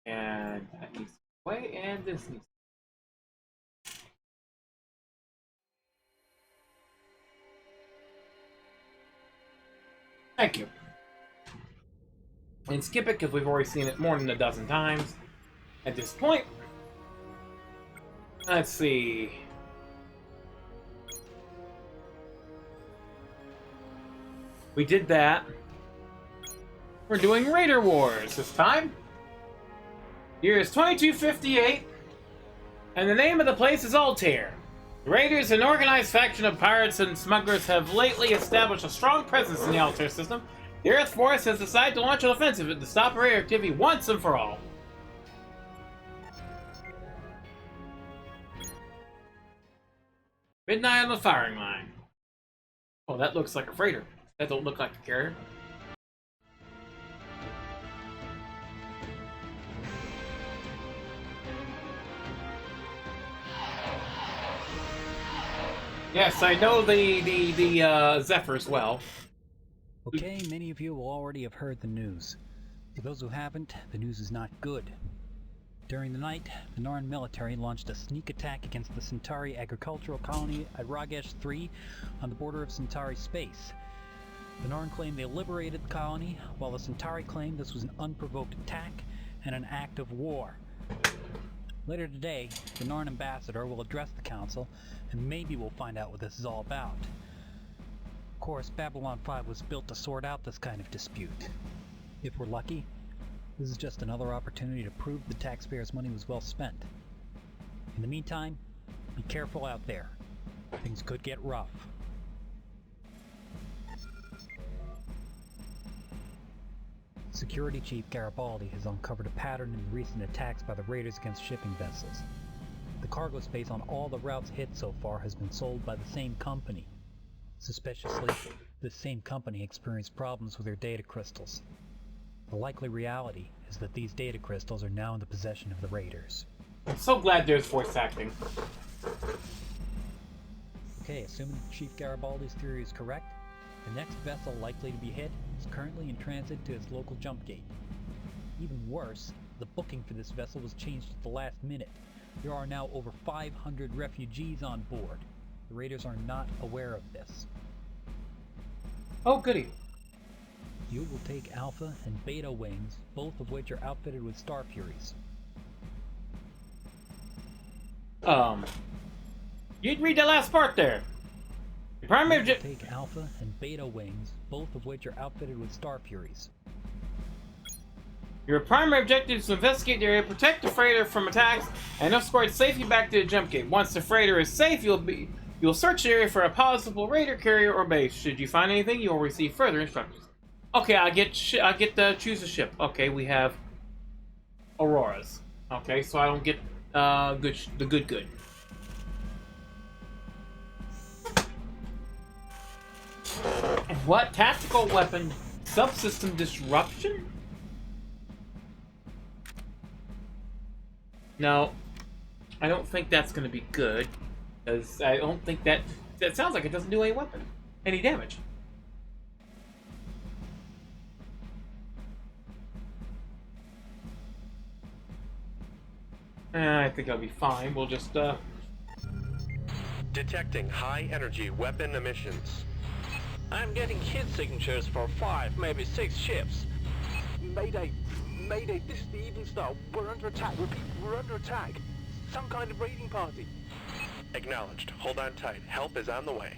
And that needs to go away, and this needs. Thank you. And skip it because we've already seen it more than a dozen times at this point. Let's see. We did that. We're doing Raider Wars this time. Year is 2258, and the name of the place is Altair. The Raiders, an organized faction of pirates and smugglers, have lately established a strong presence in the Altair system. The Earth Force has decided to launch an offensive to stop Raider activity once and for all. Midnight on the firing line. Oh, that looks like a freighter. That don't look like a carrier. Yes, I know the Zephyr as well. Okay, many of you will already have heard the news. For those who haven't, the news is not good. During the night, the Narn military launched a sneak attack against the Centauri agricultural colony at Ragesh 3 on the border of Centauri space. The Narn claimed they liberated the colony, while the Centauri claimed this was an unprovoked attack and an act of war. Later today, the Narn ambassador will address the council, and maybe we'll find out what this is all about. Of course, Babylon 5 was built to sort out this kind of dispute. If we're lucky, this is just another opportunity to prove the taxpayers' money was well spent. In the meantime, be careful out there. Things could get rough. Security Chief Garibaldi has uncovered a pattern in recent attacks by the raiders against shipping vessels. The cargo space on all the routes hit so far has been sold by the same company. Suspiciously, this same company experienced problems with their data crystals. The likely reality is that these data crystals are now in the possession of the raiders. I'm so glad there's voice acting. Okay, assuming Chief Garibaldi's theory is correct, the next vessel likely to be hit is currently in transit to its local jump gate. Even worse, the booking for this vessel was changed at the last minute. There are now over 500 refugees on board. The raiders are not aware of this. Oh, goody. You will take Alpha and Beta wings, both of which are outfitted with Star Furies. You'd read the last part there. Your primary objective. Take Alpha and Beta wings, both of which are outfitted with Star Furies. Your primary objective is to investigate the area, protect the freighter from attacks, and escort it safely back to the jump gate. Once the freighter is safe, you'll search the area for a possible raider carrier or base. Should you find anything, you'll receive further instructions. Okay, I get to choose a ship. Okay, we have Auroras. Okay, so I don't get the good. What? Tactical weapon subsystem disruption? No, I don't think that's going to be good, because I don't think that sounds like it doesn't do any damage. I think I'll be fine. We'll just Detecting high energy weapon emissions. I'm getting hit signatures for 5, maybe 6 ships. Mayday! Mayday, this is the Even Star. We're under attack. Repeat, we're under attack. Some kind of raiding party. Acknowledged. Hold on tight. Help is on the way.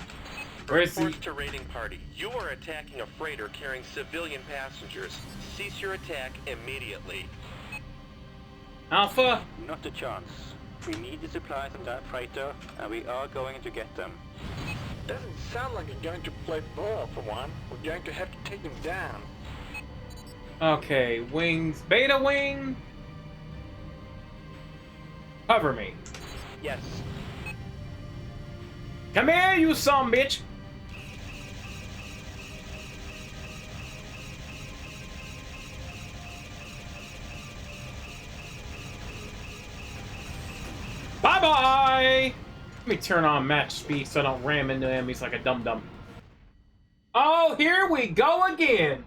Where's the... Force to raiding party. You are attacking a freighter carrying civilian passengers. Cease your attack immediately. Alpha? Not a chance. We need the supplies on that freighter, and we are going to get them. Doesn't sound like you're going to play ball for one. We're going to have to take them down. Okay, wings. Beta wing. Cover me. Yes. Come here, you son bitch. Bye-bye. Let me turn on match speed so I don't ram into enemies like a dum-dum. Oh, here we go again.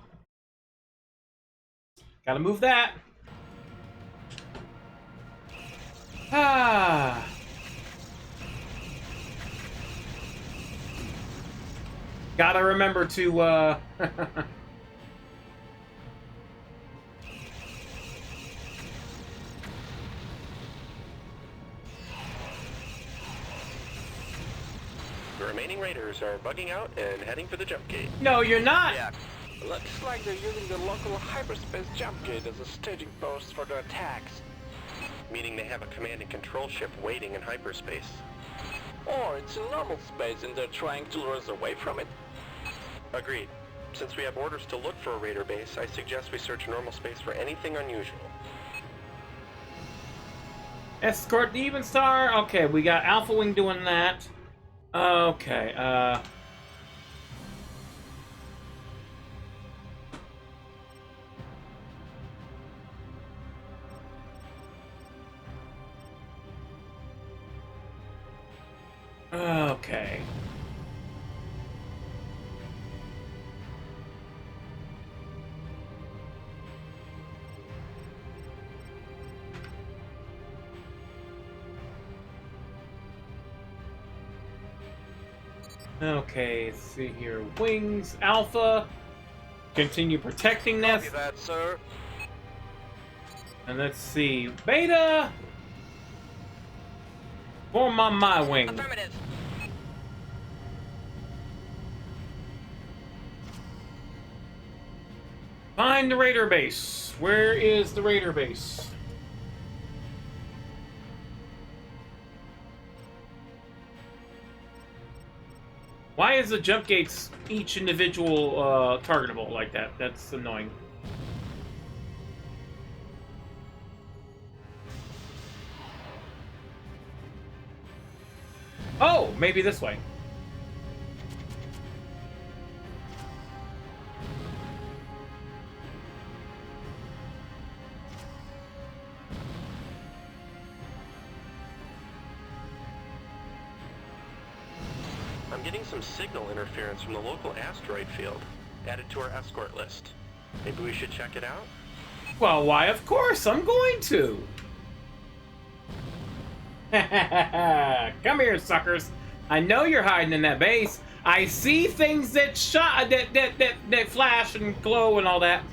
Gotta move that. Ah. Gotta remember to, The remaining raiders are bugging out and heading for the jump gate. No, you're not! Yeah. Looks like they're using the local hyperspace jump gate as a staging post for their attacks. Meaning they have a command and control ship waiting in hyperspace. Or it's in normal space and they're trying to lure us away from it. Agreed. Since we have orders to look for a raider base, I suggest we search normal space for anything unusual. Escort the Evenstar. Okay, we got Alpha Wing doing that. Okay, okay. Okay, let's see here. Wings, Alpha. Continue protecting this. Copy that, sir. And let's see. Beta! Form on my wing. Affirmative. Find the Raider base. Where is the Raider base? Why is the jump gates each individual targetable like that? That's annoying. Oh, maybe this way. I'm getting some signal interference from the local asteroid field, added to our escort list. Maybe we should check it out? Well, why, of course, I'm going to. Come here, suckers. I know you're hiding in that base. I see things that that flash and glow and all that.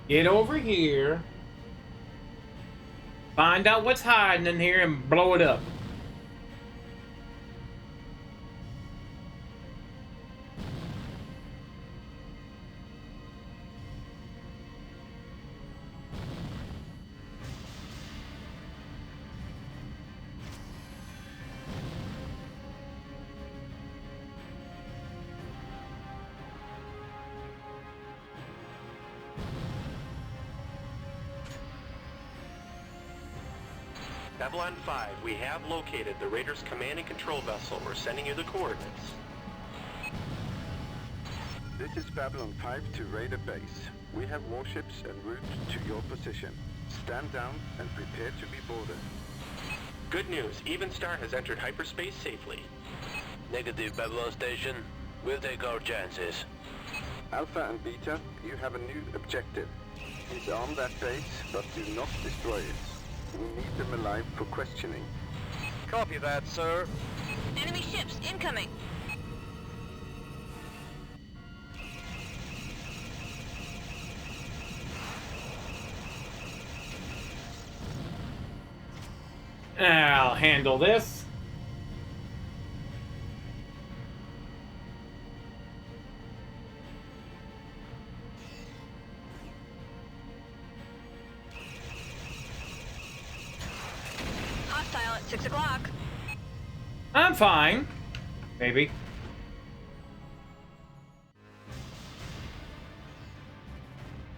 Get over here. Find out what's hiding in here and blow it up. Babylon 5, we have located the Raiders' command and control vessel. We're sending you the coordinates. This is Babylon 5 to Raider Base. We have warships en route to your position. Stand down and prepare to be boarded. Good news, Evenstar has entered hyperspace safely. Negative, Babylon Station. We'll take our chances. Alpha and Beta, you have a new objective. Disarm that base, but do not destroy it. We need them alive for questioning. Copy that, sir. Enemy ships incoming. I'll handle this. Hostile at 6 o'clock. I'm fine. Maybe.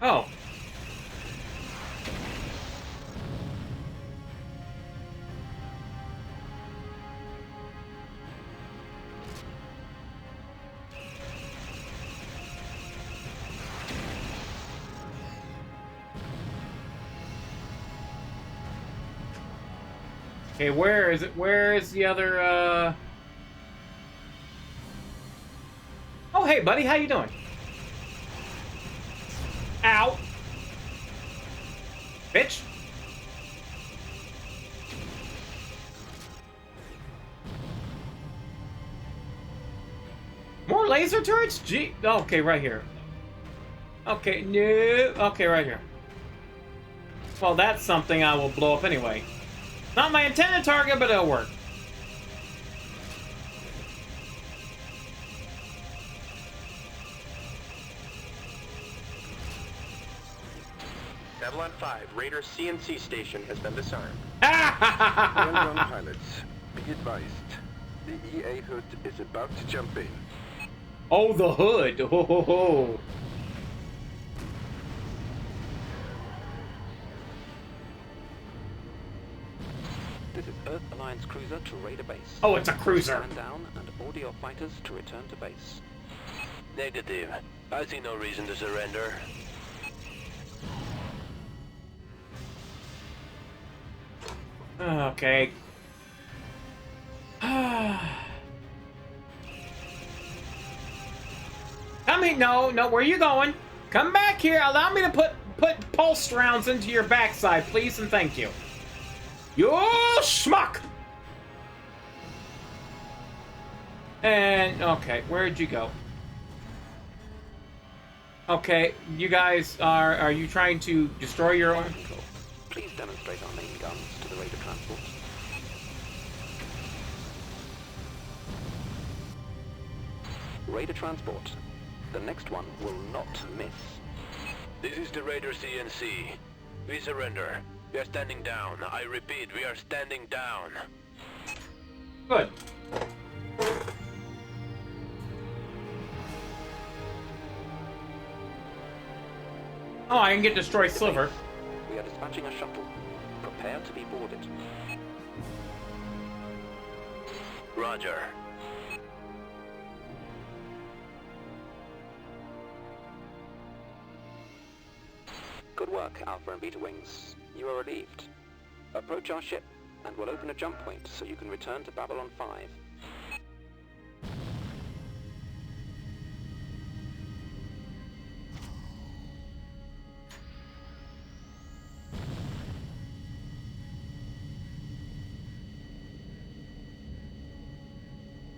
Oh. Okay, where is it? Where is the other, Oh, hey, buddy, how you doing? Ow! Bitch! More laser turrets? Gee, okay, right here. Okay, no, okay, right here. Well, that's something I will blow up anyway. Not my intended target, but it'll work. Babylon 5, Raider CNC station has been disarmed. Well done, pilots. Be advised. The EA hood is about to jump in. Oh, the hood. Ho, ho, ho. This is Earth Alliance cruiser to Raider base. Oh, it's a cruiser. Stand down and order your fighters to return to base. Negative. I see no reason to surrender. Okay. Come here. No, where are you going? Come back here. Allow me to put pulse rounds into your backside, please, and thank you. You schmuck! And, okay, where'd you go? Okay, you guys are you trying to destroy your own? Control. Please demonstrate our main guns to the Raider transport. Raider transport. The next one will not miss. This is the Raider CNC. We surrender. We are standing down. I repeat, we are standing down. Good. Oh, I can get destroy Sliver. We are dispatching a shuttle. Prepare to be boarded. Roger. Good work, Alpha and Beta Wings. You are relieved. Approach our ship, and we'll open a jump point so you can return to Babylon 5.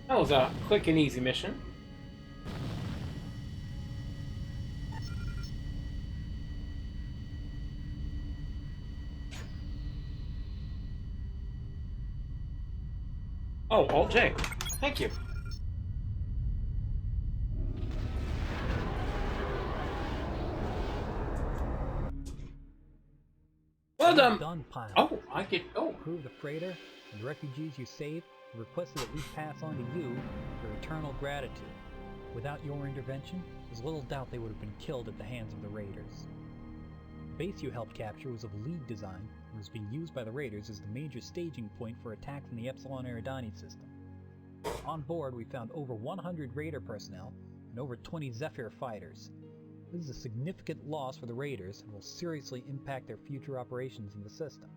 That was a quick and easy mission. Oh, Alt J. Thank you. Well done. Done, pilot. Oh, I get. Oh, Crew of the freighter and the refugees you saved have requested that we pass on to you their eternal gratitude. Without your intervention, there's little doubt they would have been killed at the hands of the raiders. The base you helped capture was of League design and was being used by the raiders as the major staging point for attacks on the Epsilon Eridani system. On board, we found over 100 raider personnel and over 20 Zephyr fighters. This is a significant loss for the raiders and will seriously impact their future operations in the system.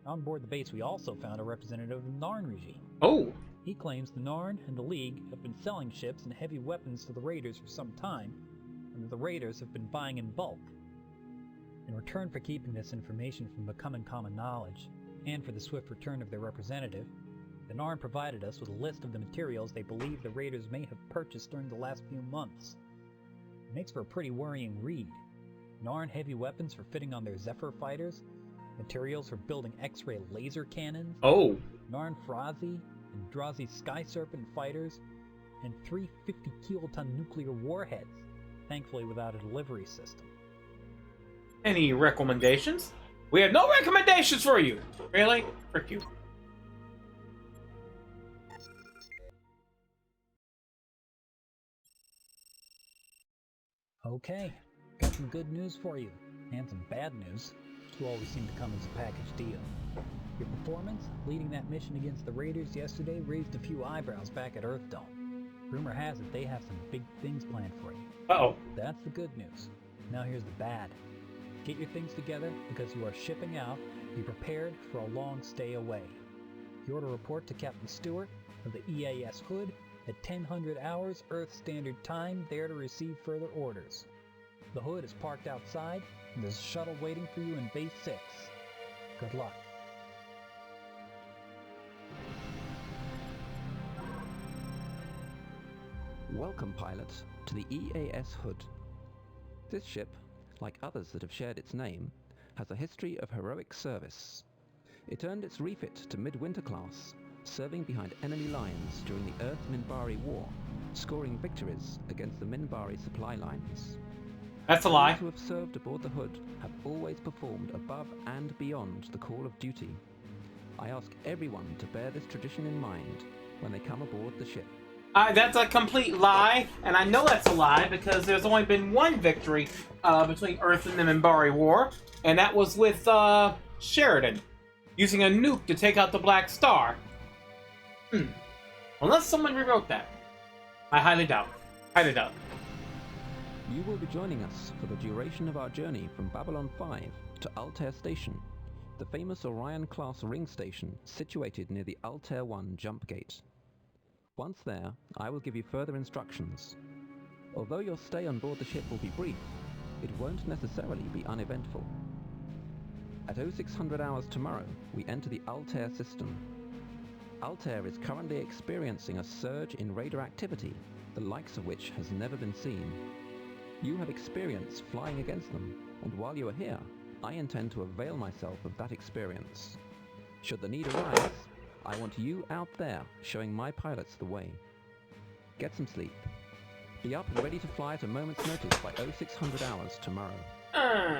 On board the base, we also found a representative of the Narn regime. oh, He claims the Narn and the League have been selling ships and heavy weapons to the raiders for some time, and that the raiders have been buying in bulk. In return for keeping this information from becoming common knowledge, and for the swift return of their representative, the Narn provided us with a list of the materials they believe the raiders may have purchased during the last few months. It makes for a pretty worrying read. Narn heavy weapons for fitting on their Zephyr fighters, materials for building X-ray laser cannons, oh. Narn Frazi and Drazi Sky Serpent fighters, and 3 50-kiloton nuclear warheads, thankfully without a delivery system. Any recommendations? We have no recommendations for you. Really? Frick you. Okay, got some good news for you, and some bad news, which always seem to come as a package deal. Your performance leading that mission against the Raiders yesterday raised a few eyebrows back at Earthdome. Rumor has it they have some big things planned for you. Uh-oh. That's the good news. Now here's the bad. Get your things together because you are shipping out. Be prepared for a long stay away. You're to report to Captain Stewart of the EAS Hood at 1000 hours Earth Standard Time, there to receive further orders. The Hood is parked outside, and there's a shuttle waiting for you in Base 6. Good luck. Welcome, pilots, to the EAS Hood. This ship, like others that have shared its name, has a history of heroic service. It earned its refit to Midwinter class, serving behind enemy lines during the Earth-Minbari War, scoring victories against the Minbari supply lines. That's a lie. Those who have served aboard the Hood have always performed above and beyond the call of duty. I ask everyone to bear this tradition in mind when they come aboard the ship. That's a complete lie, and I know that's a lie because there's only been one victory between Earth and the Minbari War, and that was with Sheridan, using a nuke to take out the Black Star. Unless someone rewrote that. I highly doubt. Highly doubt. You will be joining us for the duration of our journey from Babylon 5 to Altair Station, the famous Orion-class ring station situated near the Altair 1 jump gate. Once there, I will give you further instructions. Although your stay on board the ship will be brief, it won't necessarily be uneventful. At 0600 hours tomorrow, we enter the Altair system. Altair is currently experiencing a surge in raider activity, the likes of which has never been seen. You have experience flying against them, and while you are here, I intend to avail myself of that experience. Should the need arise, I want you out there showing my pilots the way. Get some sleep. Be up and ready to fly at a moment's notice by 0600 hours tomorrow. At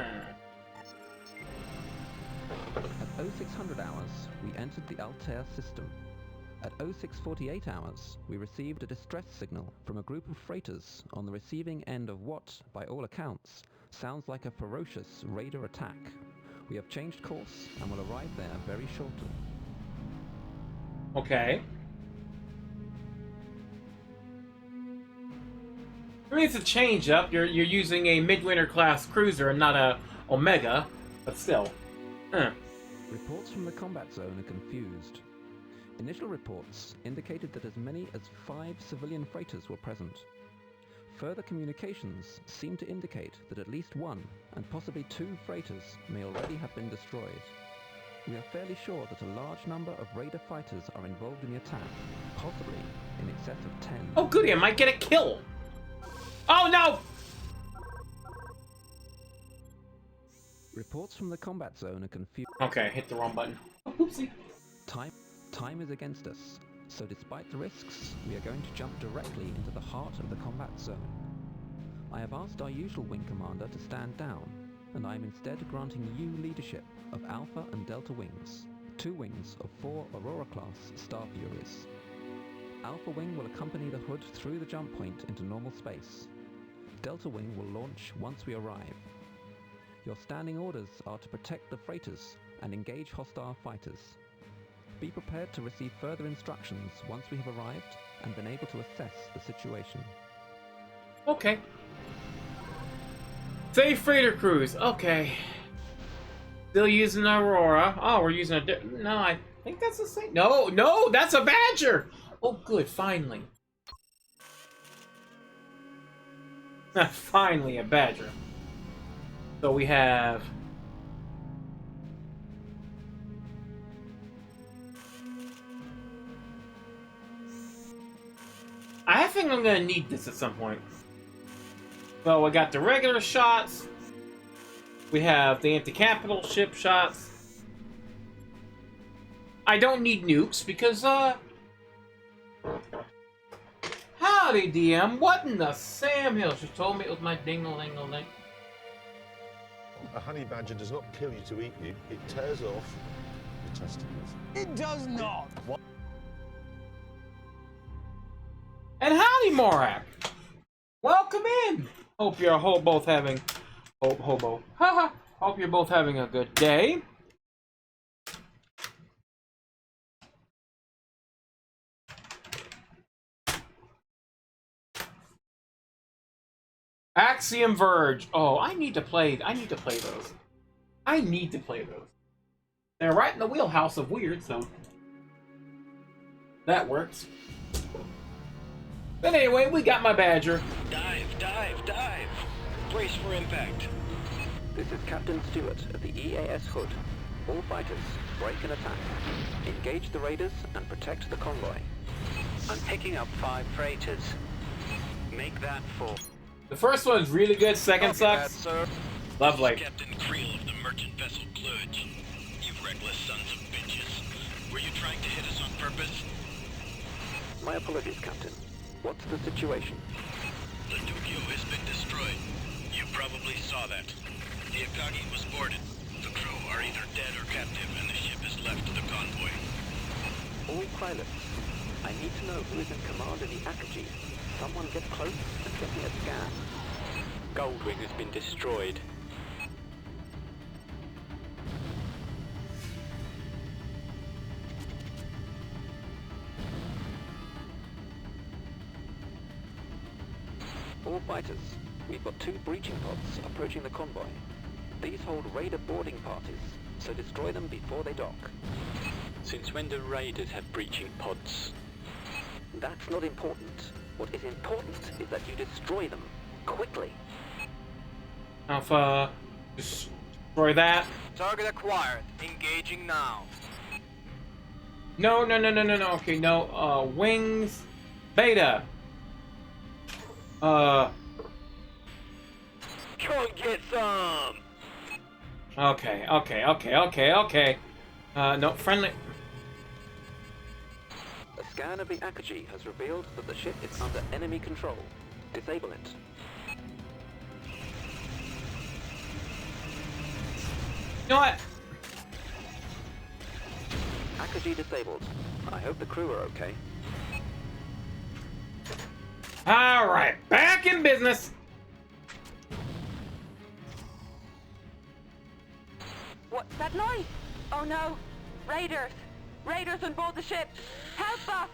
0600 hours, we entered the Altair system. At 0648 hours, we received a distress signal from a group of freighters on the receiving end of what, by all accounts, sounds like a ferocious raider attack. We have changed course and will arrive there very shortly. Okay. I mean, it's a change up. You're using a Midwinter class cruiser and not a Omega, but still. Reports from the combat zone are confused. Initial reports indicated that as many as 5 civilian freighters were present. Further communications seem to indicate that at least 1, and possibly 2 freighters may already have been destroyed. We are fairly sure that a large number of raider fighters are involved in the attack, possibly in excess of 10. Oh goody, I might get a kill! Oh no! Reports from the combat zone are confused. Okay, hit the wrong button. Oopsie. Time is against us, so despite the risks, we are going to jump directly into the heart of the combat zone. I have asked our usual wing commander to stand down, and I am instead granting you leadership of Alpha and Delta wings, 2 wings of 4 Aurora-class Star Furies. Alpha Wing will accompany the Hood through the jump point into normal space. Delta Wing will launch once we arrive. Your standing orders are to protect the freighters and engage hostile fighters. Be prepared to receive further instructions once we have arrived and been able to assess the situation. Okay. Safe freighter cruise. Okay. Still using Aurora. Oh, we're using a... No, I think that's the same. No, that's a Badger! Oh, good, finally. Finally, a Badger. So we have... I think I'm gonna need this at some point. So we got the regular shots. We have the anti-capital ship shots. I don't need nukes because, howdy, DM. What in the Sam Hill? She told me it was my ding-a-ling-a-ling. A honey badger does not kill you to eat you. It tears off your testicles. It does not! What? And howdy, Morak. Welcome in. Hope you're both having Hobo. Haha. Hope you're both having a good day. Axiom Verge. Oh, I need to play those. I need to play those. They're right in the wheelhouse of weird, so that works. But anyway, we got my Badger. Dive, dive, dive! Brace for impact. This is Captain Stewart of the EAS Hood. All fighters, break and attack. Engage the raiders and protect the convoy. I'm picking up 5 freighters. Make that 4. The first one's really good, second sucks. Sir. Lovely. Captain Creel of the merchant vessel Kludge. You reckless sons of bitches. Were you trying to hit us on purpose? My apologies, Captain. What's the situation? The Tokyo has been destroyed. You probably saw that. The Akagi was boarded. The crew are either dead or captive, and the ship is left to the convoy. All pilots, I need to know who is in command of the Akagi. Someone get close and get me a scan. Goldwing has been destroyed. All fighters, we've got 2 breaching pods approaching the convoy. These hold raider boarding parties, so destroy them before they dock. Since when do raiders have breaching pods? That's not important. What is important is that you destroy them, quickly. Alpha, destroy that. Target acquired. Engaging now. No. Okay, no. Wings, Beta. Come get some! Okay. No, friendly. A scan of the Akagi has revealed that the ship is under enemy control. Disable it. You know what? Akagi disabled. I hope the crew are okay. Alright, back in business. What's that noise? Oh no! Raiders! Raiders on board the ship! Help us!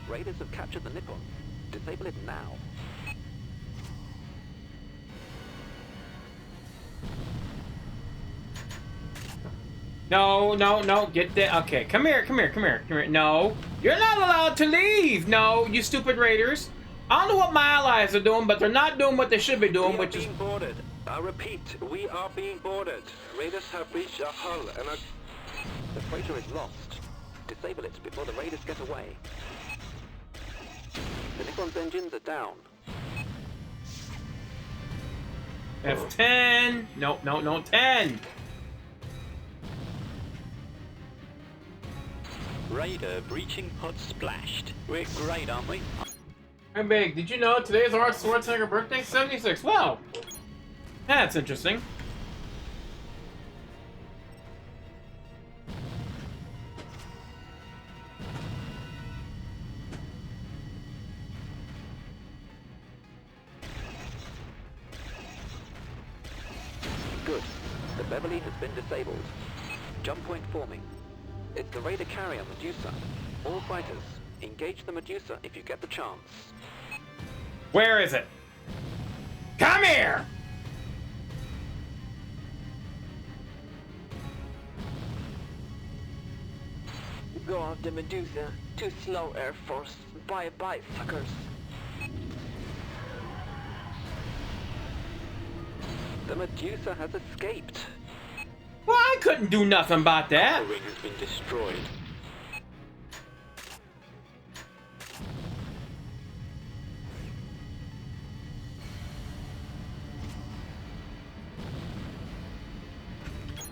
Raiders have captured the Nippon. Disable it now. No, get that. Okay, come here. No, you're not allowed to leave. No, you stupid raiders. I don't know what my allies are doing, but they're not doing what they should be doing, which is... being boarded. I repeat, we are being boarded. Raiders have breached our hull and are... The freighter is lost. Disable it before the raiders get away. The Nippon's engines are down. F10. No, 10. Raider breaching pod splashed. We're great, aren't we? Hey, Big, did you know today's Arnold Schwarzenegger birthday? 76. Wow. That's interesting. Good. The Beverly has been disabled. Jump point forming. It's the raider carrier Medusa. All fighters, engage the Medusa if you get the chance. Where is it? Come here! Go off the Medusa. Too slow, Air Force. Bye-bye, fuckers. The Medusa has escaped. Well, I couldn't do nothing about that. The ring has been destroyed.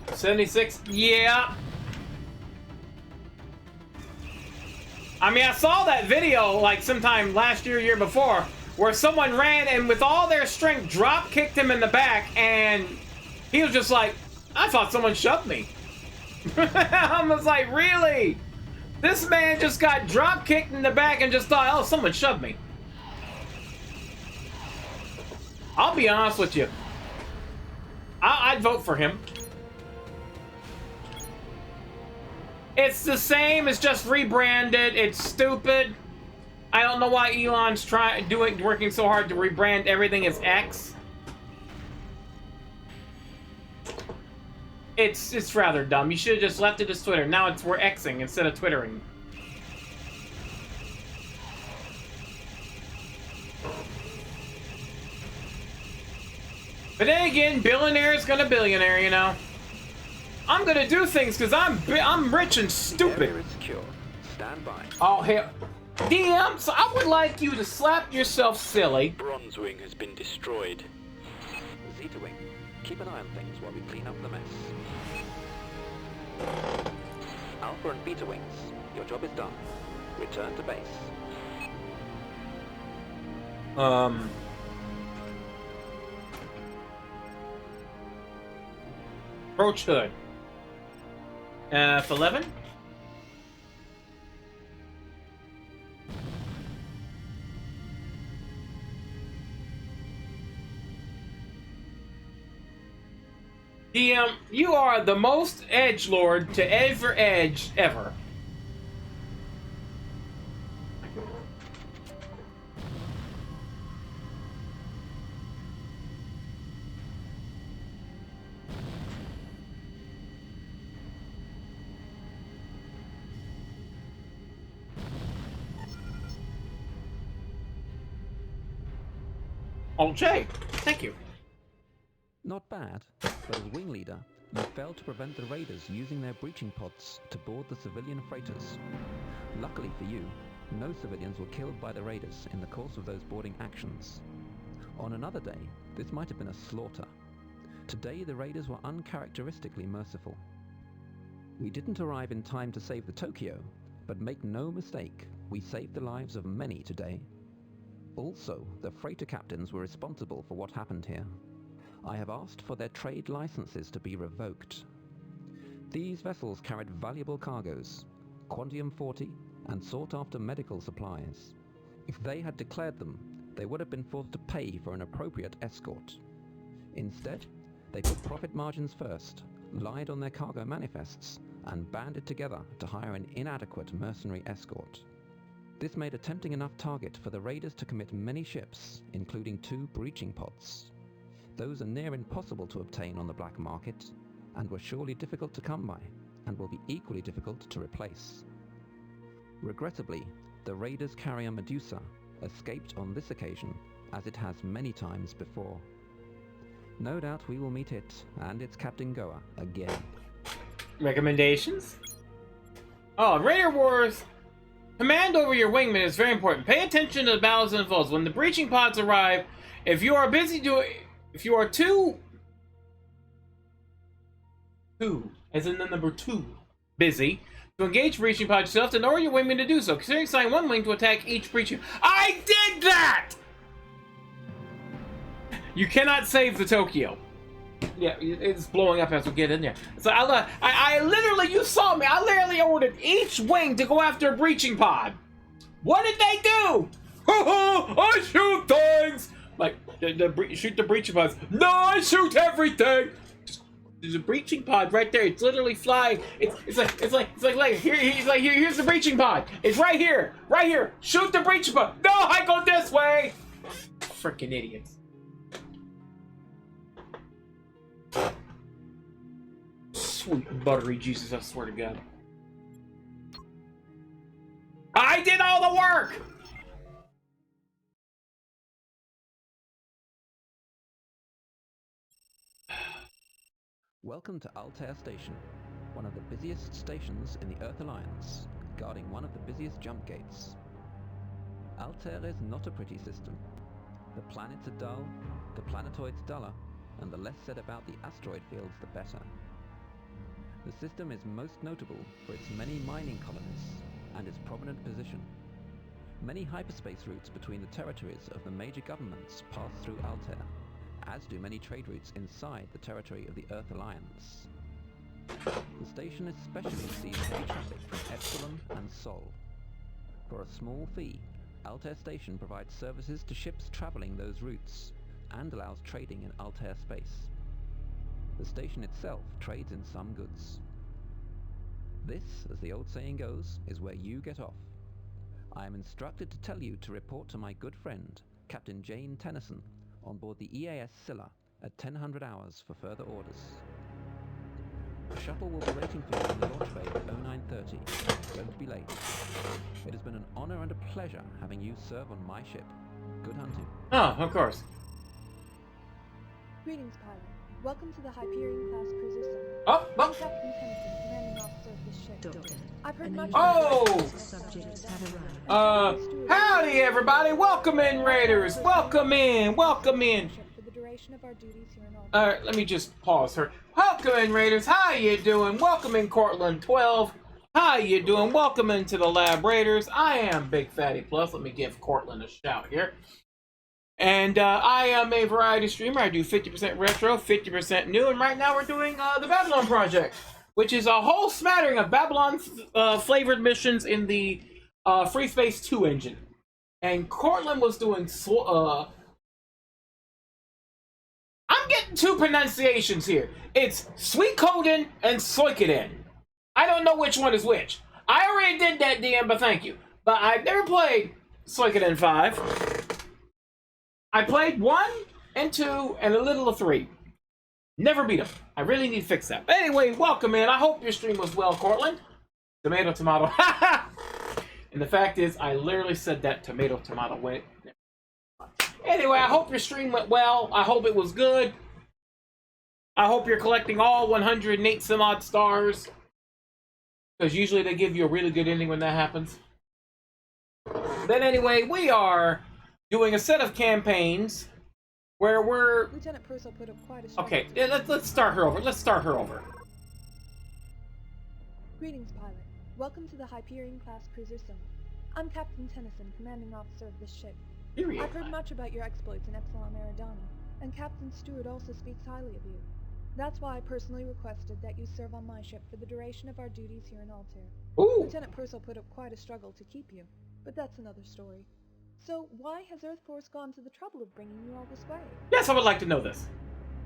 $76. Yeah. I mean, I saw that video like sometime last year before, where someone ran and with all their strength drop kicked him in the back, and he was just like, I thought someone shoved me. I was like, really? This man just got drop kicked in the back and just thought, oh, someone shoved me. I'll be honest with you. I'd vote for him. It's the same, it's just rebranded. It's stupid. I don't know why Elon's working so hard to rebrand everything as X. It's rather dumb. You should have just left it as Twitter. Now we're Xing instead of Twittering. But then again, billionaire is gonna billionaire, you know. I'm gonna do things because I'm rich and stupid. Area is secure. Stand by. Oh hell, DM. So I would like you to slap yourself silly. Bronzewing has been destroyed. Zeta Wing, keep an eye on things while we clean up the mess. Alpha and Beta Wings, your job is done. Return to base. Approach hood. F11? DM, you are the most edgelord to ever edge ever. Oh, Jay, thank you. Not bad, but as wing leader, you failed to prevent the raiders using their breaching pods to board the civilian freighters. Luckily for you, no civilians were killed by the raiders in the course of those boarding actions. On another day, this might have been a slaughter. Today the raiders were uncharacteristically merciful. We didn't arrive in time to save the Tokyo, but make no mistake, we saved the lives of many today. Also, the freighter captains were responsible for what happened here. I have asked for their trade licenses to be revoked. These vessels carried valuable cargoes, Quantium 40, and sought-after medical supplies. If they had declared them, they would have been forced to pay for an appropriate escort. Instead, they put profit margins first, lied on their cargo manifests, and banded together to hire an inadequate mercenary escort. This made a tempting enough target for the raiders to commit many ships, including 2 breaching pods. Those are near impossible to obtain on the black market, and were surely difficult to come by, and will be equally difficult to replace. Regrettably, the raiders' carrier Medusa escaped on this occasion, as it has many times before. No doubt we will meet it, and its Captain Goa, again. Recommendations? Oh, Raider Wars! Command over your wingman is very important. Pay attention to the battles and unfolds. When the breaching pods arrive, if you are too, as in the number 2, busy to engage breaching pods, you have to know your wingman to do so. Consider assigning 1 wing to attack each breaching. I did that! You cannot save the Tokyo. Yeah, it's blowing up as we get in there. So I literally, you saw me, I literally ordered each wing to go after a breaching pod. What did they do? I shoot things! Like, shoot the breaching pods. No, I shoot everything! There's a breaching pod right there. It's literally flying. It's like here's the breaching pod. It's right here. Right here. Shoot the breaching pod. No, I go this way! Freaking idiots. Sweet buttery Jesus, I swear to God. I did all the work! Welcome to Altair Station, one of the busiest stations in the Earth Alliance, guarding one of the busiest jump gates. Altair is not a pretty system. The planets are dull, the planetoids duller, and the less said about the asteroid fields the better. The system is most notable for its many mining colonies and its prominent position. Many hyperspace routes between the territories of the major governments pass through Altair, as do many trade routes inside the territory of the Earth Alliance. The station especially sees heavy traffic from Epsilon and Sol. For a small fee, Altair Station provides services to ships traveling those routes, and allows trading in Altair space. The station itself trades in some goods. This, as the old saying goes, is where you get off. I am instructed to tell you to report to my good friend, Captain Jane Tennyson, on board the EAS Scylla at 1000 hours for further orders. The shuttle will be waiting for you in the launch bay at 0930. Don't be late. It has been an honor and a pleasure having you serve on my ship. Good hunting. Oh, of course. Greetings, pilot. Welcome to the Hyperion-class cruiser Scylla. Oh, I'm Captain Tennyson, commanding officer of this ship. Doctor, I've heard much subjects have arrived. Howdy everybody! Welcome in, Raiders! Welcome in! Welcome in! For the duration of our duties here in Altair. Alright, let me just pause her. Welcome in, Raiders! How you doing? Welcome in, Cortland 12. How you doing? Welcome into the lab, Raiders. I am Big Fatty Plus. Let me give Cortland a shout here. And I am a variety streamer. I do 50% retro, 50% new, and right now we're doing the Babylon Project, which is a whole smattering of Babylon flavored missions in the Free Space 2 engine. And Cortland was doing I'm getting two pronunciations here. It's Suikoden and Suikoden. I don't know which one is which. I already did that, DM, but thank you. But I've never played Suikoden 5. I played 1 and 2 and a little of 3. Never beat them. I really need to fix that. But anyway, welcome in. I hope your stream was well, Cortland. Tomato, tomato. And the fact is, I literally said that tomato, tomato. Wait. Anyway, I hope your stream went well. I hope it was good. I hope you're collecting all 108 some odd stars. Because usually they give you a really good ending when that happens. Then anyway, we are doing a set of campaigns where we're... Lieutenant Purcell put up quite a Okay, let's start her over. Let's start her over. Greetings, pilot. Welcome to the Hyperion-class cruiser Scylla. I'm Captain Tennyson, commanding officer of this ship. I've heard much about your exploits in Epsilon Eridani, and Captain Stewart also speaks highly of you. That's why I personally requested that you serve on my ship for the duration of our duties here in Altair. Ooh. Lieutenant Purcell put up quite a struggle to keep you, but that's another story. So, why has Earth Force gone to the trouble of bringing you all this way? Yes, I would like to know this.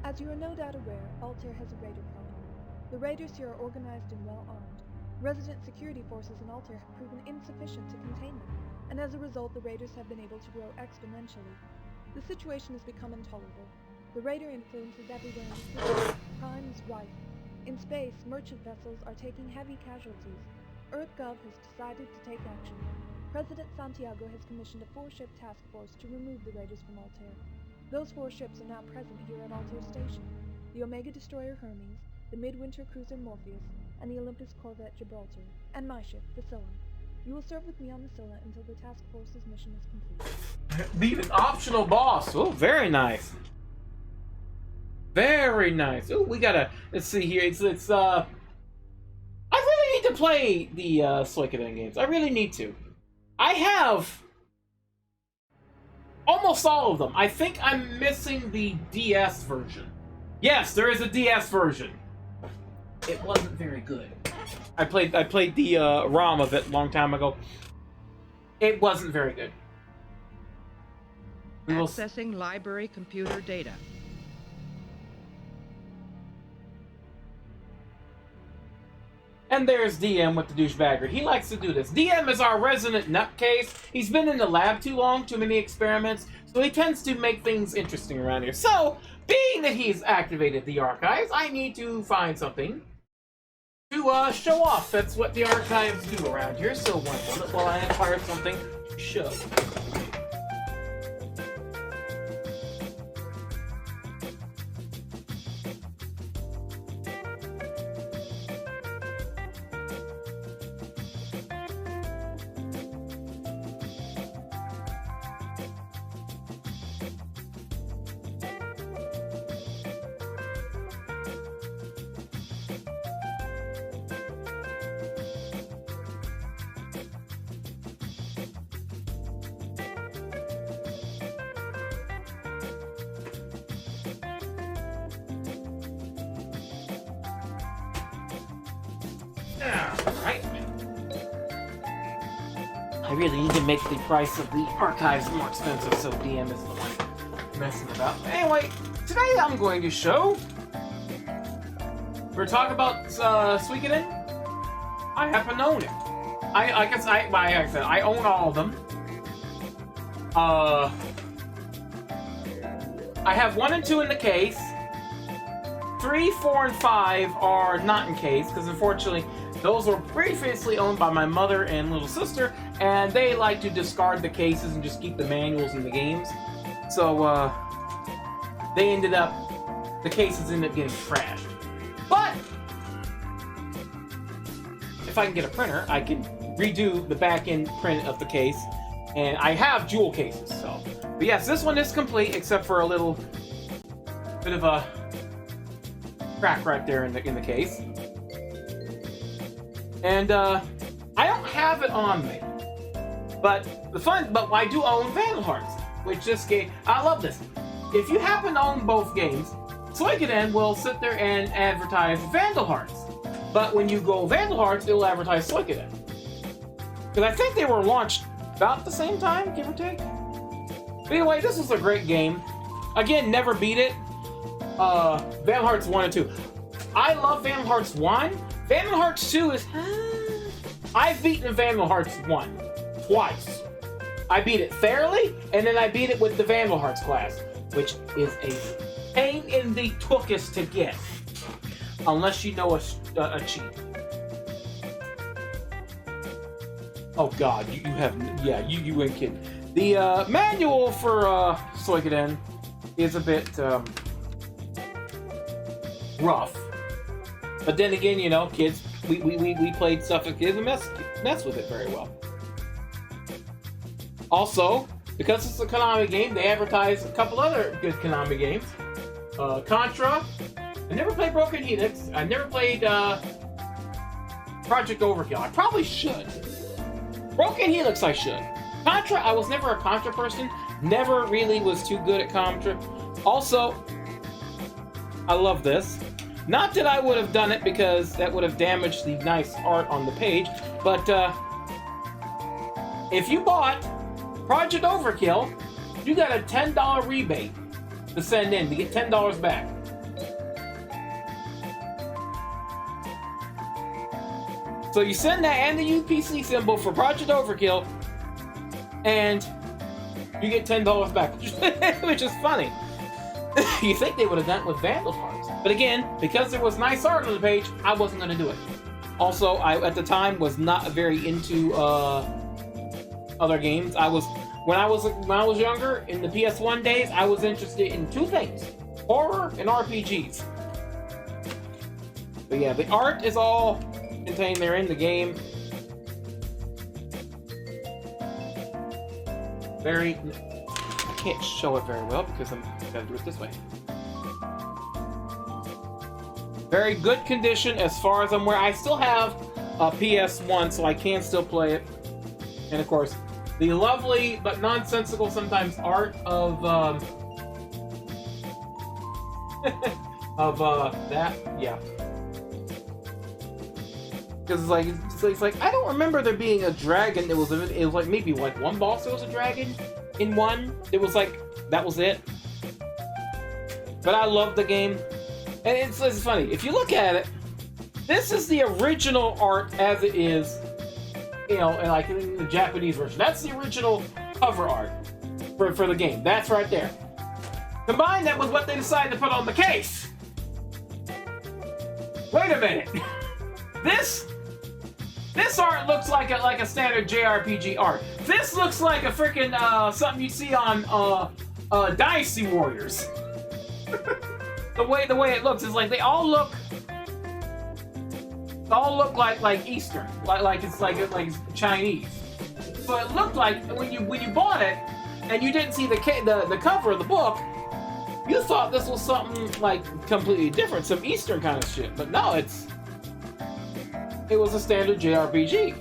As you are no doubt aware, Altair has a raider colony. The raiders here are organized and well-armed. Resident security forces in Altair have proven insufficient to contain them, and as a result, the raiders have been able to grow exponentially. The situation has become intolerable. The raider influence is everywhere in the system. Crime is rife. In space, merchant vessels are taking heavy casualties. EarthGov has decided to take action. President Santiago has commissioned a 4-ship task force to remove the raiders from Altair. Those 4 ships are now present here at Altair Station. The Omega Destroyer Hermes, the Midwinter Cruiser Morpheus, and the Olympus Corvette Gibraltar, and my ship, the Scylla. You will serve with me on the Scylla until the task force's mission is complete. Be an optional boss. Oh, very nice. Very nice. Oh, we gotta, let's see here. It's I really need to play the Suikoden games. I really need to. I have almost all of them. I think I'm missing the DS version. Yes, there is a DS version. It wasn't very good. I played the ROM of it a long time ago. It wasn't very good. Accessing library computer data. And there's DM with the douchebagger. He likes to do this. DM is our resident nutcase. He's been in the lab too long, too many experiments, so he tends to make things interesting around here. So, being that he's activated the archives, I need to find something to show off. That's what the archives do around here. So one moment while I acquire something to show. I really need to make the price of the archives more expensive, so DM is the one messing about. Anyway, today I'm going to show. We're talking about Suikoden. I happen to own it. I guess like I said, I own all of them. I have 1 and 2 in the case. 3, 4, and 5 are not in case, because unfortunately, those were previously owned by my mother and little sister, and they like to discard the cases and just keep the manuals in the games. So, the cases ended up getting trashed. But, if I can get a printer, I can redo the back-end print of the case, and I have jewel cases, so. But yes, this one is complete, except for a little bit of a crack right there in the case. And I don't have it on me, but I do own Vandal Hearts, which this game, I love this. If you happen to own both games, Suikoden will sit there and advertise Vandal Hearts, but when you go Vandal Hearts, it'll advertise Suikoden. Because I think they were launched about the same time, give or take. But anyway, this was a great game. Again, never beat it. Vandal Hearts 1 and 2. I love Vandal Hearts 1. Vandal Hearts 2 is... I've beaten Vandal Hearts 1 twice. I beat it fairly, and then I beat it with the Vandal Hearts class, which is a pain in the tuchus to get. Unless you know a cheat. Oh god, you have... Yeah, you ain't kidding. The manual for Suikoden is a bit rough. But then again, you know, kids, we played stuff as kids and mess with it very well. Also, because it's a Konami game, they advertise a couple other good Konami games. Contra. I never played Broken Helix. I never played Project Overkill. I probably should. Broken Helix I should. Contra, I was never a Contra person. Never really was too good at Contra. Also, I love this. Not that I would have done it because that would have damaged the nice art on the page, but if you bought Project Overkill, you got a $10 rebate to send in to get $10 back. So you send that and the UPC symbol for Project Overkill, and you get $10 back, which is funny. You think they would have done it with Vandal Hearts. But again, because there was nice art on the page, I wasn't going to do it. Also, I, at the time, was not very into other games. When I was younger, in the PS1 days, I was interested in 2 things. Horror and RPGs. But yeah, the art is all contained there in the game. I can't show it very well because I'm gonna do it this way. Very good condition as far as I'm aware. I still have a PS1, so I can still play it. And of course, the lovely but nonsensical sometimes art of that, yeah. Because it's like I don't remember there being a dragon. It was like maybe like one boss there was a dragon in one. It was like that was it. But I love the game, and it's funny if you look at it. This is the original art as it is, you know, and like in the Japanese version. That's the original cover art for the game. That's right there. Combine that with what they decided to put on the case. Wait a minute. This art looks like a standard JRPG art. This looks like a freaking something you see on Dynasty Warriors. the way it looks is like they all look like Eastern, like it's Chinese. So it looked like when you bought it and you didn't see the cover of the book, you thought this was something like completely different, some Eastern kind of shit. But no, it was a standard JRPG.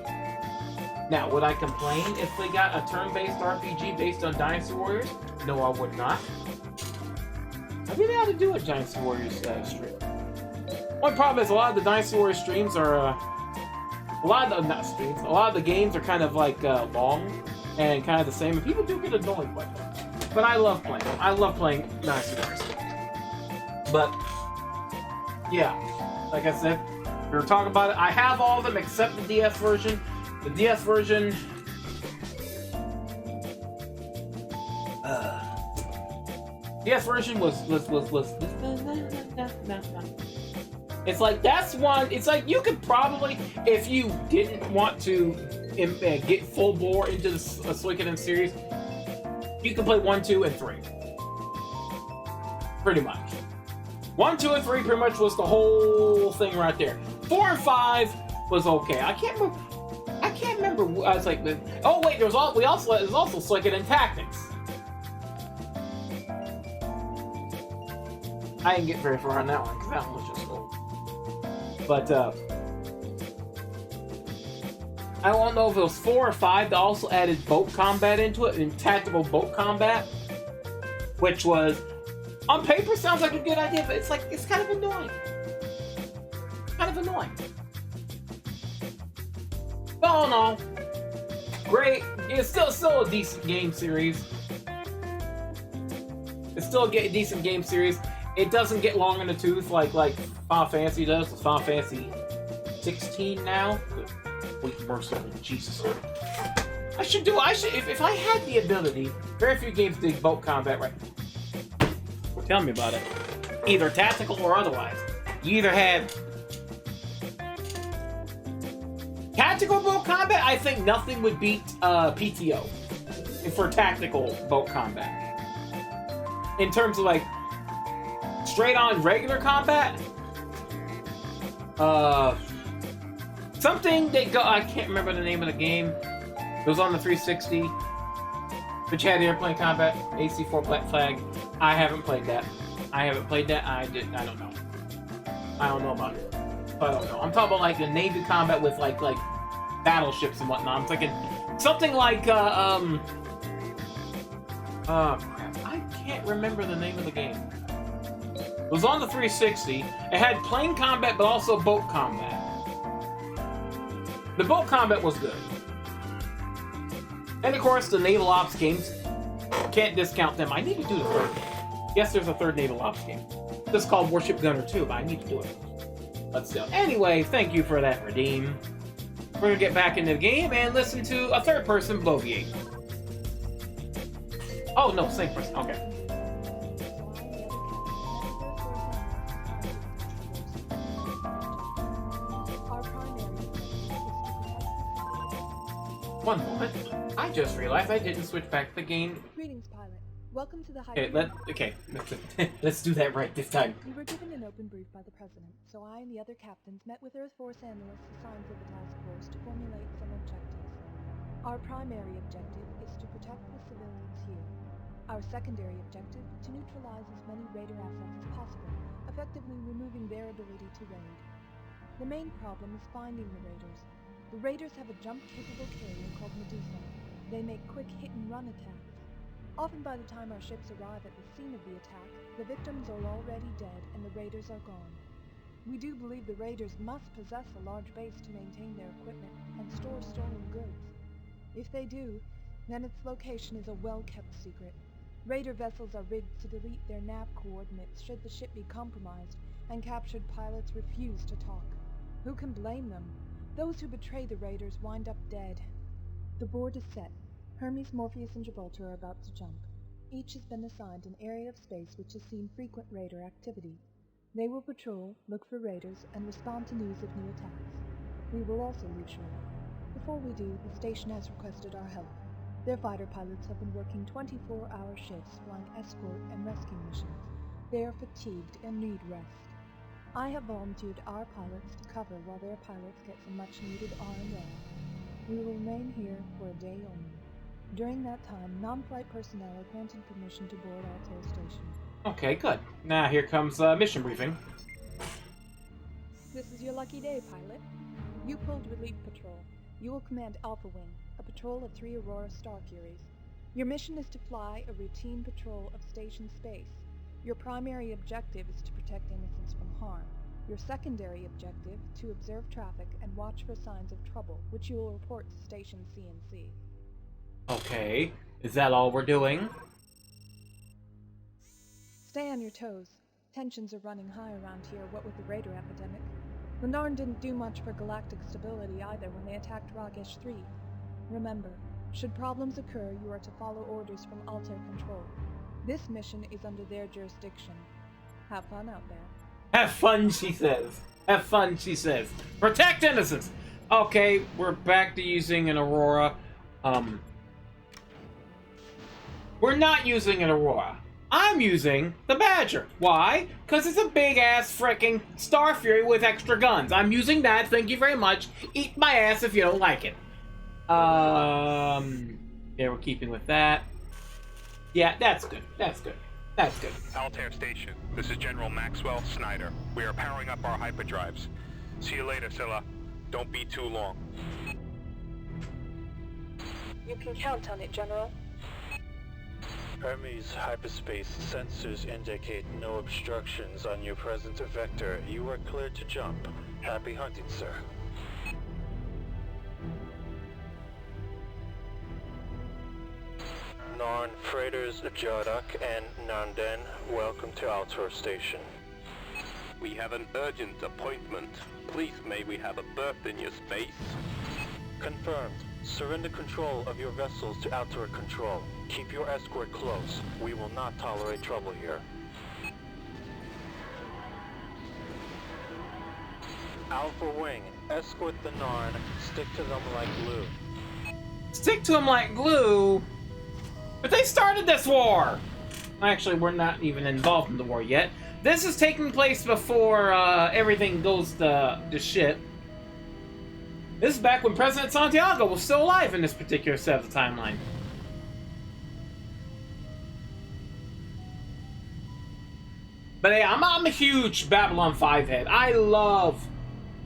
Now, would I complain if they got a turn-based RPG based on Dynasty Warriors? No, I would not. I really ought to do a Dynasty Warriors stream. One problem is a lot of the Dynasty Warriors streams are a lot of the games are kind of like long and kind of the same, and people do get annoyed by that. But I love playing them. I love playing Dynasty Warriors. But, yeah, like I said, we were talking about it. I have all of them except the DS version. The DS version... DS version was it's like, that's one, it's like, you could probably, if you didn't want to get full bore into the Suikoden series, you can play 1, 2, and 3. Pretty much. 1, 2, and 3 pretty much was the whole thing right there. 4 and 5 was okay. I can't remember. I was like, oh wait, there's also Suikoden Tactics. I didn't get very far on that one because that one was just old. But I don't know if it was 4 or 5 that also added boat combat into it, and tactical boat combat, which was, on paper, sounds like a good idea, but it's like, it's kind of annoying. But all in all, great. It's still a decent game series. It's still a decent game series. It doesn't get long in the tooth like Final Fantasy does. It's Final Fantasy 16 now. Wait, merciful Jesus. If I had the ability, very few games dig boat combat right. Well, tell me about it. Either tactical or otherwise. You either have tactical boat combat. I think nothing would beat PTO for tactical boat combat. In terms of like straight on regular combat, something they go. I can't remember the name of the game. It was on the 360. But you had airplane combat, AC-4 Black Flag. I haven't played that. I don't know. I don't know about it. I don't know. I'm talking about like the Navy combat with like battleships and whatnot. I'm thinking something like crap. I can't remember the name of the game. It was on the 360. It had plane combat, but also boat combat. The boat combat was good. And of course, the Naval Ops games, can't discount them. I need to do the third. Yes, there's a third Naval Ops game. This is called Warship Gunner 2, but I need to do it. But still. Anyway, thank you for that, Redeem. We're going to get back into the game and listen to a third person bloviate. Oh, no, same person. Okay. One moment. I just realized I didn't switch back to the game. Greetings, pilot. Welcome to the high. Let's do that right this time. We were given an open brief by the President, so I and the other captains met with Earth Force analysts assigned to the task force to formulate some objectives. Our primary objective is to protect the civilians here. Our secondary objective, to neutralize as many Raider assets as possible, effectively removing their ability to raid. The main problem is finding the Raiders. The Raiders have a jump-capable carrier called Medusa. They make quick hit-and-run attacks. Often by the time our ships arrive at the scene of the attack, the victims are already dead and the Raiders are gone. We do believe the Raiders must possess a large base to maintain their equipment and store stolen goods. If they do, then its location is a well-kept secret. Raider vessels are rigged to delete their nav coordinates should the ship be compromised, and captured pilots refuse to talk. Who can blame them? Those who betray the Raiders wind up dead. The board is set. Hermes, Morpheus, and Gibraltar are about to jump. Each has been assigned an area of space which has seen frequent Raider activity. They will patrol, look for Raiders, and respond to news of new attacks. We will also leave shortly. Before we do, the station has requested our help. Their fighter pilots have been working 24-hour shifts flying escort and rescue missions. They are fatigued and need rest. I have volunteered our pilots to cover while their pilots get some much-needed R&R. We will remain here for a day only. During that time, non-flight personnel are granted permission to board Altair Station. Okay, good. Now here comes mission briefing. This is your lucky day, pilot. You pulled Relief Patrol. You will command Alpha Wing, a patrol of 3 Aurora Star Furies. Your mission is to fly a routine patrol of station space. Your primary objective is to protect innocents from harm. Your secondary objective, to observe traffic and watch for signs of trouble, which you will report to Station CNC. Okay, is that all we're doing? Stay on your toes. Tensions are running high around here, what with the Raider epidemic. The Narn didn't do much for galactic stability either when they attacked Ragesh 3. Remember, should problems occur, you are to follow orders from Altair Control. This mission is under their jurisdiction. Have fun out there. Have fun, she says. Have fun, she says. Protect innocents! Okay, we're back to using an Aurora. We're not using an Aurora. I'm using the Badger. Why? Because it's a big-ass frickin' Star Fury with extra guns. I'm using that, thank you very much. Eat my ass if you don't like it. Yeah, we're keeping with that. Yeah, that's good. That's good. That's good. Altair Station, this is General Maxwell Snyder. We are powering up our hyperdrives. See you later, Scylla. Don't be too long. You can count on it, General. Hermes hyperspace sensors indicate no obstructions on your present vector. You are cleared to jump. Happy hunting, sir. Narn freighters Jardak and Nanden, welcome to Altair Station. We have an urgent appointment. Please, may we have a berth in your space? Confirmed. Surrender control of your vessels to Altair Control. Keep your escort close. We will not tolerate trouble here. Alpha Wing, escort the Narn. Stick to them like glue. Stick to them like glue? But they started this war! Actually, we're not even involved in the war yet. This is taking place before everything goes to shit. This is back when President Santiago was still alive in this particular set of the timeline. But hey, I'm a huge Babylon 5 head. I love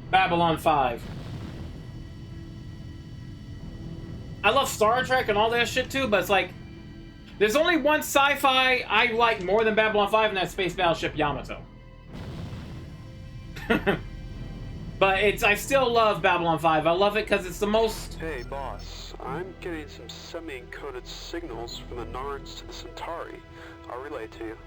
Babylon 5. I love Star Trek and all that shit too, but it's like, there's only one sci-fi I like more than Babylon 5, and that's Space Battleship Yamato. But I still love Babylon 5. I love it because it's the most... Hey, boss. I'm getting some semi-encoded signals from the Narns to the Centauri. I'll relay to you.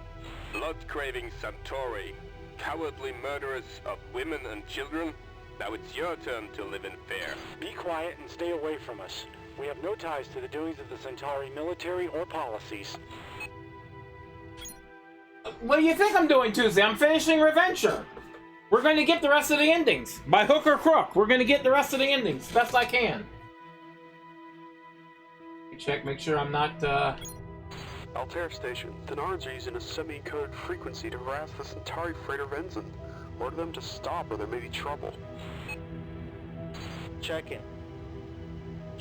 Blood-craving Centauri. Cowardly murderers of women and children. Now it's your turn to live in fear. Be quiet and stay away from us. We have no ties to the doings of the Centauri military or policies. What do you think I'm doing, Tuesday? I'm finishing Reventure. We're going to get the rest of the endings. By hook or crook, we're going to get the rest of the endings. Best I can. Check, make sure I'm not, Altair Station. The Narns are using a semi-encoded frequency to harass the Centauri freighter Venzen. Order them to stop or there may be trouble. Check in.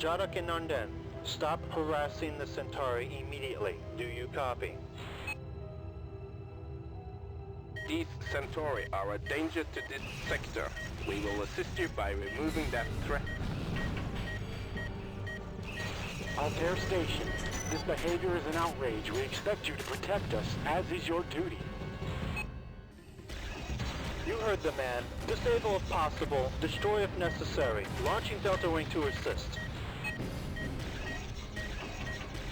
Jardak and Nanden, stop harassing the Centauri immediately. Do you copy? These Centauri are a danger to this sector. We will assist you by removing that threat. Altair Station, this behavior is an outrage. We expect you to protect us, as is your duty. You heard the man. Disable if possible, destroy if necessary. Launching Delta Wing to assist.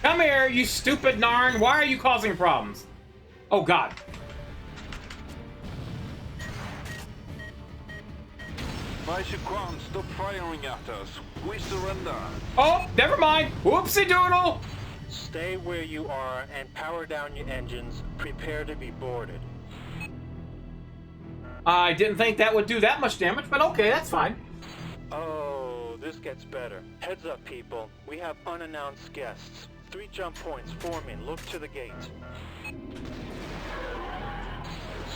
Come here, you stupid Narn! Why are you causing problems? Oh god. Vice Ground, stop firing at us. We surrender. Oh, never mind. Whoopsie doodle. Stay where you are and power down your engines. Prepare to be boarded. I didn't think that would do that much damage, but okay, that's fine. Oh, this gets better. Heads up, people. We have unannounced guests. 3 jump points forming. Look to the gate.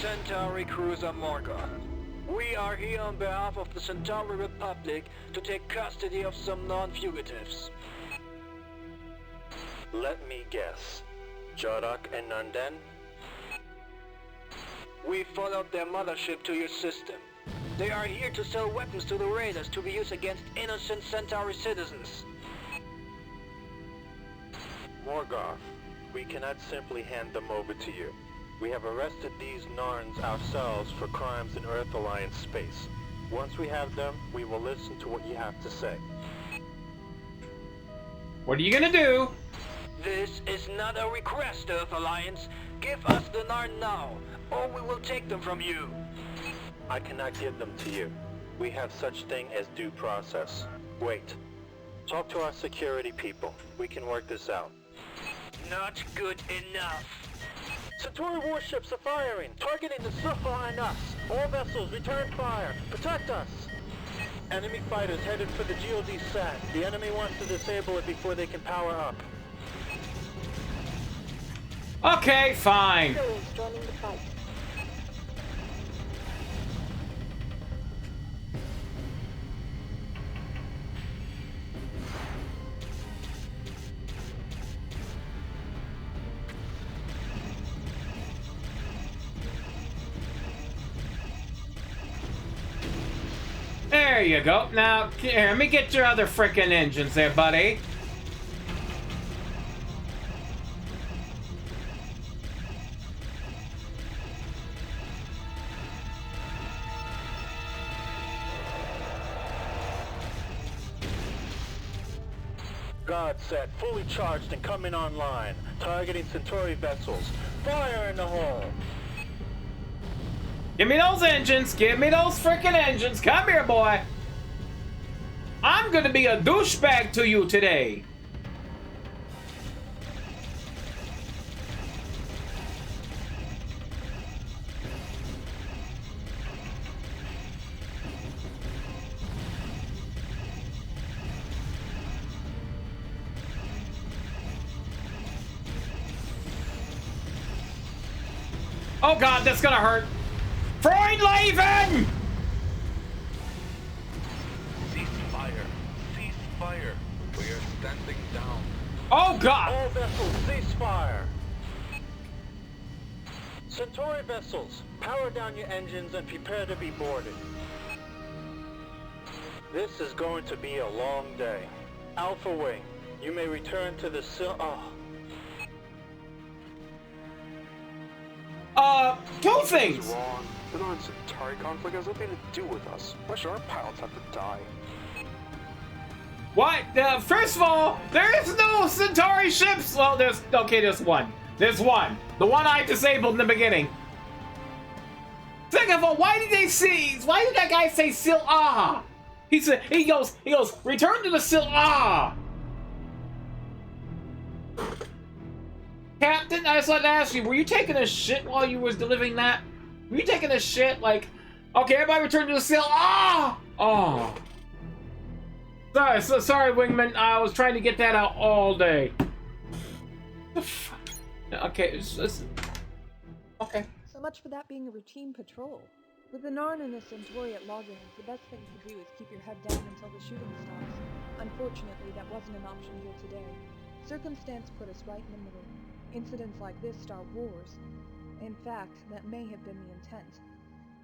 Centauri Cruiser Morgoth. We are here on behalf of the Centauri Republic to take custody of some non-fugitives. Let me guess. Jardak and Nanden? We followed their mothership to your system. They are here to sell weapons to the raiders to be used against innocent Centauri citizens. Morgoth, we cannot simply hand them over to you. We have arrested these Narns ourselves for crimes in Earth Alliance space. Once we have them, we will listen to what you have to say. What are you gonna do? This is not a request, Earth Alliance. Give us the Narn now, or we will take them from you. I cannot give them to you. We have such thing as due process. Wait. Talk to our security people. We can work this out. Not good enough. Centauri warships are firing, targeting the stuff behind us. All vessels, return fire. Protect us. Enemy fighters headed for the GOD SAT. The enemy wants to disable it before they can power up. Okay, fine. Joining the fight. There you go. Now, here, let me get your other frickin' engines there, buddy. God set, fully charged and coming online. Targeting Centauri vessels. Fire in the hole! Give me those engines. Give me those frickin' engines. Come here, boy. I'm gonna be a douchebag to you today. Oh god, that's gonna hurt. Freundleben! Cease fire. Cease fire. We are standing down. Oh god! All vessels, cease fire. Centauri vessels, power down your engines and prepare to be boarded. This is going to be a long day. Alpha Wing, you may return to the two things! Wrong. The Narn-Centauri conflict has nothing to do with us. Why should our pilots have to die? What? First of all, there is no Centauri ships! Well, there's one. There's one. The one I disabled in the beginning. Second of all, why did that guy say Sil-Ah? He goes, return to the Sil-Ah! Captain, I just wanted to ask you, were you taking a shit while you was delivering that? Were you taking a shit like, okay, everybody return to the Sil-Ah! Oh. Sorry, Wingman. I was trying to get that out all day. Okay, okay. So much for that being a routine patrol. With the Narn and the Centauri at loggerheads, the best thing to do is keep your head down until the shooting stops. Unfortunately, that wasn't an option here today. Circumstance put us right in the middle. Incidents like this start wars. In fact, that may have been the intent.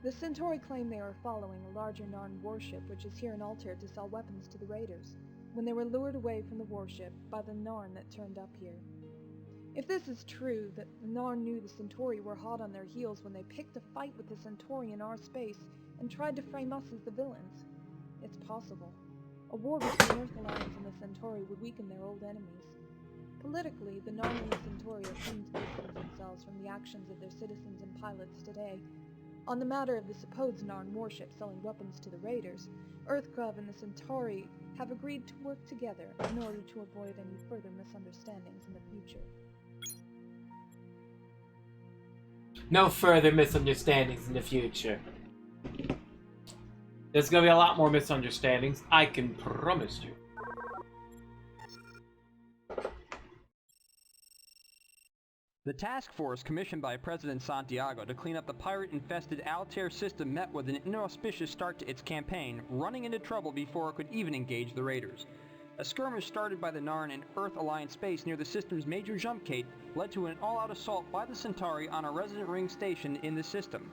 The Centauri claim they are following a larger Narn warship which is here in Altair to sell weapons to the raiders, when they were lured away from the warship by the Narn that turned up here. If this is true, that the Narn knew the Centauri were hot on their heels when they picked a fight with the Centauri in our space and tried to frame us as the villains, it's possible. A war between Earth Alliance and the Centauri would weaken their old enemies. Politically, the Narn and the Centauri are keen to distance themselves from the actions of their citizens and pilots today. On the matter of the supposed Narn warship selling weapons to the raiders, EarthGov and the Centauri have agreed to work together in order to avoid any further misunderstandings in the future. No further misunderstandings in the future. There's gonna be a lot more misunderstandings, I can promise you. The task force commissioned by President Santiago to clean up the pirate-infested Altair system met with an inauspicious start to its campaign, running into trouble before it could even engage the raiders. A skirmish started by the Narn in Earth Alliance space near the system's major jump gate led to an all-out assault by the Centauri on a resident ring station in the system.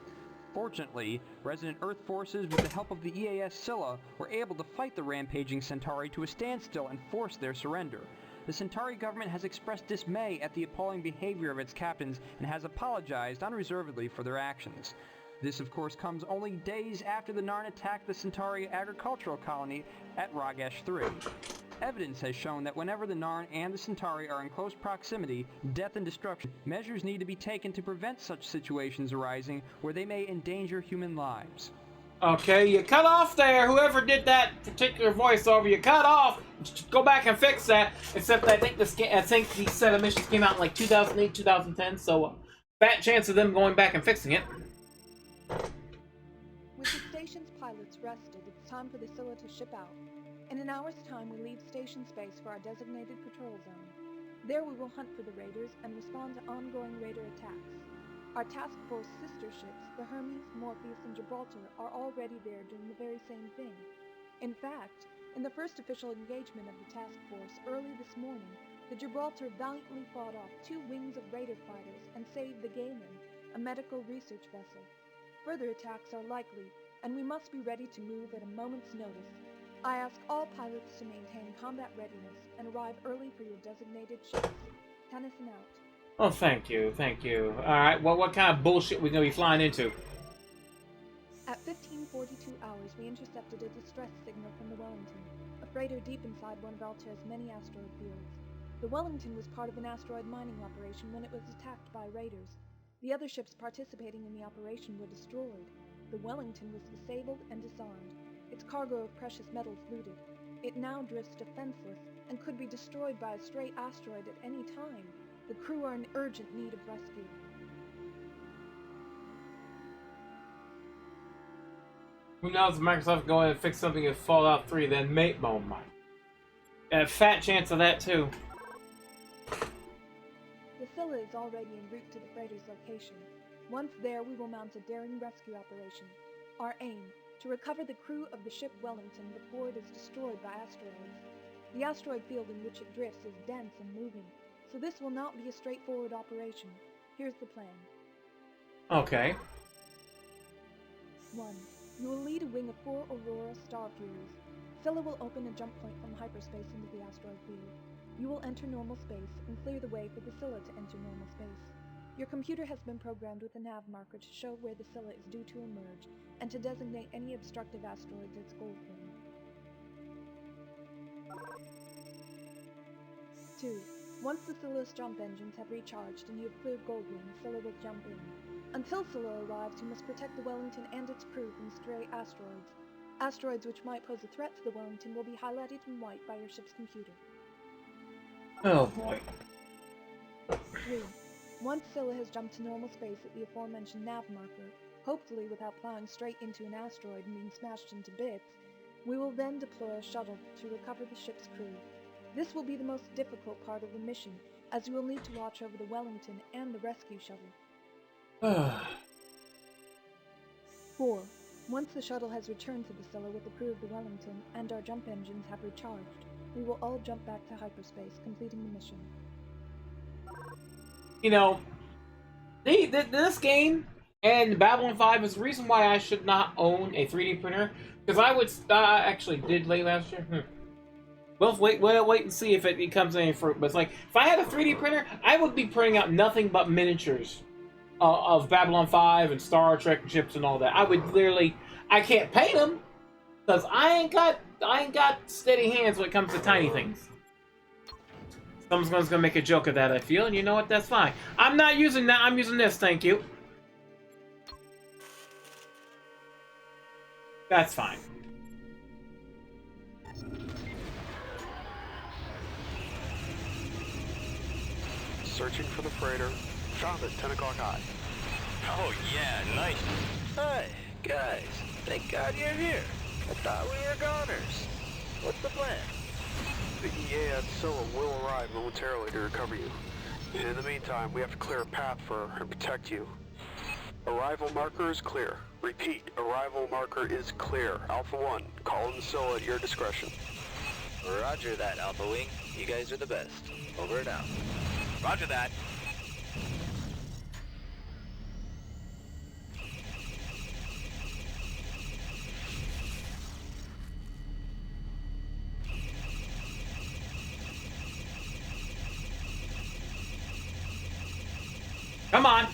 Fortunately, resident Earth forces with the help of the EAS Scylla were able to fight the rampaging Centauri to a standstill and force their surrender. The Centauri government has expressed dismay at the appalling behavior of its captains and has apologized unreservedly for their actions. This, of course, comes only days after the Narn attacked the Centauri agricultural colony at Ragesh 3. Evidence has shown that whenever the Narn and the Centauri are in close proximity, death and destruction, measures need to be taken to prevent such situations arising where they may endanger human lives. Okay, you cut off there. Whoever did that particular voiceover, you cut off. Go back and fix that. Except I think these set of missions came out in like 2008, 2010, so fat chance of them going back and fixing it. With the station's pilots rested, it's time for the Scylla to ship out. In an hour's time, we leave station space for our designated patrol zone. There we will hunt for the raiders and respond to ongoing raider attacks. Our task force sister ships, the Hermes, Morpheus, and Gibraltar, are already there doing the very same thing. In fact, in the first official engagement of the task force early this morning, the Gibraltar valiantly fought off 2 wings of raider fighters and saved the Gaiman, a medical research vessel. Further attacks are likely, and we must be ready to move at a moment's notice. I ask all pilots to maintain combat readiness and arrive early for your designated ships. Tennyson out. Oh, thank you, thank you. Alright, well, what kind of bullshit we gonna be flying into? At 15:42 hours, we intercepted a distress signal from the Wellington, a freighter deep inside one of Altair's many asteroid fields. The Wellington was part of an asteroid mining operation when it was attacked by raiders. The other ships participating in the operation were destroyed. The Wellington was disabled and disarmed, its cargo of precious metals looted. It now drifts defenseless and could be destroyed by a stray asteroid at any time. The crew are in urgent need of rescue. Who knows if Microsoft can go in and fix something in Fallout 3, then mate mode might. A fat chance of that too. The Scylla is already en route to the freighter's location. Once there, we will mount a daring rescue operation. Our aim, to recover the crew of the ship Wellington before it is destroyed by asteroids. The asteroid field in which it drifts is dense and moving, so this will not be a straightforward operation. Here's the plan. Okay. 1. You will lead a wing of 4 Aurora Star Furies. Scylla will open a jump point from hyperspace into the asteroid field. You will enter normal space and clear the way for the Scylla to enter normal space. Your computer has been programmed with a nav marker to show where the Scylla is due to emerge, and to designate any obstructive asteroids its goal frame. 2. Once the Scylla's jump engines have recharged and you have cleared Goldwing, Scylla will jump in. Until Scylla arrives, you must protect the Wellington and its crew from stray asteroids. Asteroids which might pose a threat to the Wellington will be highlighted in white by your ship's computer. Oh boy. 3. Once Scylla has jumped to normal space at the aforementioned nav marker, hopefully without plowing straight into an asteroid and being smashed into bits, we will then deploy a shuttle to recover the ship's crew. This will be the most difficult part of the mission, as you will need to watch over the Wellington and the rescue shuttle. 4. Once the shuttle has returned to the Scylla with the crew of the Wellington and our jump engines have recharged, we will all jump back to hyperspace, completing the mission. You know, this game and Babylon 5 is the reason why I should not own a 3D printer, because I would actually did late last year. We'll wait and see if it comes any fruit. But it's like, if I had a 3D printer, I would be printing out nothing but miniatures of Babylon 5 and Star Trek ships and all that. I would literally, I can't paint them because I ain't got steady hands when it comes to tiny things. Someone's gonna make a joke of that, I feel, and you know what? That's fine. I'm not using that. I'm using this. Thank you. That's fine. Searching for the freighter. Found it, 10 o'clock high. Oh yeah, nice. Hey, guys. Thank God you're here. I thought we were goners. What's the plan? The EA and Scylla will arrive momentarily to recover you. In the meantime, we have to clear a path for her and protect you. Arrival marker is clear. Repeat, arrival marker is clear. Alpha 1, call in the Scylla at your discretion. Roger that, Alpha Wing. You guys are the best. Over and out. Roger that. Come on.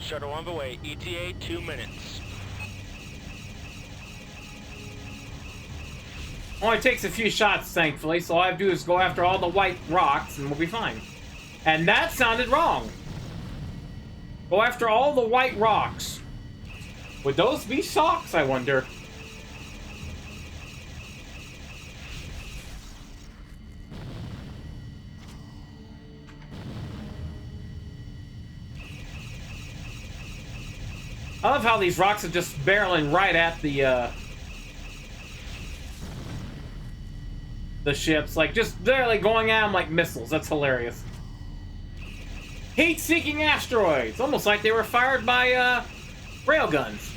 Shuttle on the way. ETA 2 minutes. Only takes a few shots, thankfully, so all I have to do is go after all the white rocks and we'll be fine. And that sounded wrong. Go after all the white rocks. Would those be socks, I wonder? I love how these rocks are just barreling right at the ships, like just literally going at them like missiles. That's hilarious. Heat-seeking asteroids, almost like they were fired by railguns.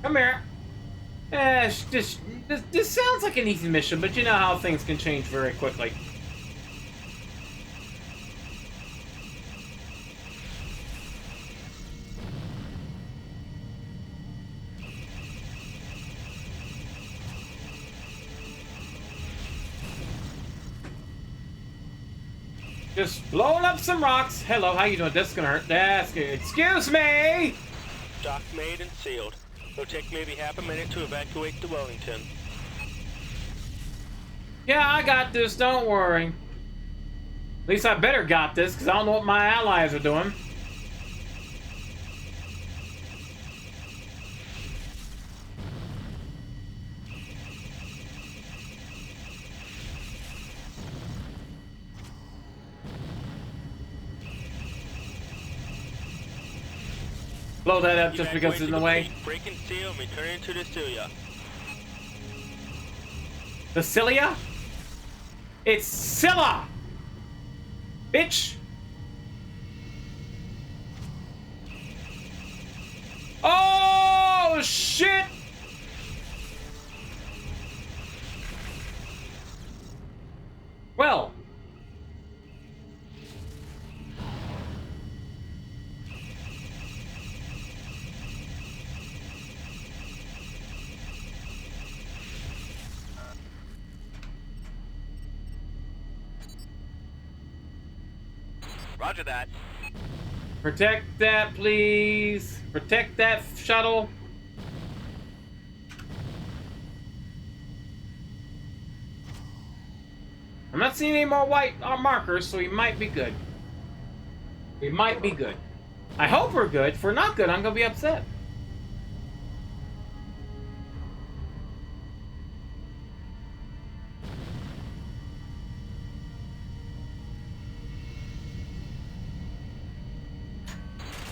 Come here. This sounds like an easy mission, but you know how things can change very quickly. Just blowing up some rocks. Hello, how you doing? This is gonna hurt. That's good. Excuse me! Dock made and sealed. It'll take maybe half a minute to evacuate to Wellington. Yeah, I got this. Don't worry. At least I better got this, because I don't know what my allies are doing. Blow that up just because it's in the way. Break and seal and return to the Cilia. The Cilia? It's Scylla! Bitch! Oh, shit! Well. Roger that. Protect that, please. Protect that shuttle. I'm not seeing any more white markers, so we might be good. We might be good. I hope we're good. If we're not good, I'm gonna be upset.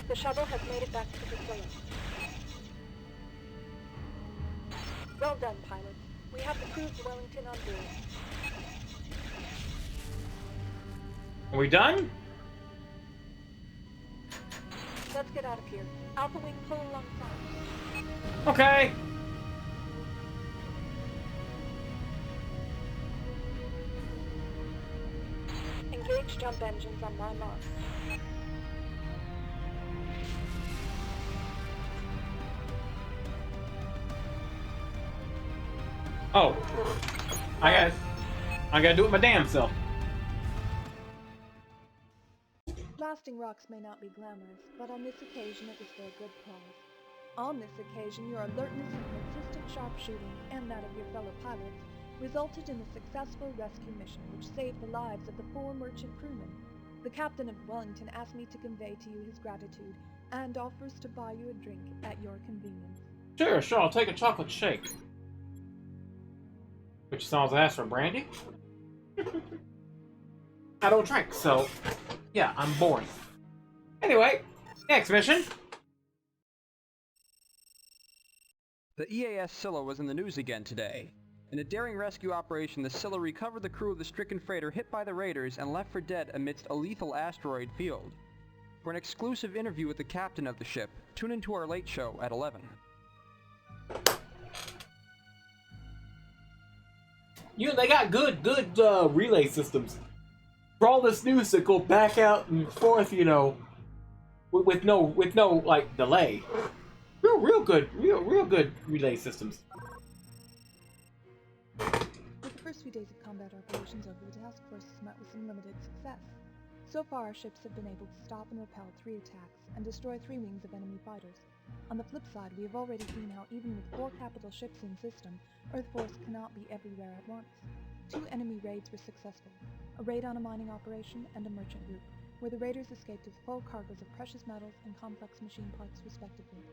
The shuttle has made it back to the facility. Well done, pilots. We have the crew of Wellington on board. Are we done? Let's get out of here. Alpha Wing, pull alongside. Okay. Engage jump engines on my mark. Oh, I gotta do it my damn self. Blasting rocks may not be glamorous, but on this occasion it was for a good cause. On this occasion, your alertness and consistent sharpshooting, and that of your fellow pilots, resulted in a successful rescue mission which saved the lives of the 4 merchant crewmen. The captain of Wellington asked me to convey to you his gratitude, and offers to buy you a drink at your convenience. Sure, I'll take a chocolate shake. Which sounds ass for brandy. I don't drink, so yeah, I'm boring. Anyway, next mission. The EAS Scylla was in the news again today. In a daring rescue operation, the Scylla recovered the crew of the stricken freighter hit by the raiders and left for dead amidst a lethal asteroid field. For an exclusive interview with the captain of the ship, tune into our late show at 11. You know, they got good relay systems. For all this news to go back out and forth, you know, with no like delay. Whew. real good relay systems. With the first few days of combat operations over, the task force has met with some limited success. So far, our ships have been able to stop and repel 3 attacks and destroy 3 wings of enemy fighters. On the flip side, we have already seen how even with 4 capital ships in system, Earth Force cannot be everywhere at once. 2 enemy raids were successful, a raid on a mining operation and a merchant group, where the raiders escaped with full cargoes of precious metals and complex machine parts respectively.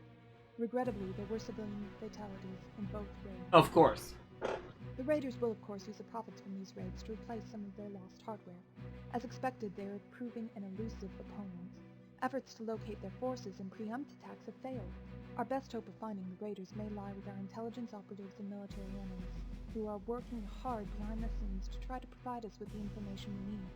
Regrettably, there were civilian fatalities in both raids. Of course. The raiders will of course use the profits from these raids to replace some of their lost hardware. As expected, they are proving an elusive opponent. Efforts to locate their forces and preempt attacks have failed. Our best hope of finding the raiders may lie with our intelligence operatives and military analysts, who are working hard behind the scenes to try to provide us with the information we need.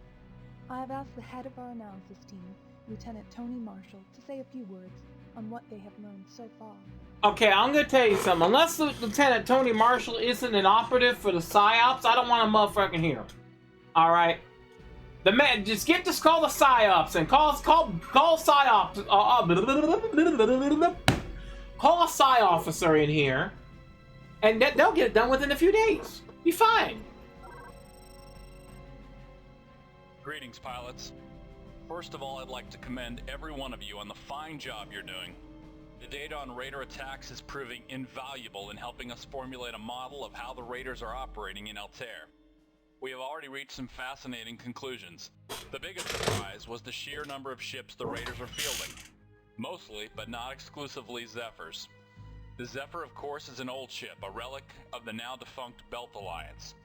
I have asked the head of our analysis team, Lieutenant Tony Marshall, to say a few words on what they have learned so far. Okay, I'm gonna tell you something. Unless Lieutenant Tony Marshall isn't an operative for the PSYOPs, I don't want a motherfucking hear. Alright? The man, just call the PSYOPs and call PSYOPs. Call a PSY officer in here, and they'll get it done within a few days. Be fine. Greetings, pilots. First of all, I'd like to commend every one of you on the fine job you're doing. The data on Raider attacks is proving invaluable in helping us formulate a model of how the Raiders are operating in Altair. We have already reached some fascinating conclusions. The biggest surprise was the sheer number of ships the Raiders are fielding. Mostly, but not exclusively, Zephyrs. The Zephyr, of course, is an old ship, a relic of the now-defunct Belt Alliance.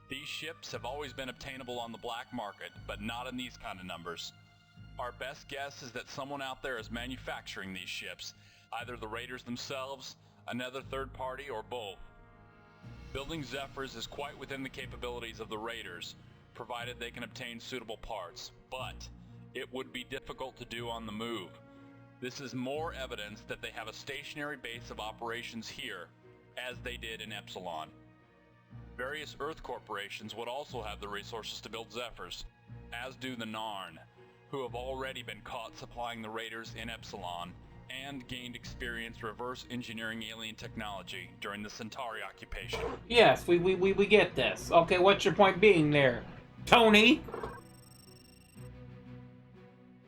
These ships have always been obtainable on the black market, but not in these kind of numbers. Our best guess is that someone out there is manufacturing these ships, either the Raiders themselves, another third party, or both. Building Zephyrs is quite within the capabilities of the Raiders, provided they can obtain suitable parts, but it would be difficult to do on the move. This is more evidence that they have a stationary base of operations here, as they did in Epsilon. Various Earth corporations would also have the resources to build Zephyrs, as do the Narn, who have already been caught supplying the Raiders in Epsilon and gained experience reverse engineering alien technology during the Centauri occupation. Yes, we get this. Okay, what's your point being there, Tony?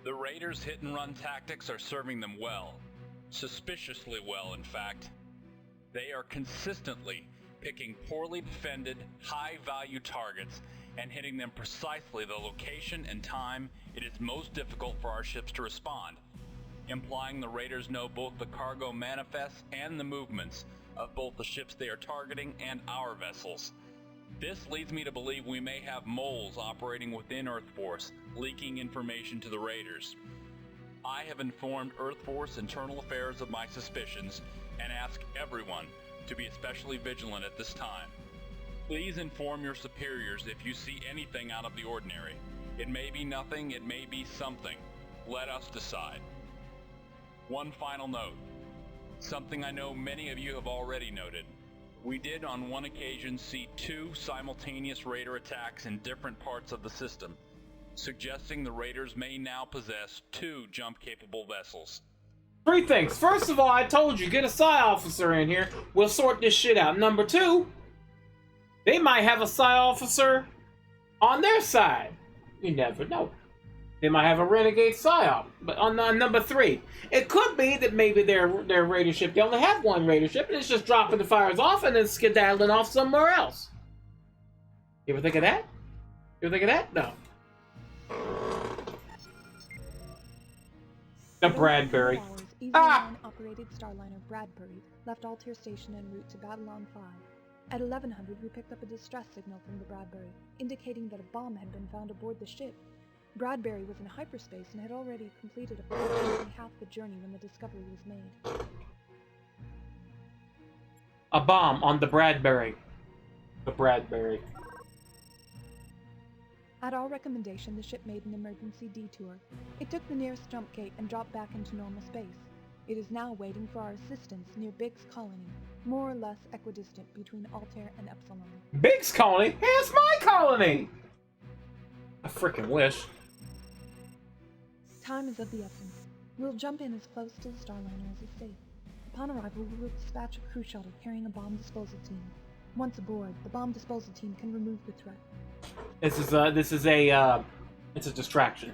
The Raiders' hit-and-run tactics are serving them well. Suspiciously well, in fact. They are consistently picking poorly defended, high-value targets and hitting them precisely the location and time it is most difficult for our ships to respond, implying the Raiders know both the cargo manifests and the movements of both the ships they are targeting and our vessels. This leads me to believe we may have moles operating within Earth Force, leaking information to the Raiders. I have informed Earth Force Internal Affairs of my suspicions and ask everyone to be especially vigilant at this time. Please inform your superiors if you see anything out of the ordinary. It may be nothing, it may be something. Let us decide. One final note. Something I know many of you have already noted. We did on one occasion see 2 simultaneous Raider attacks in different parts of the system, suggesting the Raiders may now possess 2 jump-capable vessels. 3 things. First of all, I told you, get a PSY officer in here. We'll sort this shit out. Number 2, they might have a PSY officer on their side. You never know. They might have a renegade PSYOP. But on number 3, it could be that maybe their Raider ship, they only have 1 Raider ship, and it's just dropping the fires off and then skedaddling off somewhere else. You ever think of that? You ever think of that? No. The Bradbury. EV-9-operated Starliner Bradbury left Altair Station en route to Babylon 5. At 1100, we picked up a distress signal from the Bradbury, indicating that a bomb had been found aboard the ship. Bradbury was in hyperspace and had already completed approximately half the journey when the discovery was made. A bomb on the Bradbury. The Bradbury. At our recommendation, the ship made an emergency detour. It took the nearest jump gate and dropped back into normal space. It is now waiting for our assistance near Biggs Colony, more or less equidistant between Altair and Epsilon. Biggs Colony? Hey, it's my colony! I frickin' wish. Time is of the essence. We'll jump in as close to the Starliner as is safe. Upon arrival, we will dispatch a crew shuttle carrying a bomb disposal team. Once aboard, the bomb disposal team can remove the threat. It's a distraction.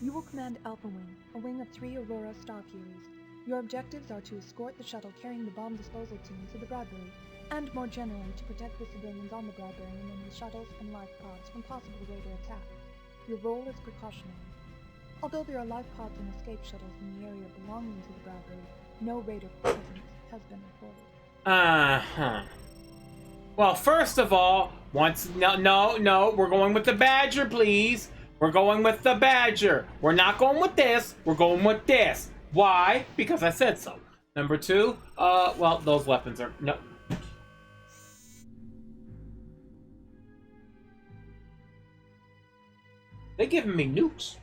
You will command Alpha Wing, a wing of 3 Aurora Star Furies. Your objectives are to escort the shuttle carrying the bomb disposal team to the Bradbury, and more generally to protect the civilians on the Bradbury and in the shuttles and life pods from possible Raider attack. Your role is precautionary. Although there are life pods and escape shuttles in the area belonging to the Bradbury, no Raider presence has been reported. Well, first of all, no, we're going with the Badger, please. We're going with the Badger. We're not going with this. We're going with this. Why? Because I said so. Number 2, well, those weapons are no. They're giving me nukes.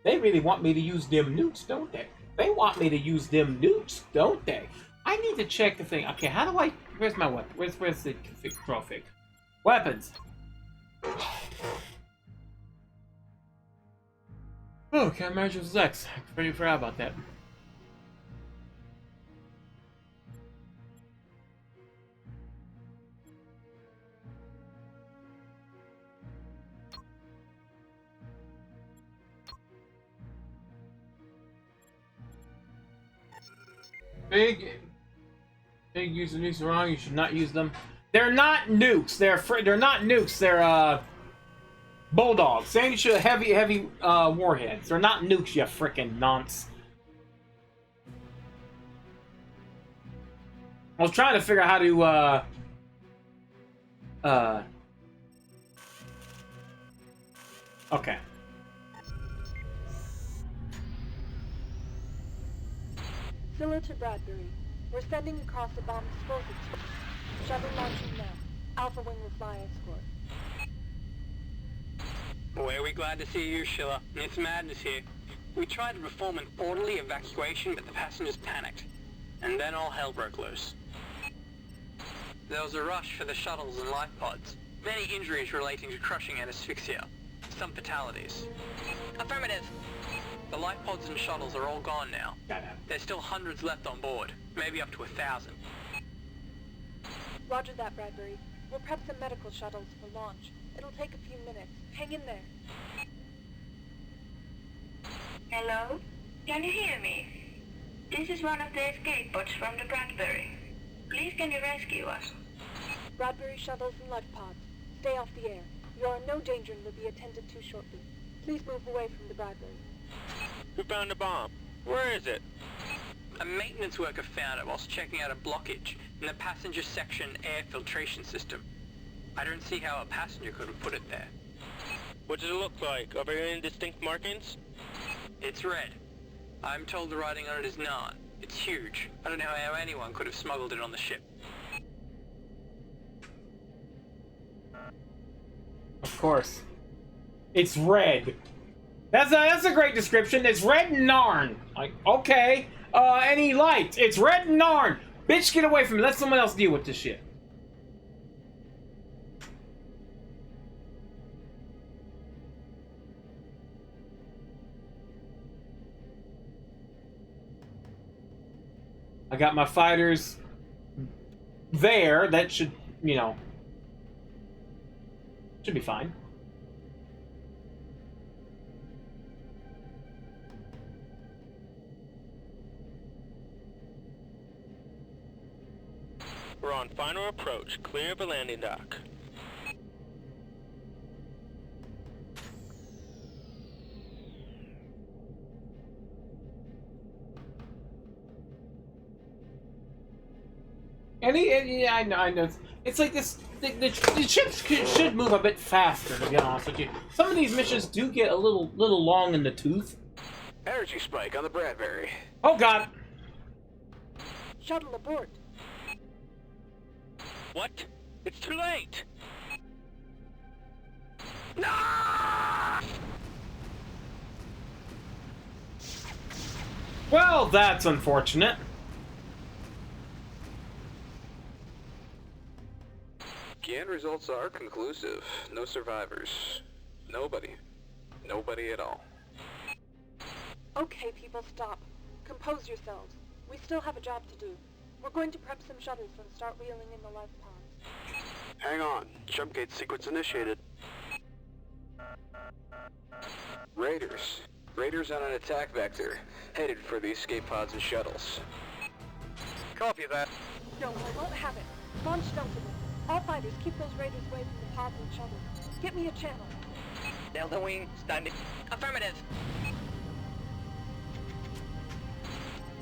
They really want me to use them nukes, don't they? They want me to use them nukes, don't they? I need to check the thing. Okay, how do I... Where's my weapon? Where's the control fig? Weapons. Oh, can't imagine this X. I completely forgot about that. Big use the nukes wrong. You should not use them. They're not nukes. They're not nukes. They're bulldogs. Saying you should have heavy warheads. They're not nukes. You frickin' nonce. I was trying to figure out how to okay. Scylla to Bradbury. We're sending across a bomb disposal team. Shuttle launching now. Alpha Wing will fly escort. Boy, are we glad to see you, Sheila. It's Madness here. We tried to perform an orderly evacuation, but the passengers panicked. And then all hell broke loose. There was a rush for the shuttles and life pods. Many injuries relating to crushing and asphyxia. Some fatalities. Affirmative. The life pods and shuttles are all gone now. There's still hundreds left on board, maybe up to 1,000. Roger that, Bradbury. We'll prep some medical shuttles for launch. It'll take a few minutes. Hang in there. Hello? Can you hear me? This is one of the escape pods from the Bradbury. Please can you rescue us? Bradbury shuttles and life pods. Stay off the air. You are in no danger and will be attended to shortly. Please move away from the Bradbury. Who found the bomb? Where is it? A maintenance worker found it whilst checking out a blockage in the passenger section air filtration system. I don't see how a passenger could have put it there. What does it look like? Are there any distinct markings? It's red. I'm told the writing on it is neon. It's huge. I don't know how anyone could have smuggled it on the ship. Of course. It's red. That's a great description. It's red and Narn. Like, okay. Any light. It's red and Narn. Bitch, get away from me. Let someone else deal with this shit. I got my fighters there. That should, you know, should be fine. We're on final approach. Clear the landing dock. Yeah, I know. It's like this. The ships should move a bit faster, to be honest with you. Some of these missions do get a little long in the tooth. Energy spike on the Bradbury. Oh God! Shuttle abort. What? It's too late! No! Well, that's unfortunate. Scan results are conclusive. No survivors. Nobody. Nobody at all. Okay, people, stop. Compose yourselves. We still have a job to do. We're going to prep some shuttles and start wheeling in the life pods. Hang on. Jump gate sequence initiated. Raiders. Raiders on an attack vector, headed for the escape pods and shuttles. Copy that. No, I won't have it. Launch stealthily. All fighters, keep those raiders away from the pods and shuttles. Get me a channel. Delta Wing, standing. Affirmative.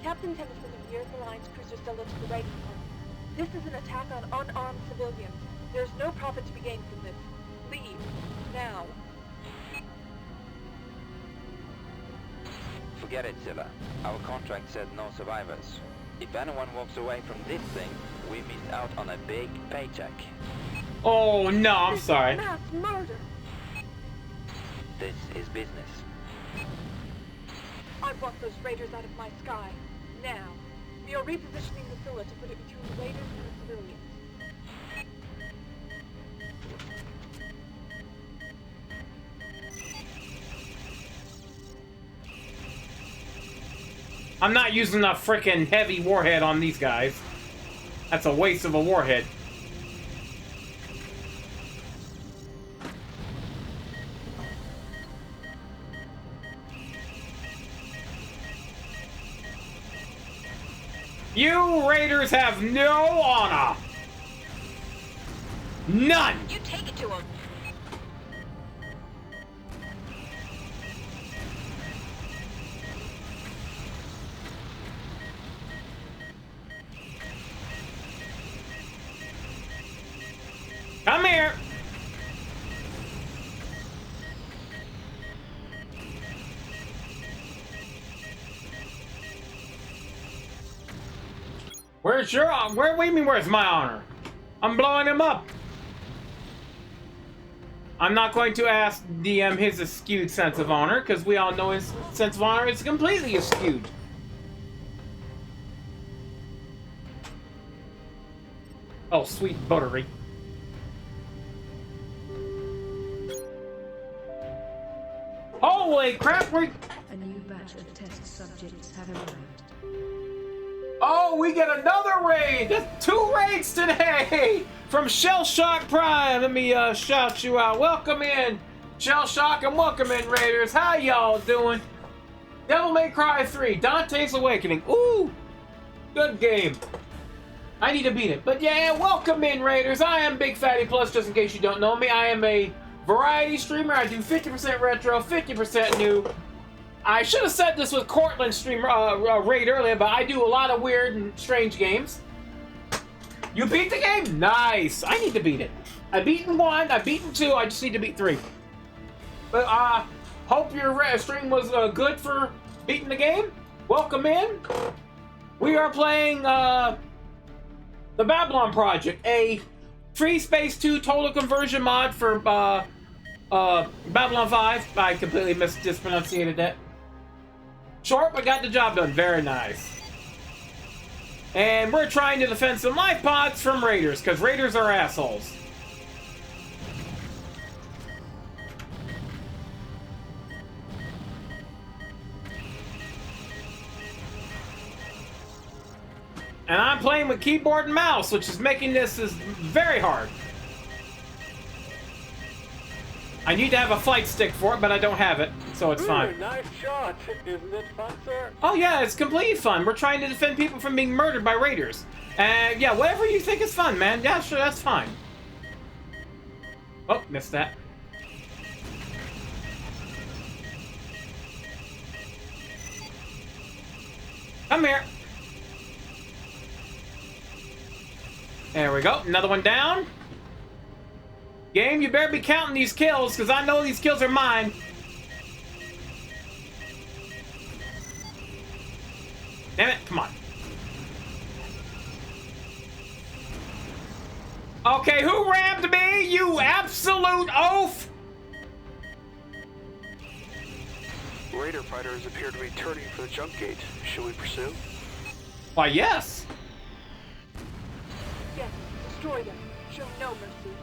Captain Tennyson of the Earth Alliance cruiser still to the raiding point. This is an attack on unarmed civilians. There's no profit to be gained from this. Leave. Now. Forget it, Zilla. Our contract said no survivors. If anyone walks away from this thing, we missed out on a big paycheck. Oh no, I'm sorry. Mass murder. This is business. I want those raiders out of my sky. Now. We are repositioning the Scylla to put it between the raiders and the civilians. I'm not using a frickin' heavy warhead on these guys. That's a waste of a warhead. You Raiders have no honor. None. You take it to him. Come here. Where's your where? What do you mean? Where's my honor? I'm blowing him up. I'm not going to ask DM his skewed sense of honor because we all know his sense of honor is completely skewed. Oh, sweet buttery. Holy crap! A new batch of test subjects have arrived. Oh, we get another raid! That's 2 raids today! From Shell Shock Prime. Let me shout you out. Welcome in, Shell Shock, and welcome in, Raiders. How y'all doing? Devil May Cry 3, Dante's Awakening. Ooh! Good game. I need to beat it. But yeah, welcome in, Raiders. I am Big Fatty Plus, just in case you don't know me. I am a variety streamer. I do 50% retro, 50% new. I should have said this with Cortland's stream raid earlier, but I do a lot of weird and strange games. You beat the game? Nice. I need to beat it. I've beaten 1, I've beaten 2, I just need to beat 3. But hope your stream was good for beating the game. Welcome in. We are playing the Babylon Project, a Free Space 2 total conversion mod for Babylon 5. I completely mispronunciated that. Short, but got the job done. Very nice. And we're trying to defend some life pods from Raiders, because Raiders are assholes. And I'm playing with keyboard and mouse, which is making this very hard. I need to have a flight stick for it, but I don't have it, so it's fine. Nice shot. Isn't it fun, sir? Oh yeah, it's completely fun. We're trying to defend people from being murdered by Raiders. And yeah, whatever you think is fun, man. Yeah, sure, that's fine. Oh, missed that. Come here. There we go. Another one down. Game, you better be counting these kills, because I know these kills are mine. Damn it, come on. Okay, who rammed me, you absolute oaf? Raider fighters appear to be turning for the jump gate. Should we pursue? Why, yes. Yes, destroy them. Show no mercy.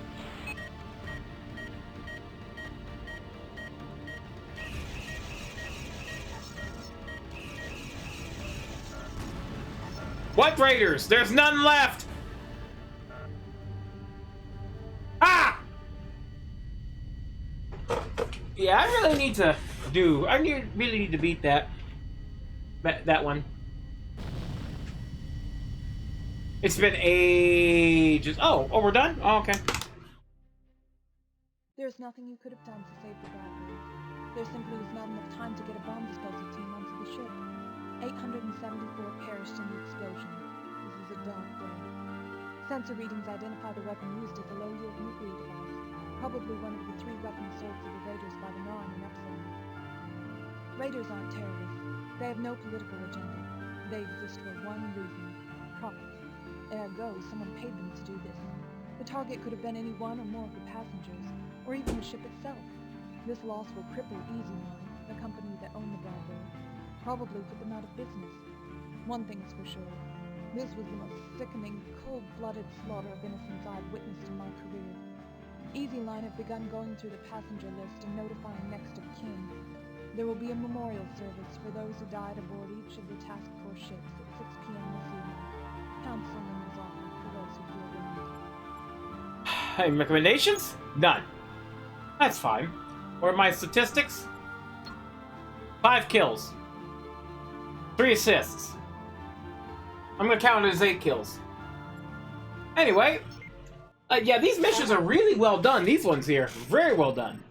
What raiders? There's none left! Ah! Yeah, I really need to really need to beat that one. It's been ages. Oh, we're done? Oh, okay. There's nothing you could have done to save the Bradbury. There simply was not enough time to get a bomb disposal team onto the ship. 874 perished in the explosion. This is a dark day. Sensor readings identify the weapon used as a low-yield nuclear device, probably one of the 3 weapons sold to the Raiders by the Narn and Epsilon. Raiders aren't terrorists. They have no political agenda. They exist for one reason: profit. Ergo, someone paid them to do this. The target could have been any one or more of the passengers, or even the ship itself. This loss will cripple Easy Line, the company that owned the Bradbury. Probably put them out of business. One thing is for sure. This was the most sickening, cold-blooded slaughter of innocents I've witnessed in my career. Easy Line have begun going through the passenger list and notifying next of kin. There will be a memorial service for those who died aboard each of the task force ships at 6 p.m. this evening. Counseling is offered for those who feel the need. Any recommendations? None. That's fine. What are my statistics? 5 kills. 3 assists. I'm gonna count it as 8 kills. Anyway, yeah, these missions are really well done. These ones here, very well done.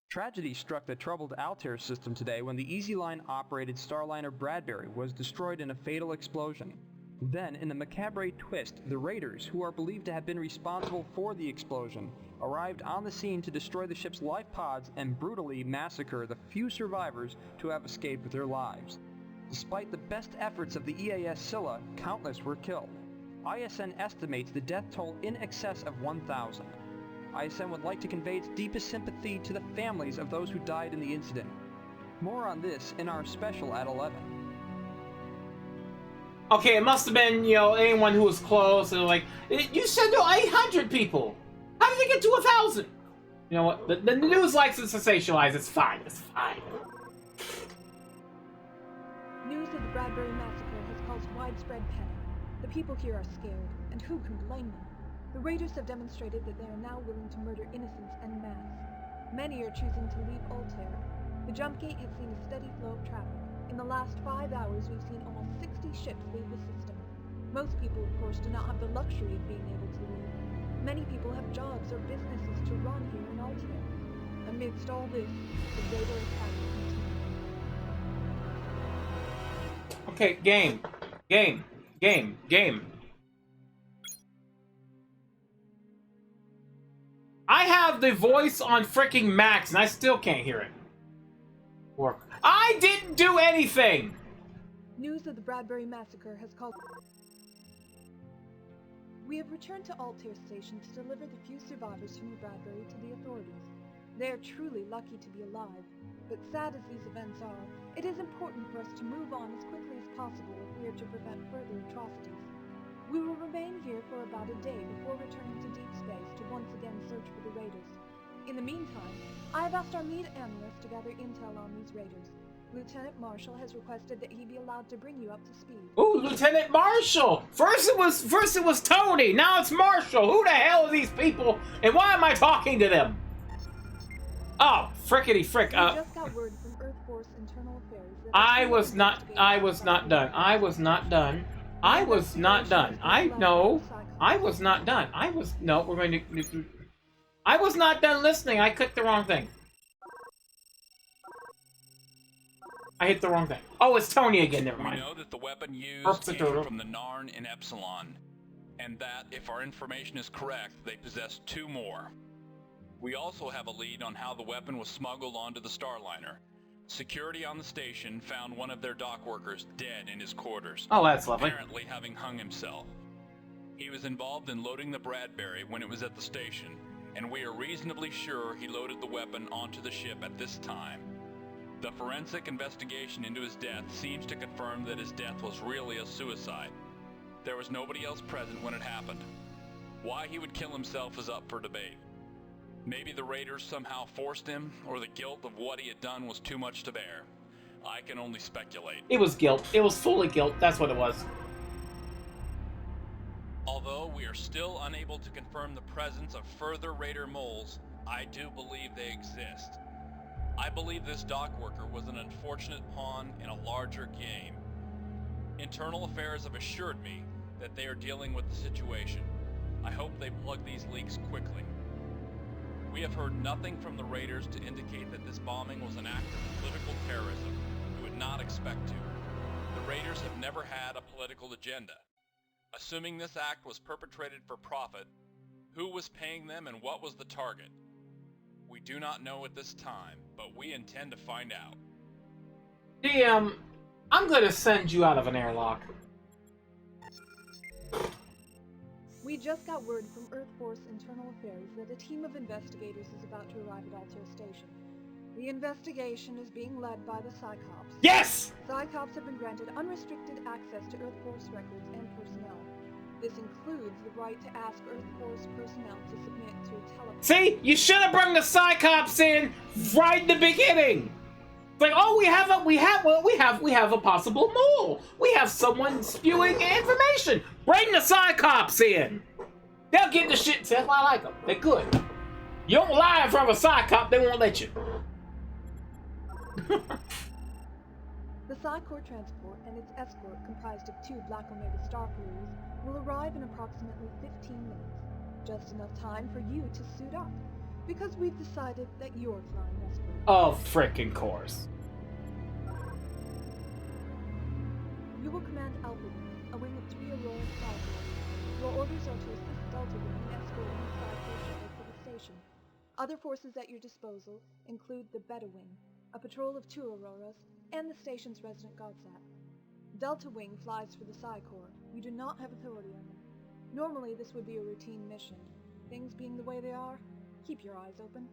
Tragedy struck the troubled Altair system today when the Easy Line-operated Starliner Bradbury was destroyed in a fatal explosion. Then, in a macabre twist, the Raiders, who are believed to have been responsible for the explosion, arrived on the scene to destroy the ship's life pods and brutally massacre the few survivors to have escaped with their lives. Despite the best efforts of the EAS Scylla, countless were killed. ISN estimates the death toll in excess of 1,000. ISN would like to convey its deepest sympathy to the families of those who died in the incident. More on this in our special at 11. Okay, it must have been, you know, anyone who was close, and like, you said there were 800 people! How did they get to 1,000? You know what, the news likes to sensationalize, it's fine, it's fine. News of the Bradbury massacre has caused widespread panic. The people here are scared, and who can blame them? The Raiders have demonstrated that they are now willing to murder innocents en masse. Many are choosing to leave Altair. The jump gate has seen a steady flow of traffic. In the last 5 hours, we've seen almost 60 ships leave the system. Most people, of course, do not have the luxury of being able to leave. Many people have jobs or businesses to run here in Altair. Amidst all this, the Raider attack continues. Okay, game. I have the voice on freaking max, and I still can't hear it. Work. I didn't do anything! News of the Bradbury massacre has called... We have returned to Altair Station to deliver the few survivors from the Bradbury to the authorities. They are truly lucky to be alive, but sad as these events are, it is important for us to move on as quickly as possible if we are to prevent further atrocities. We will remain here for about a day before returning to deep space to once again search for the Raiders. In the meantime, I have asked our lead analyst to gather intel on these Raiders. Lieutenant Marshall has requested that he be allowed to bring you up to speed. Ooh, Lieutenant Marshall! First it was Tony, now it's Marshall. Who the hell are these people, and why am I talking to them? Oh, frickety frick. We just got word from Earth Force Internal Affairs that I was not done. I was not done. I was not done. I was not done listening. I clicked the wrong thing. I hit the wrong thing. Oh, it's Tony again. Never mind. We know that the weapon used came from the Narn and Epsilon, and that, if our information is correct, they possess 2 more. We also have a lead on how the weapon was smuggled onto the Starliner. Security on the station found one of their dock workers dead in his quarters. Oh, that's lovely. Apparently having hung himself. He was involved in loading the Bradbury when it was at the station, and we are reasonably sure he loaded the weapon onto the ship at this time. The forensic investigation into his death seems to confirm that his death was really a suicide. There was nobody else present when it happened. Why he would kill himself is up for debate. Maybe the Raiders somehow forced him, or the guilt of what he had done was too much to bear. I can only speculate. It was guilt. It was fully guilt. That's what it was. Although we are still unable to confirm the presence of further Raider moles, I do believe they exist. I believe this dock worker was an unfortunate pawn in a larger game. Internal Affairs have assured me that they are dealing with the situation. I hope they plug these leaks quickly. We have heard nothing from the Raiders to indicate that this bombing was an act of political terrorism. We would not expect to. The Raiders have never had a political agenda. Assuming this act was perpetrated for profit, who was paying them and what was the target? We do not know at this time, but we intend to find out. DM, I'm gonna send you out of an airlock. We just got word from Earth Force Internal Affairs that a team of investigators is about to arrive at Altair Station. The investigation is being led by the Cyclops. Yes! Cyclops have been granted unrestricted access to Earth Force records and personnel. This includes the right to ask Earth Force personnel to submit to a telephone. See? You should have brought the Cyclops in right in the beginning! It's like, oh, we have a possible mole. We have someone spewing information. Bring the Cyclops in. They'll get the shit. That's why I like them. They're good. You don't lie in front of a Cyclops, they won't let you. The Psy-Corps transport and its escort, comprised of 2 Black Omega Star Cruisers, will arrive in approximately 15 minutes. Just enough time for you to suit up, because we've decided that you're flying escort. Of frickin' course. You will command Alpha Wing, a wing of 3 Aurora Star Forces. Your orders are to assist Delta Wing in escorting the Psy-Corps shuttle to the station. Other forces at your disposal include the Beta Wing, a patrol of 2 Auroras, and the station's resident GODSAT. Delta Wing flies for the Psy-Corps. You do not have authority on them. Normally, this would be a routine mission. Things being the way they are, keep your eyes open.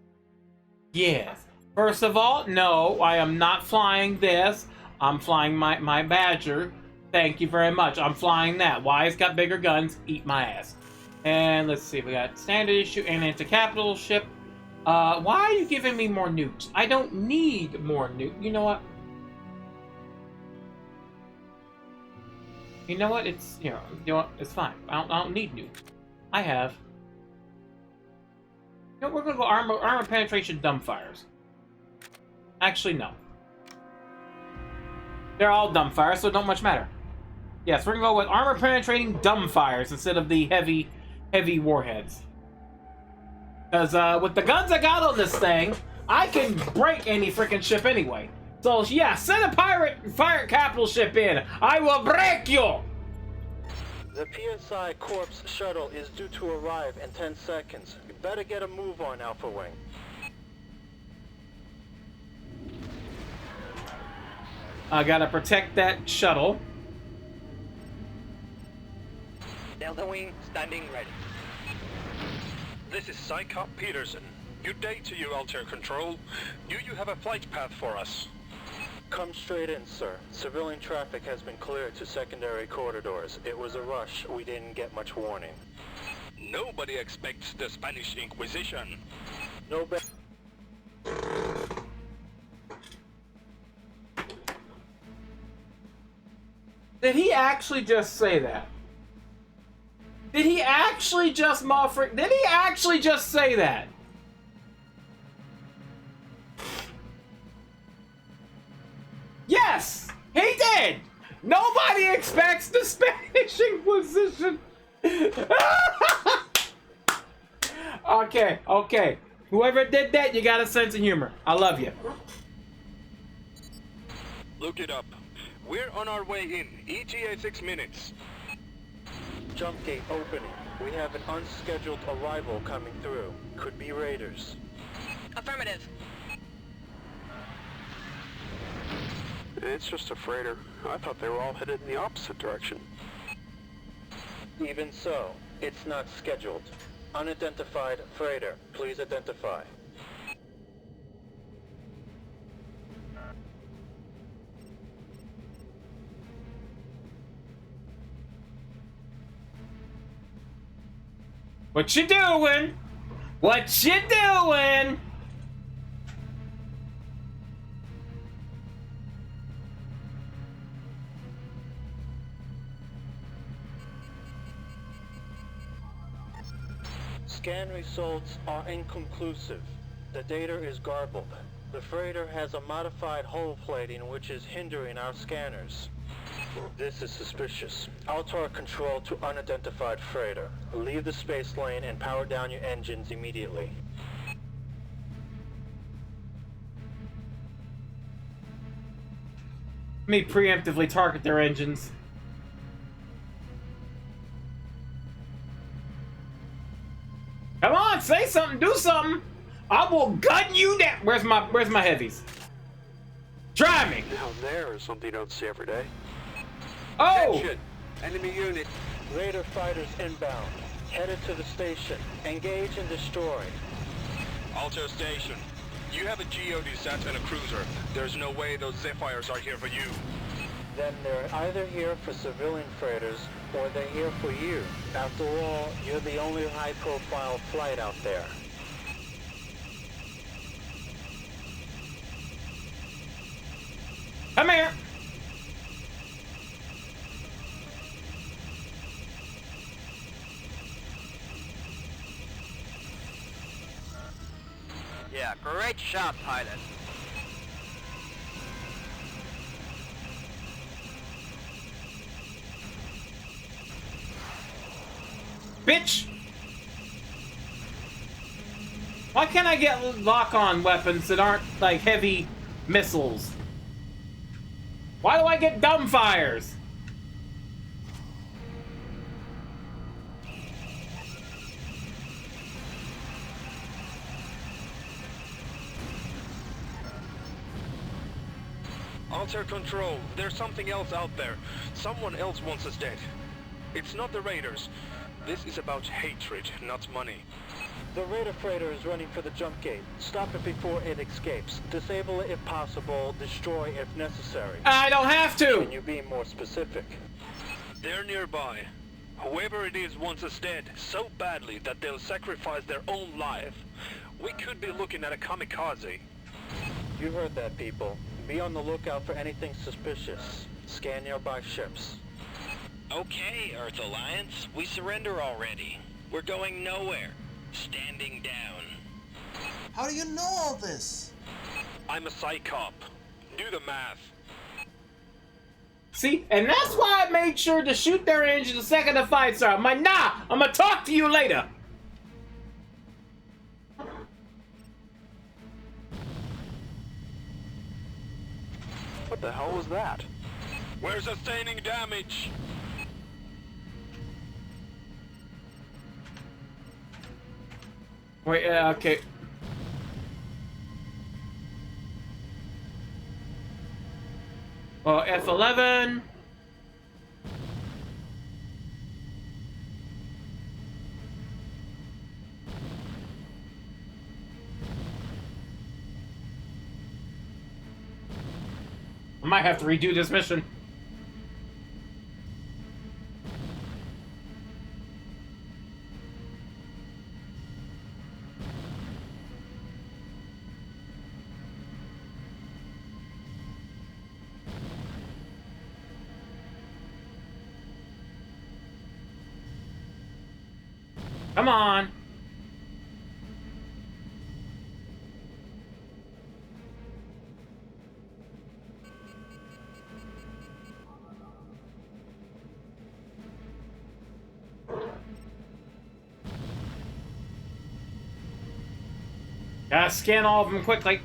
Yes. First of all, no, I am not flying this. I'm flying my Badger. Thank you very much. I'm flying that. Why? It's got bigger guns. Eat my ass. And let's see. We got standard issue and anti-capital ship. Why are you giving me more nukes? I don't need more nukes. You know what? You know what? It's, you know what? It's fine. I don't need nukes. I have. You know, we're gonna go armor penetration dumbfires. Actually, no. They're all dumbfires, so it don't much matter. Yes, we're gonna go with armor penetrating dumbfires instead of the heavy warheads. Because with the guns I got on this thing, I can break any freaking ship anyway. So yeah, send a pirate capital ship in. I will break you. The PSI Corps shuttle is due to arrive in 10 seconds. You better get a move on, Alpha Wing. I gotta protect that shuttle. Delta Wing standing ready. This is Psycop Peterson. Good day to you, Altair Control. Do you have a flight path for us? Come straight in, sir. Civilian traffic has been cleared to secondary corridors. It was a rush. We didn't get much warning. Nobody expects the Spanish Inquisition. No bet. Did he actually just say that? Did he actually just Did he actually just say that? Yes, he did. Nobody expects the Spanish Inquisition. Okay. Whoever did that, you got a sense of humor. I love you. Look it up. We're on our way in. ETA 6 minutes. Jump gate opening. We have an unscheduled arrival coming through. Could be raiders. Affirmative. It's just a freighter. I thought they were all headed in the opposite direction. Even so, it's not scheduled. Unidentified freighter. Please identify. What you doing? What you doing? Scan results are inconclusive. The data is garbled. The freighter has a modified hull plating which is hindering our scanners. This is suspicious. Altar control to unidentified freighter. Leave the space lane and power down your engines immediately. Let me preemptively target their engines. Come on, say something, do something. I will gun you down. Where's my heavies? Try me. Now there is something you don't see every day. Oh! Attention! Enemy unit. Raider fighters inbound. Headed to the station. Engage and destroy. Altair Station. You have a geodescent and a cruiser. There's no way those Zephyrs are here for you. Then they're either here for civilian freighters, or they're here for you. After all, you're the only high-profile flight out there. Come here. Yeah, great shot, pilot. Bitch! Why can't I get lock-on weapons that aren't, like, heavy missiles? Why do I get dumbfires? Altair Control, there's something else out there. Someone else wants us dead. It's not the Raiders. This is about hatred, not money. The Raider freighter is running for the jump gate. Stop it before it escapes. Disable it if possible. Destroy if necessary. I don't have to! Can you be more specific? They're nearby. Whoever it is wants us dead so badly that they'll sacrifice their own life. We could be looking at a kamikaze. You heard that, people. Be on the lookout for anything suspicious. Scan nearby ships. Okay, Earth Alliance. We surrender already. We're going nowhere. Standing down. How do you know all this? I'm a psychop. Do the math. See? And that's why I made sure to shoot their engine the second the fight started. I'm like, nah! I'm gonna talk to you later! What the hell was that? We're sustaining damage. Wait, okay. Well, F11. I might have to redo this mission. Come on. Gotta scan all of them quickly.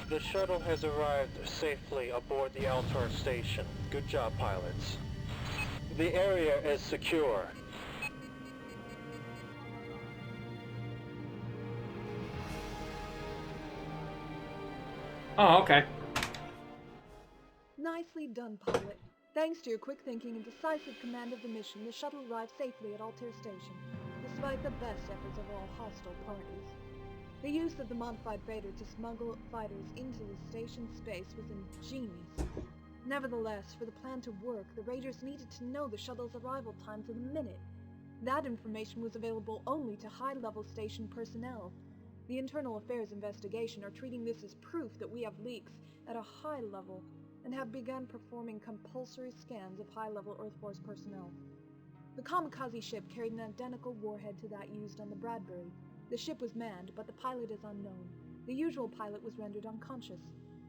The shuttle has arrived safely aboard the Altar station. Good job, pilots. The area is secure. Oh, okay. Nicely done, pilot. Thanks to your quick thinking and decisive command of the mission, the shuttle arrived safely at Altair Station, despite the best efforts of all hostile parties. The use of the modified freighter to smuggle fighters into the station space was ingenious. Nevertheless, for the plan to work, the Raiders needed to know the shuttle's arrival time to the minute. That information was available only to high-level station personnel. The Internal Affairs Investigation are treating this as proof that we have leaks at a high level and have begun performing compulsory scans of high-level Earth Force personnel. The kamikaze ship carried an identical warhead to that used on the Bradbury. The ship was manned, but the pilot is unknown. The usual pilot was rendered unconscious.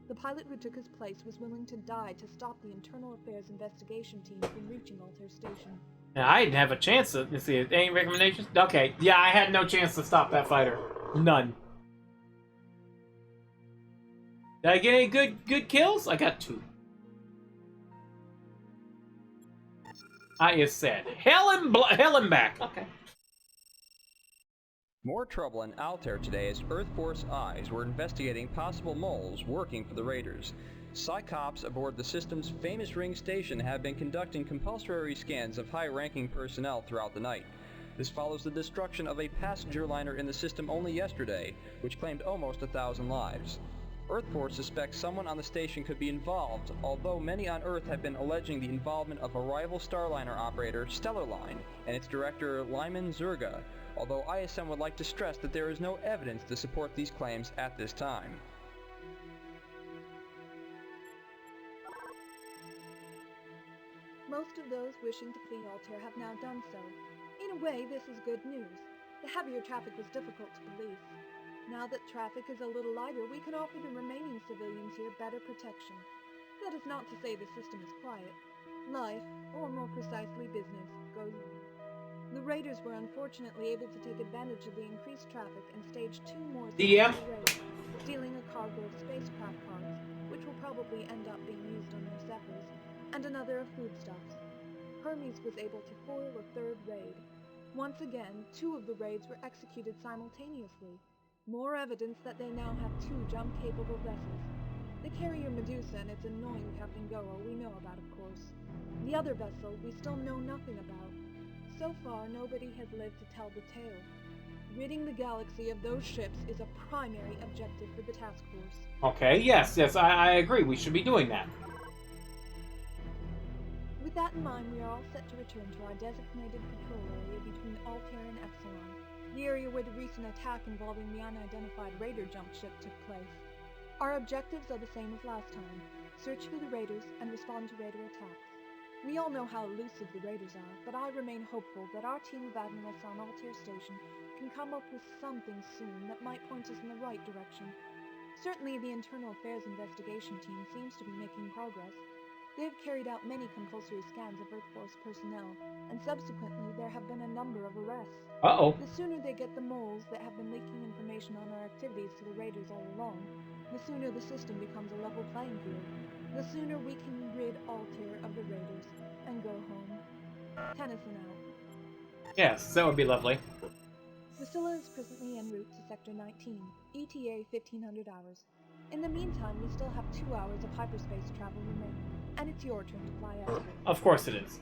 The pilot who took his place was willing to die to stop the Internal Affairs Investigation team from reaching Altair Station. Yeah, I didn't have a chance to see it. Any recommendations? Okay, yeah, I had no chance to stop that fighter. None. Did I get any good kills? I got 2. I is sad. Hell and back. Okay. More trouble in Altair today as Earth Force eyes were investigating possible moles working for the Raiders. Psychops aboard the system's famous ring station have been conducting compulsory scans of high-ranking personnel throughout the night. This follows the destruction of a passenger liner in the system only yesterday, which claimed almost 1,000 lives. Earth Force suspects someone on the station could be involved, although many on Earth have been alleging the involvement of a rival Starliner operator, Stellarline, and its director, Lyman Zerga, although ISM would like to stress that there is no evidence to support these claims at this time. Most of those wishing to flee Altair have now done so. In a way, this is good news. The heavier traffic was difficult to police. Now that traffic is a little lighter, we can offer the remaining civilians here better protection. That is not to say the system is quiet. Life, or more precisely business, goes on. The Raiders were unfortunately able to take advantage of the increased traffic and staged 2 more successful raids, stealing a cargo of spacecraft parts, which will probably end up being used on their Zephyrs, and another of foodstuffs. Hermes was able to foil a 3rd raid. Once again, 2 of the raids were executed simultaneously. More evidence that they now have 2 jump-capable vessels. The carrier Medusa and its annoying Captain Goa we know about, of course. The other vessel we still know nothing about. So far, nobody has lived to tell the tale. Ridding the galaxy of those ships is a primary objective for the task force. Okay, yes, I agree. We should be doing that. With that in mind, we are all set to return to our designated patrol area between Altair and Epsilon, the area where the recent attack involving the unidentified Raider jump ship took place. Our objectives are the same as last time: search for the Raiders and respond to Raider attacks. We all know how elusive the Raiders are, but I remain hopeful that our team of Admirals on Altair Station can come up with something soon that might point us in the right direction. Certainly the Internal Affairs Investigation team seems to be making progress. They have carried out many compulsory scans of Earth Force personnel, and subsequently there have been a number of arrests. Uh-oh. The sooner they get the moles that have been leaking information on our activities to the Raiders all along, the sooner the system becomes a level playing field. The sooner we can rid Altair of the Raiders and go home. Tennyson out. Yes, that would be lovely. Priscilla is presently en route to Sector 19, ETA 1500 hours. In the meantime, we still have 2 hours of hyperspace travel remaining, and it's your turn to fly out. Of course it is.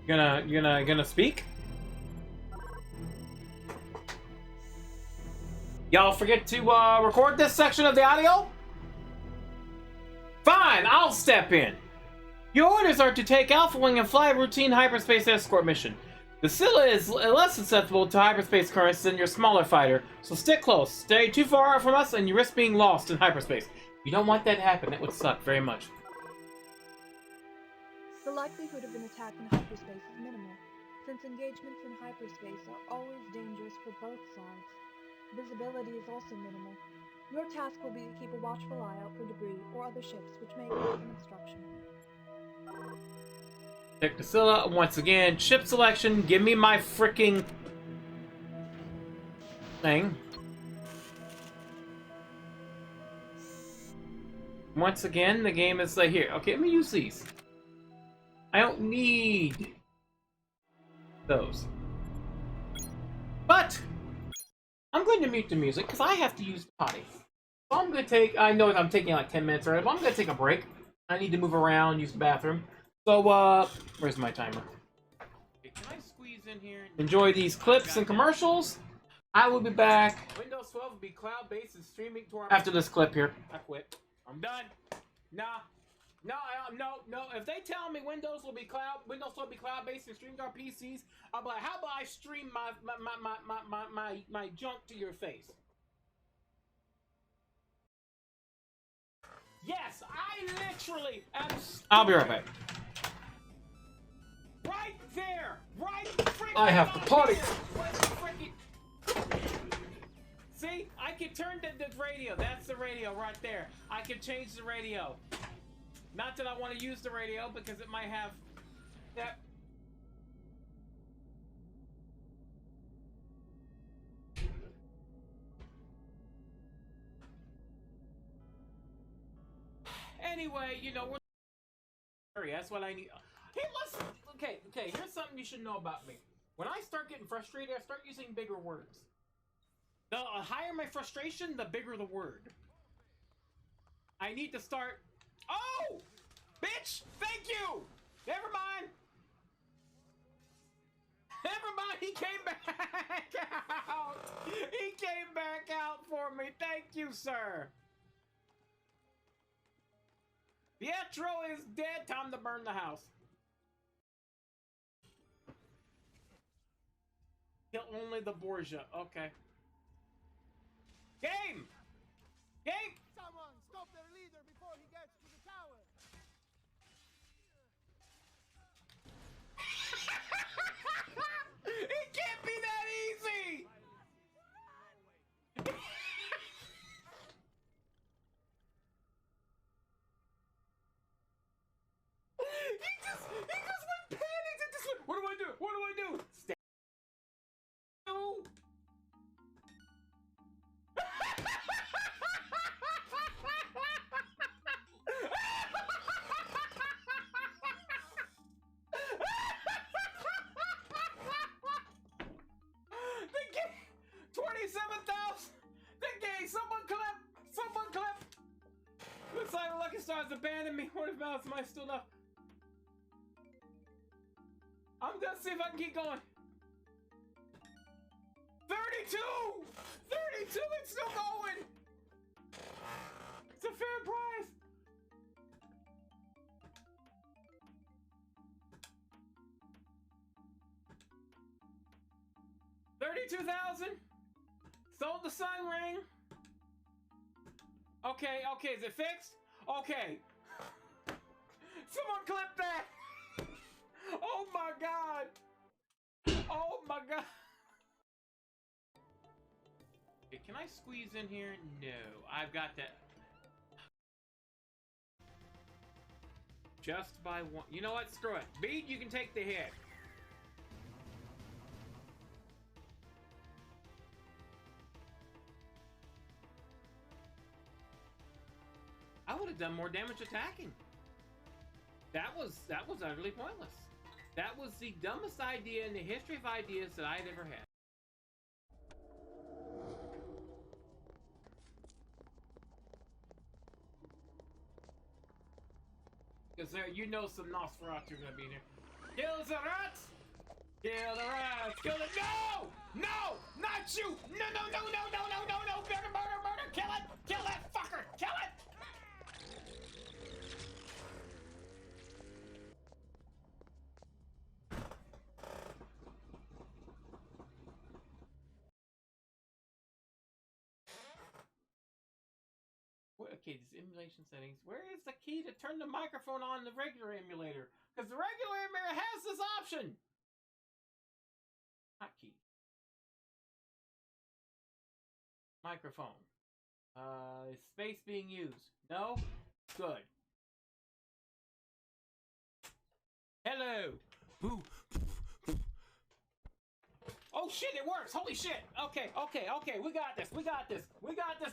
You gonna speak? Y'all forget to record this section of the audio? Fine, I'll step in. Your orders are to take Alpha Wing and fly a routine hyperspace escort mission. The Scylla is less susceptible to hyperspace currents than your smaller fighter, so stick close. Stay too far out from us and you risk being lost in hyperspace. You don't want that to happen. That would suck very much. The likelihood of an attack in hyperspace is minimal, since engagements in hyperspace are always dangerous for both sides. Visibility is also minimal. Your task will be to keep a watchful eye out for debris or other ships which may cause an obstruction. Check the Scylla once again. Ship selection. Give me my freaking thing. Once again, the game is like here. Okay, let me use these. I don't need those. But I'm going to mute the music because I have to use the potty. So I'm going to take, I know I'm taking like 10 minutes already, but I'm going to take a break. I need to move around, use the bathroom. So, where's my timer? Okay, can I squeeze in here? Enjoy these clips and commercials. I will be back. Windows 12 will be cloud-based and streaming to our... After this clip here. I quit. I'm done. Nah. No, no. If they tell me Windows will be cloud-based and stream to our PCs, I'll be like, how about I stream my junk to your face? Yes, I literally am. I'll be right back. Right there, right. I have to potty. See, I can turn the radio. That's the radio right there. I can change the radio. Not that I want to use the radio because it might have that. Anyway, you know, that's what I need. Hey, listen. Okay. Here's something you should know about me. When I start getting frustrated, I start using bigger words. The higher my frustration, the bigger the word. I need to start. Oh, bitch! Thank you. Never mind. He came back out. He came back out for me. Thank you, sir. Pietro is dead. Time to burn the house. Kill only the Borgia. Okay. Game! Someone stop their leader before he gets to the tower! It can't be that easy! He just went panicked and just went, what do I do? Stay. No! The game! 27,000! The game! Someone clip! Looks like Lucky Star's abandoned me. What if else am I still up? I'm gonna see if I can keep going. 32! 32! It's still going! It's a fair price! $32,000. Sold the Sun Ring. Okay, is it fixed? Okay. Someone clip that! Oh my god! Oh my god! Okay, can I squeeze in here? No, I've got that. Just by one. You know what? Screw it. Beat, you can take the hit. I would have done more damage attacking. That was utterly pointless. That was the dumbest idea in the history of ideas that I'd ever had. Because there, you know, some Nosferatu are gonna be in here. Kill the rats! Kill the rats! Kill the— No! No! Not you! No! Murder! Kill it! Kill that fucker! Kill it! Okay, these emulation settings. Where is the key to turn the microphone on the regular emulator? Because the regular emulator has this option. Hotkey. Microphone. Space being used. No? Good. Hello. Boo. Oh shit, it works! Holy shit! Okay, we got this,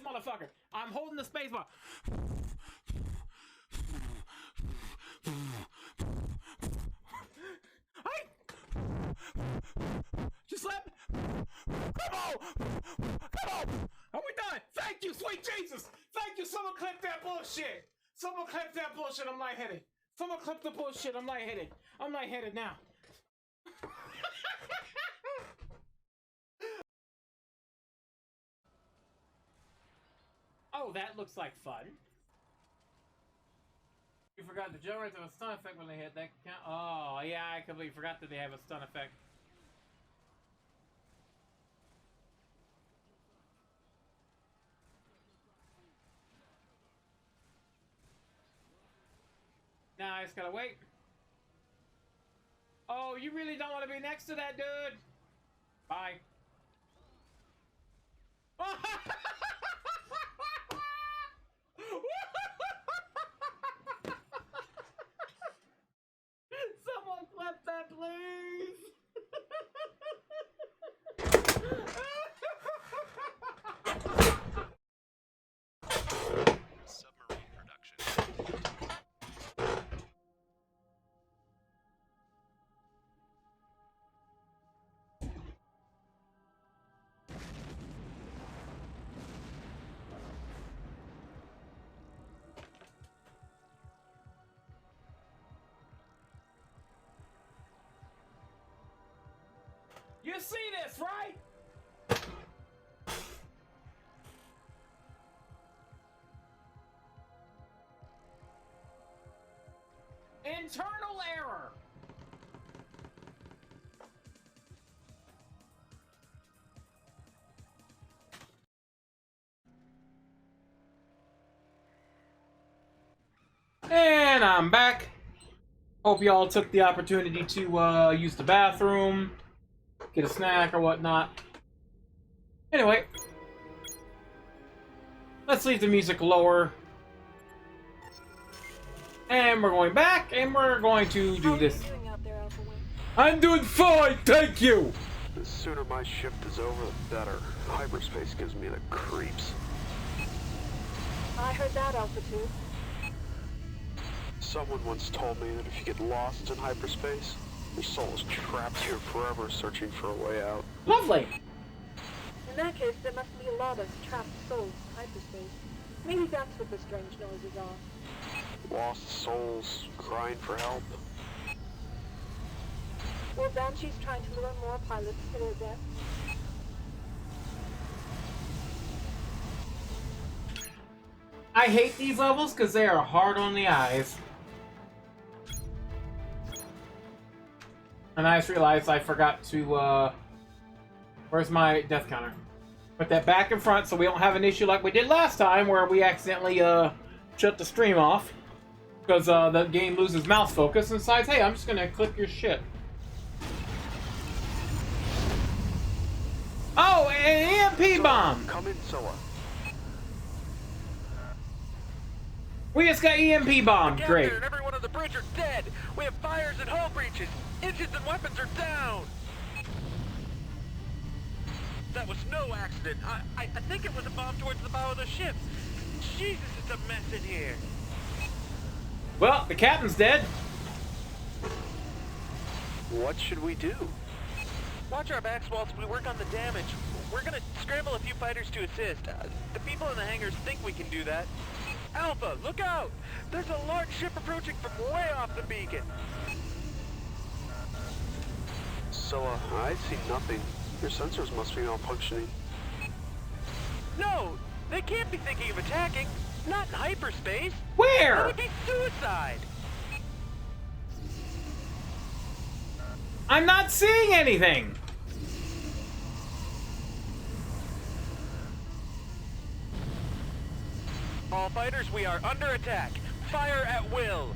motherfucker! I'm holding the space bar. Just let me— Come on! Are we done? Thank you, sweet Jesus! Thank you! Someone clip that bullshit! I'm lightheaded. Someone clip the bullshit, I'm lightheaded. I'm lightheaded now. Oh, that looks like fun. You forgot the generators have a stun effect when they hit. That can count. Oh, yeah, I completely forgot that they have a stun effect. Now I just gotta wait. Oh, you really don't want to be next to that dude? Bye. Someone clip that, please. Submarine production. You see this, right? Internal error. And I'm back. Hope y'all took the opportunity to use the bathroom, get a snack or whatnot. Anyway, let's leave the music lower. And we're going back, and we're going to do this. I'm doing fine, thank you! The sooner my shift is over, the better. Hyperspace gives me the creeps. I heard that, Alpha 2. Someone once told me that if you get lost in hyperspace, your soul is trapped here forever searching for a way out. Lovely! In that case, there must be a lot of trapped souls in hyperspace. Maybe that's what the strange noises are. Lost souls, crying for help. Or Banshee's trying to lure more pilots to their death. I hate these levels because they are hard on the eyes. And I just realized I forgot to, where's my death counter? Put that back in front so we don't have an issue like we did last time where we accidentally, shut the stream off. Because, the game loses mouse focus and decides, hey, I'm just gonna click your shit. Oh, an EMP bomb! Come in, Soa. We just got EMP bombed. Great. And everyone on the bridge are dead. We have fires and hull breaches. Engines and weapons are down. That was no accident. I think it was a bomb towards the bow of the ship. Jesus, it's a mess in here. Well, the captain's dead. What should we do? Watch our backs whilst we work on the damage. We're gonna scramble a few fighters to assist. The people in the hangars think we can do that. Alpha, look out! There's a large ship approaching from way off the beacon. Soa, I see nothing. Your sensors must be malfunctioning. No! They can't be thinking of attacking. Not in hyperspace. Where? That would be suicide. I'm not seeing anything. All fighters, we are under attack. Fire at will.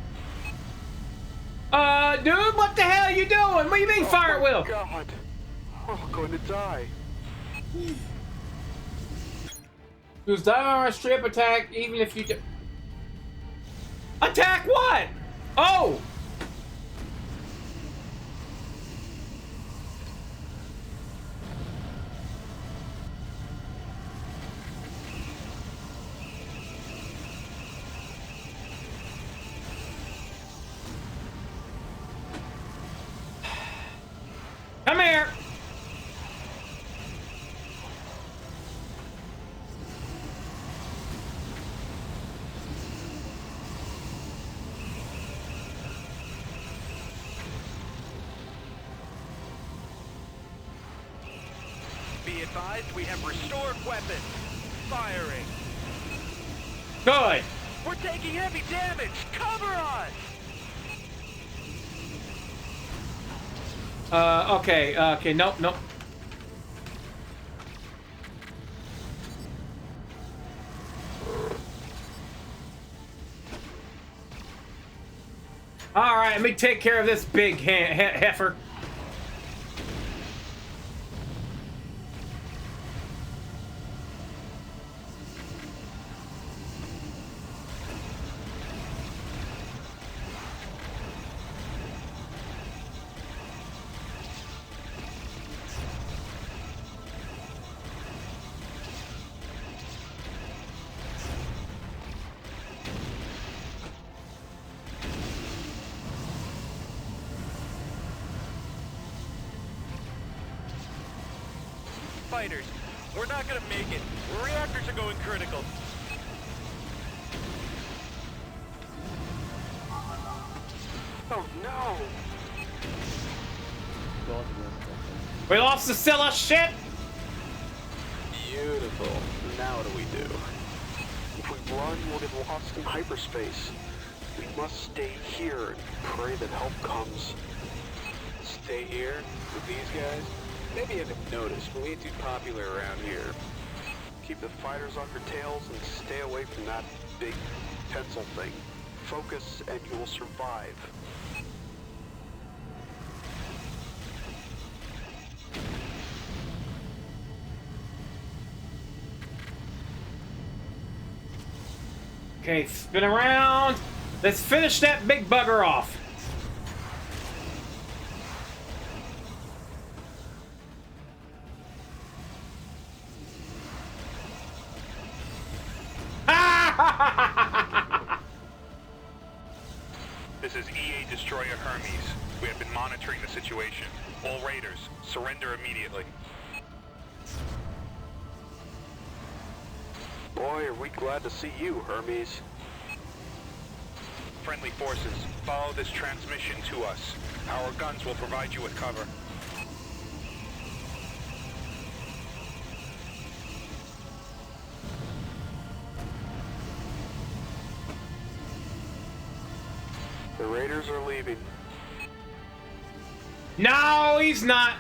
Dude, what the hell are you doing? What do you mean, fire at will? God. Oh, I'm going to die. Who's die on a strip attack, even if you do. Attack what? Oh! Come here! Be advised, we have restored weapons. Firing. Good. We're taking heavy damage! Cover us! Okay, nope. Alright, let me take care of this big heifer. Fighters, we're not gonna make it. Reactors are going critical. Oh no! We lost the Scylla, shit! Beautiful. Now what do we do? If we run, we'll get lost in hyperspace. We must stay here and pray that help comes. Stay here with these guys? Maybe you haven't noticed, but we ain't too popular around here. Keep the fighters on your tails and stay away from that big pencil thing. Focus and you will survive. Okay, spin around. Let's finish that big bugger off. This is EA Destroyer Hermes. We have been monitoring the situation. All raiders, surrender immediately. Boy, are we glad to see you, Hermes. Friendly forces, follow this transmission to us. Our guns will provide you with cover. The raiders are leaving. No, he's not.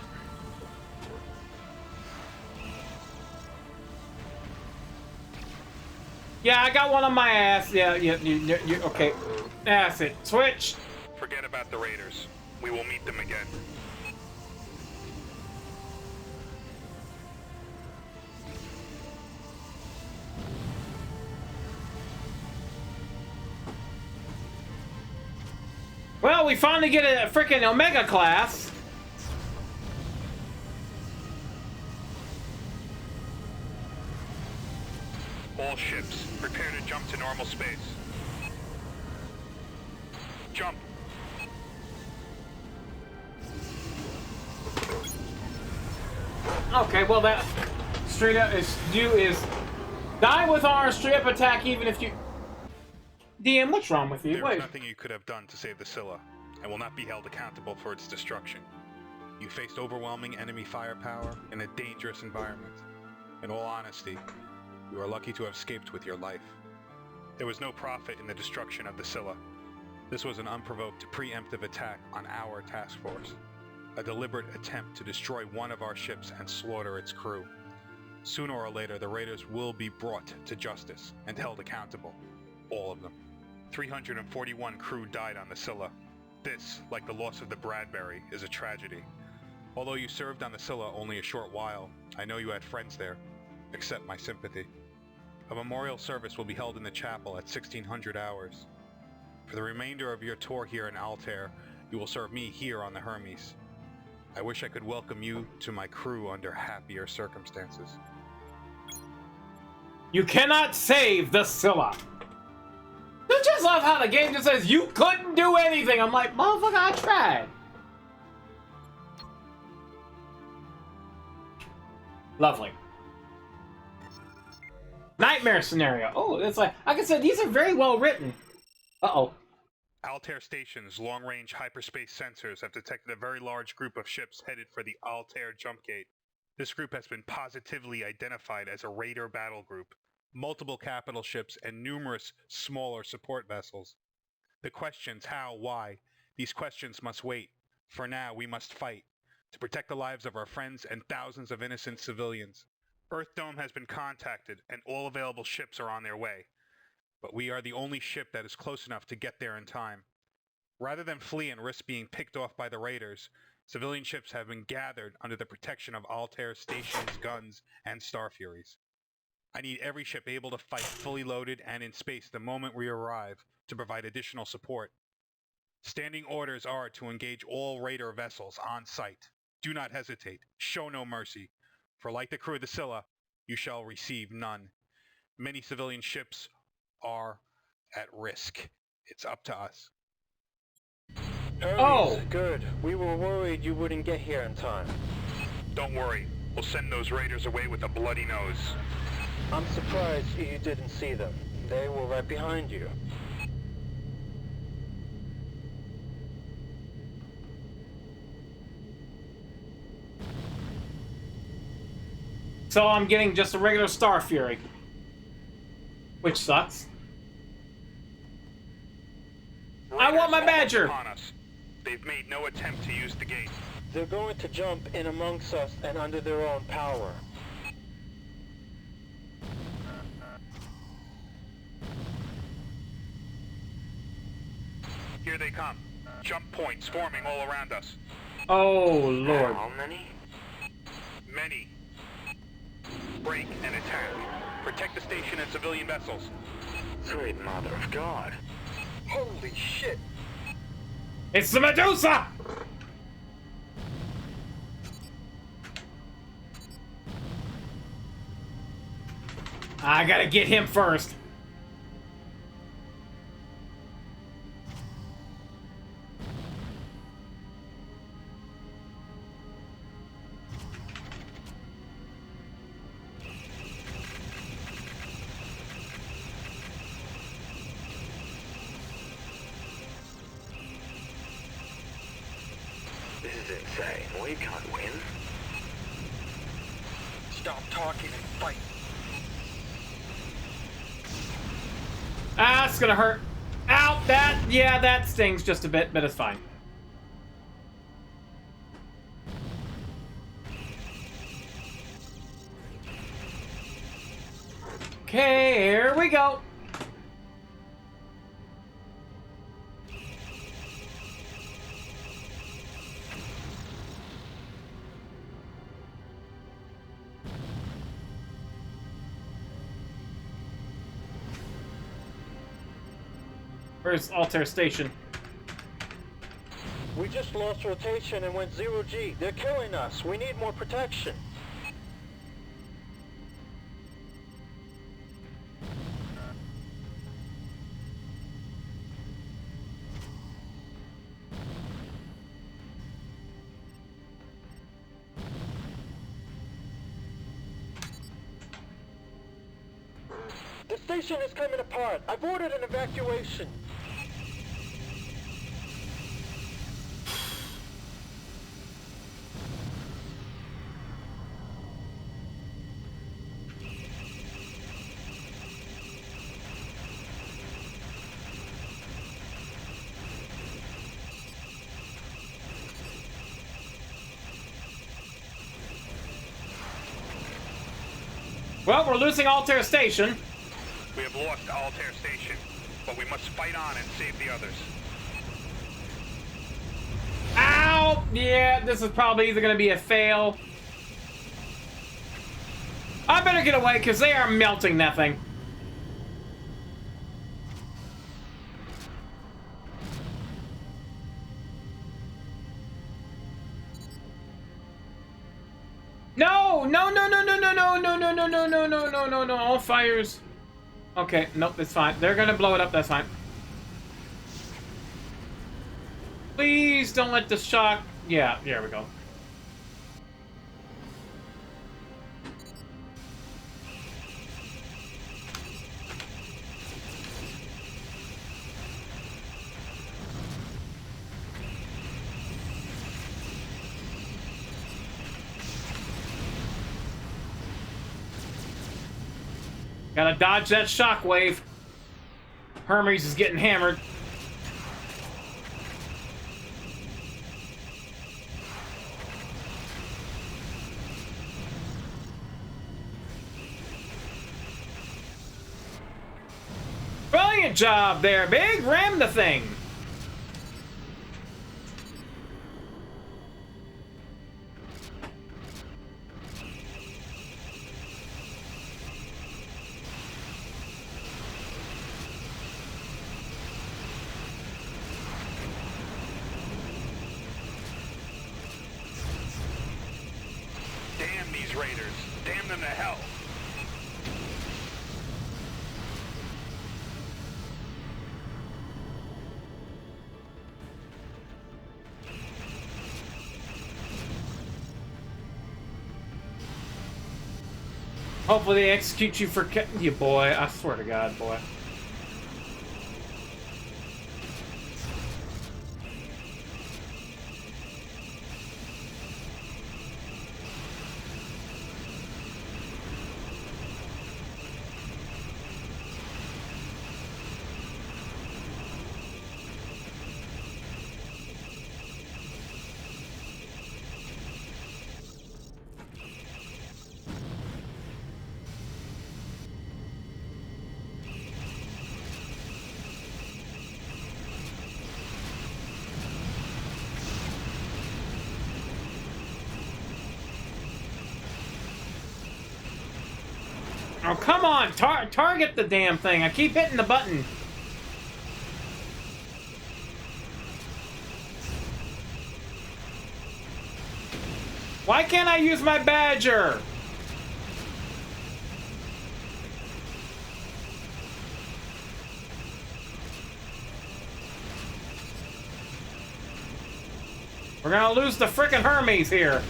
Yeah, I got one on my ass. Yeah, you okay. That's it. Switch. Forget about the raiders. We will meet them again. Well, we finally get a freaking Omega class. All ships, prepare to jump to normal space. Jump. Okay, well that straight up is die with our straight up attack even if you. DM, what's wrong with you? There Wait. is nothing you could have done to save the Scylla, and will not be held accountable for its destruction. You faced overwhelming enemy firepower in a dangerous environment. In all honesty, you are lucky to have escaped with your life. There was no profit in the destruction of the Scylla. This was an unprovoked, preemptive attack on our task force. A deliberate attempt to destroy one of our ships and slaughter its crew. Sooner or later, the raiders will be brought to justice and held accountable. All of them. 341 crew died on the Scylla. This, like the loss of the Bradbury, is a tragedy. Although you served on the Scylla only a short while, I know you had friends there. Accept my sympathy. A memorial service will be held in the chapel at 1600 hours. For the remainder of your tour here in Altair, you will serve me here on the Hermes. I wish I could welcome you to my crew under happier circumstances. You cannot save the Scylla. I just love how the game just says you couldn't do anything. I'm like, motherfucker, I tried. Lovely. Nightmare scenario. Oh, it's like I said, these are very well written. Uh-oh. Altair Station's long-range hyperspace sensors have detected a very large group of ships headed for the Altair jump gate. This group has been positively identified as a raider battle group. multiple capital ships, and numerous smaller support vessels. The questions how, why, these questions must wait. For now, we must fight to protect the lives of our friends and thousands of innocent civilians. Earthdome has been contacted, and all available ships are on their way. But we are the only ship that is close enough to get there in time. Rather than flee and risk being picked off by the raiders, civilian ships have been gathered under the protection of Altair Station's guns and Star Furies. I need every ship able to fight fully loaded and in space the moment we arrive to provide additional support. Standing orders are to engage all raider vessels on site. Do not hesitate. Show no mercy. For like the crew of the Scylla, you shall receive none. Many civilian ships are at risk. It's up to us. Oh! Good. We were worried you wouldn't get here in time. Don't worry. We'll send those raiders away with a bloody nose. I'm surprised you didn't see them. They were right behind you. So I'm getting just a regular Star Fury. Which sucks. I want my Badger! Upon us. They've made no attempt to use the gate. They're going to jump in amongst us and under their own power. Here they come. Jump points forming all around us. Oh, Lord. How many? Many. Break and attack. Protect the station and civilian vessels. Great mother of God. Holy shit! It's the Medusa! I gotta get him first. This is insane. We can't win. Stop talking and fight. Ah, it's gonna hurt. Ow, that stings just a bit, but it's fine. Okay, here we go. Where's Altair Station? We just lost rotation and went 0G. They're killing us. We need more protection. The station is coming apart. I've ordered an evacuation. Well, we're losing Altair Station. We have lost Altair Station, but we must fight on and save the others. Ow! Yeah, this is probably either going to be a fail. I better get away, because they are melting that thing. No! No, no, no, no, no, no, no, no, no, no, no, no, no, no, no, all fires. Okay, nope, it's fine. They're gonna blow it up, that's fine. Please don't let the shock... Yeah, here we go. Gotta dodge that shockwave. Hermes is getting hammered. Brilliant job there, Big! Ram the thing! Damn these raiders. Damn them to hell. Hopefully they execute you for you, boy. I swear to God, boy. Oh, come on! Target the damn thing! I keep hitting the button! Why can't I use my Badger? We're gonna lose the frickin' Hermes here!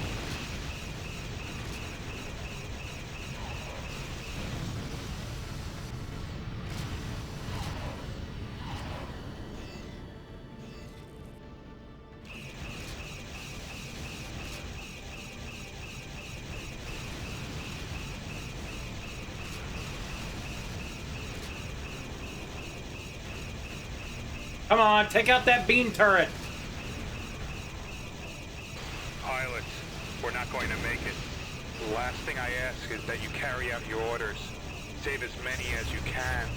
Come on, take out that beam turret. Pilots, we're not going to make it. The last thing I ask is that you carry out your orders. Save as many as you can.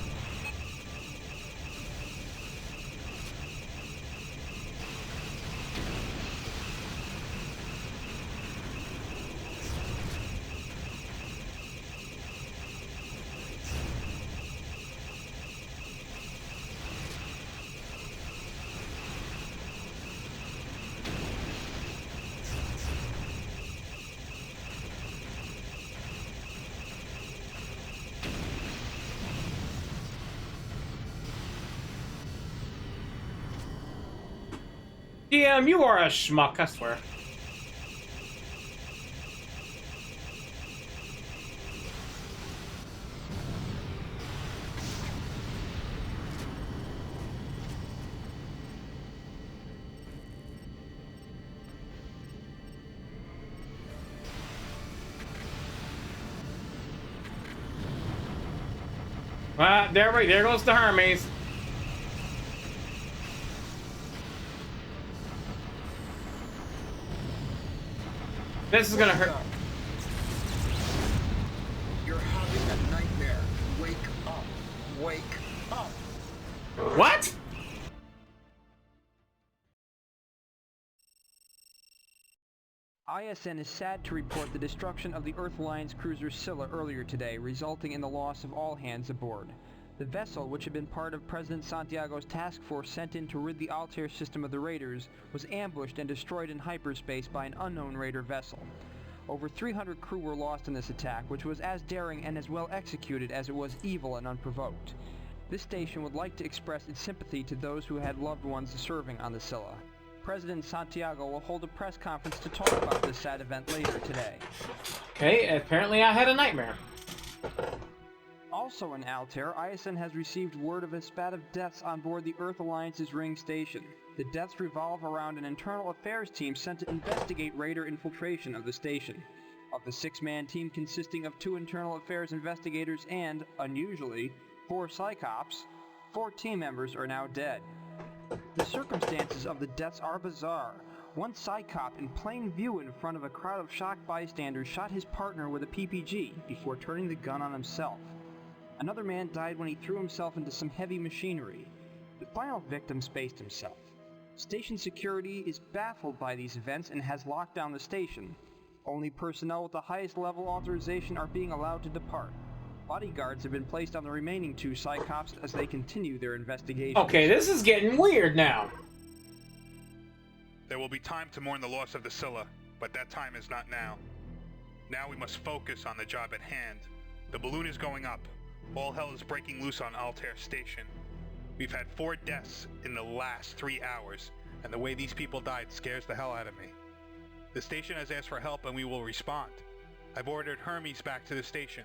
DM, you are a schmuck, I swear. There goes the Hermes. This is gonna hurt. You're having a nightmare. Wake up. Wake up. What? ISN is sad to report the destruction of the Earth Alliance cruiser Scylla earlier today, resulting in the loss of all hands aboard. The vessel, which had been part of President Santiago's task force sent in to rid the Altair system of the raiders, was ambushed and destroyed in hyperspace by an unknown raider vessel. Over 300 crew were lost in this attack, which was as daring and as well executed as it was evil and unprovoked. This station would like to express its sympathy to those who had loved ones serving on the Scylla. President Santiago will hold a press conference to talk about this sad event later today. Okay, apparently I had a nightmare. Also in Altair, ISN has received word of a spat of deaths on board the Earth Alliance's Ring Station. The deaths revolve around an internal affairs team sent to investigate raider infiltration of the station. Of the 6-man team consisting of 2 internal affairs investigators and, unusually, 4 Psychops, 4 team members are now dead. The circumstances of the deaths are bizarre. One Psychop, in plain view in front of a crowd of shocked bystanders, shot his partner with a PPG before turning the gun on himself. Another man died when he threw himself into some heavy machinery. The final victim spaced himself. Station security is baffled by these events and has locked down the station. Only personnel with the highest level authorization are being allowed to depart. Bodyguards have been placed on the remaining 2 Psychops as they continue their investigation. Okay, this is getting weird now. There will be time to mourn the loss of the Scylla, but that time is not now. Now we must focus on the job at hand. The balloon is going up. All hell is breaking loose on Altair Station. We've had 4 deaths in the last 3 hours, and the way these people died scares the hell out of me. The station has asked for help and we will respond. I've ordered Hermes back to the station.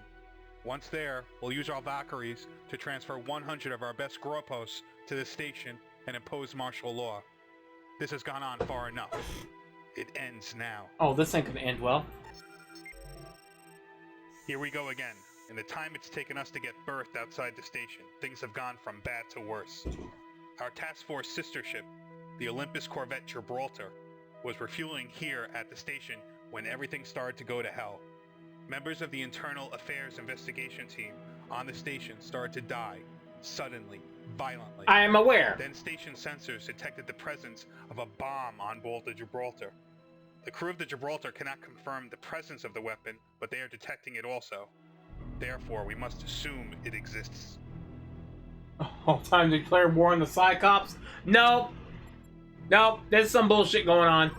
Once there, we'll use our Valkyries to transfer 100 of our best Gropos to the station and impose martial law. This has gone on far enough. It ends now. Oh, this ain't gonna end well. Here we go again. In the time it's taken us to get berthed outside the station, things have gone from bad to worse. Our task force sister ship, the Olympus corvette Gibraltar, was refueling here at the station when everything started to go to hell. Members of the Internal Affairs Investigation team on the station started to die, suddenly, violently. I am aware. Then station sensors detected the presence of a bomb on board the Gibraltar. The crew of the Gibraltar cannot confirm the presence of the weapon, but they are detecting it also. Therefore, we must assume it exists. Oh, time to declare war on the Cyclops? Nope. Nope, there's some bullshit going on.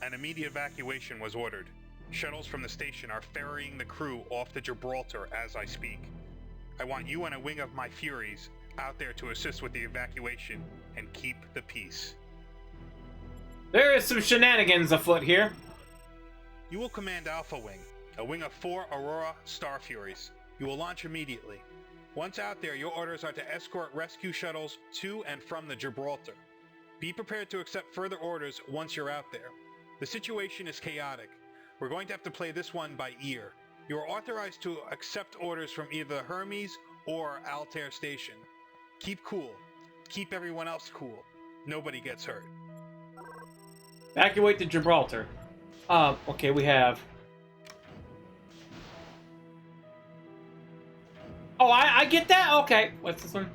An immediate evacuation was ordered. Shuttles from the station are ferrying the crew off to Gibraltar as I speak. I want you and a wing of my Furies out there to assist with the evacuation and keep the peace. There is some shenanigans afoot here. You will command Alpha Wing, a wing of 4 Aurora Star Furies. You will launch immediately. Once out there, your orders are to escort rescue shuttles to and from the Gibraltar. Be prepared to accept further orders once you're out there. The situation is chaotic. We're going to have to play this one by ear. You are authorized to accept orders from either Hermes or Altair Station. Keep cool. Keep everyone else cool. Nobody gets hurt. Evacuate to Gibraltar. Okay, we have... Oh, I get that? Okay. What's this one?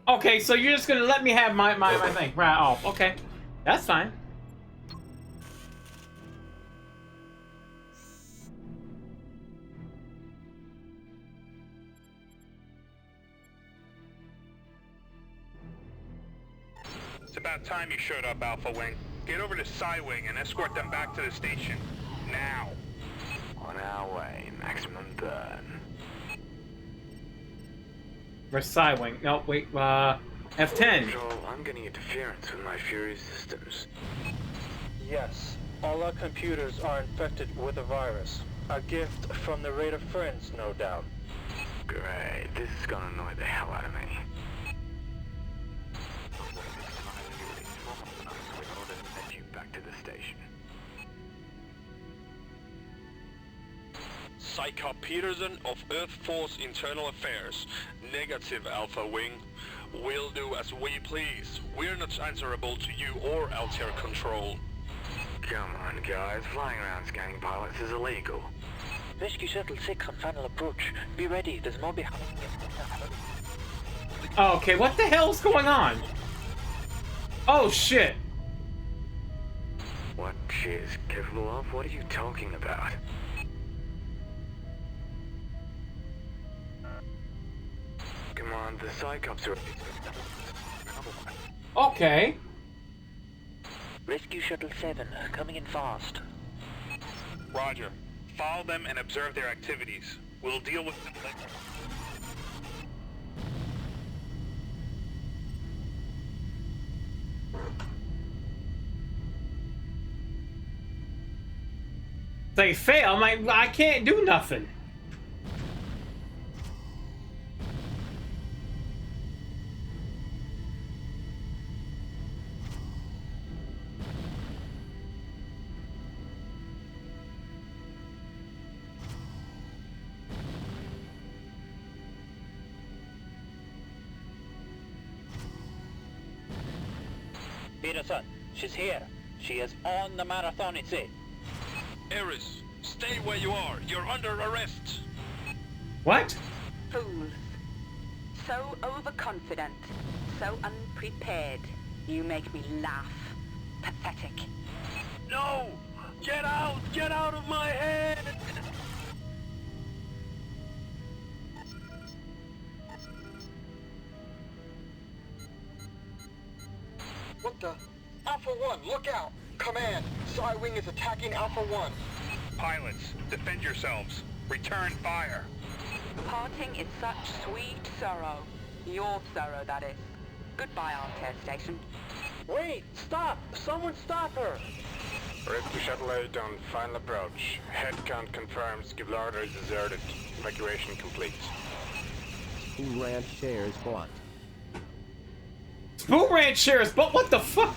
Okay, so you're just gonna let me have my thing. Right, oh, okay. That's fine. It's about time you showed up, Alpha Wing. Get over to Psi Wing and escort them back to the station. Now. On our way, maximum burn. Where's Psi Wing? No, wait, F10. Control, I'm getting interference with my Fury systems. Yes, all our computers are infected with a virus. A gift from the Raider friends, no doubt. Great, this is gonna annoy the hell out of me. Back to the station. Psychop Peterson of Earth Force Internal Affairs. Negative, Alpha Wing. We'll do as we please. We're not answerable to you or Altair Control. Come on, guys. Flying around scanning pilots is illegal. Rescue Shuttle 6 on final approach. Be ready, there's more behind you. Okay, what the hell's going on? Oh, shit. What she is capable of? What are you talking about? Come on, the Cyclops are... Okay. Rescue Shuttle 7, coming in fast. Roger. Follow them and observe their activities. We'll deal with them later. They fail, I can't do nothing. Peterson, she's here. She is on the marathon, it's it. Eris, stay where you are. You're under arrest. What? Fools. So overconfident. So unprepared. You make me laugh. Pathetic. No! Get out! Get out of my head! What the? Alpha 1, look out! Command! Psy-Wing is attacking Alpha 1. Pilots, defend yourselves. Return fire. Parting is such sweet sorrow. Your sorrow, that is. Goodbye, Altair Station. Wait! Stop! Someone stop her! Rescue Shuttle 8 on final approach. Head count confirms. Gibraltar is deserted. Evacuation complete. Spoon Ranch shares bought. Spoon Ranch shares, but what the fuck?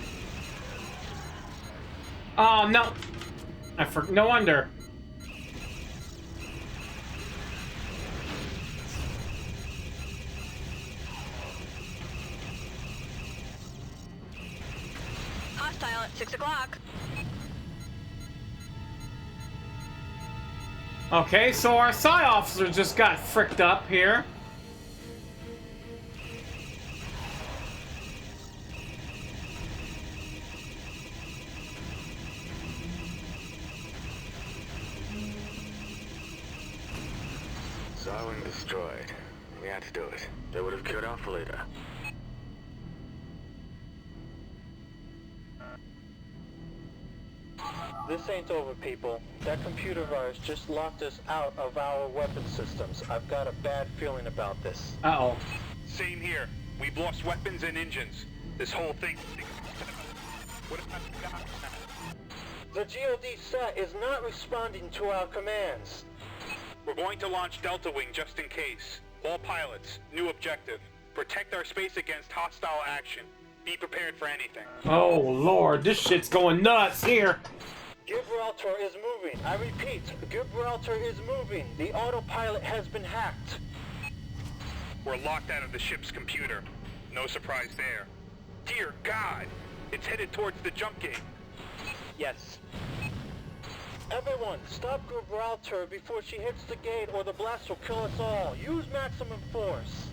Oh, no. No wonder. Hostile at 6 o'clock. Okay, so our Psi officer just got fricked up here. Psy-Wing destroyed. We had to do it. They would have killed Alpha Leader. This ain't over, people. That computer virus just locked us out of our weapon systems. I've got a bad feeling about this. Uh-oh. Same here. We've lost weapons and engines. This whole thing... What about the guy? The GOD set is not responding to our commands. We're going to launch Delta Wing just in case. All pilots, new objective. Protect our space against hostile action. Be prepared for anything. Oh, Lord, this shit's going nuts here. Gibraltar is moving. I repeat, Gibraltar is moving. The autopilot has been hacked. We're locked out of the ship's computer. No surprise there. Dear God! It's headed towards the jump gate. Yes. Everyone, stop Gibraltar before she hits the gate or the blast will kill us all. Use maximum force.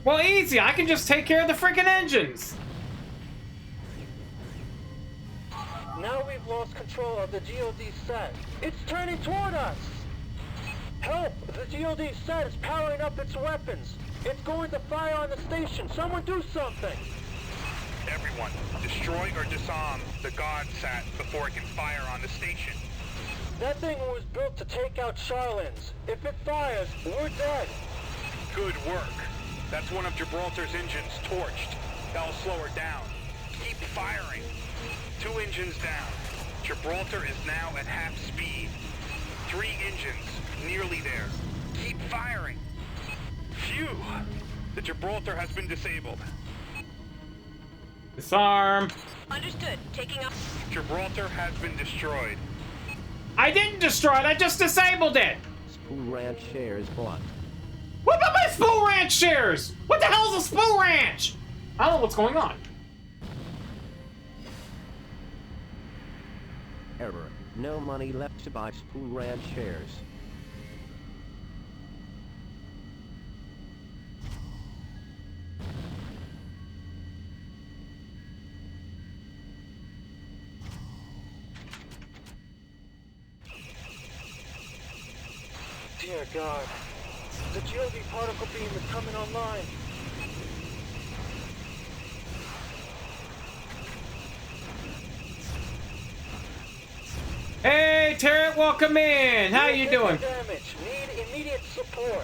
Well, easy. I can just take care of the freaking engines. Now we've lost control of the GOD set. It's turning toward us! Help! The GOD set is powering up its weapons. It's going to fire on the station. Someone do something! Everyone, destroy or disarm the God Sat before it can fire on the station. That thing was built to take out Charlins. If it fires, we're dead. Good work. That's one of Gibraltar's engines torched. That'll slow her down. Keep firing. 2 engines down. Gibraltar is now at half speed. 3 engines, nearly there. Keep firing. Phew! The Gibraltar has been disabled. Disarm. Understood. Taking up. Gibraltar has been destroyed. I didn't destroy it, I just disabled it! Spoon Ranch shares bought. What about my Spoon Ranch shares? What the hell is a Spoon Ranch? I don't know what's going on. Error. No money left to buy Spoon Ranch shares. Dear God. The GOD particle beam is coming online. Hey, Tarrant, welcome in. How you doing? Damage. Need immediate support.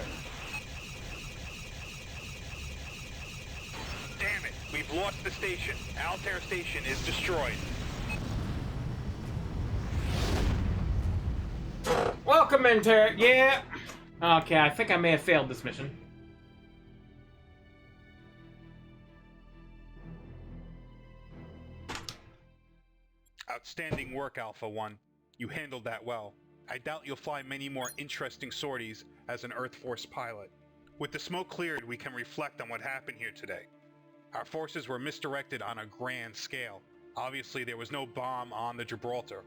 Damn it, we've lost the station. Altair Station is destroyed. Welcome in, Tarrant. Yeah. Okay, I think I may have failed this mission. Outstanding work, Alpha 1. You handled that well. I doubt you'll fly many more interesting sorties as an Earth Force pilot. With the smoke cleared, we can reflect on what happened here today. Our forces were misdirected on a grand scale. Obviously, there was no bomb on the Gibraltar.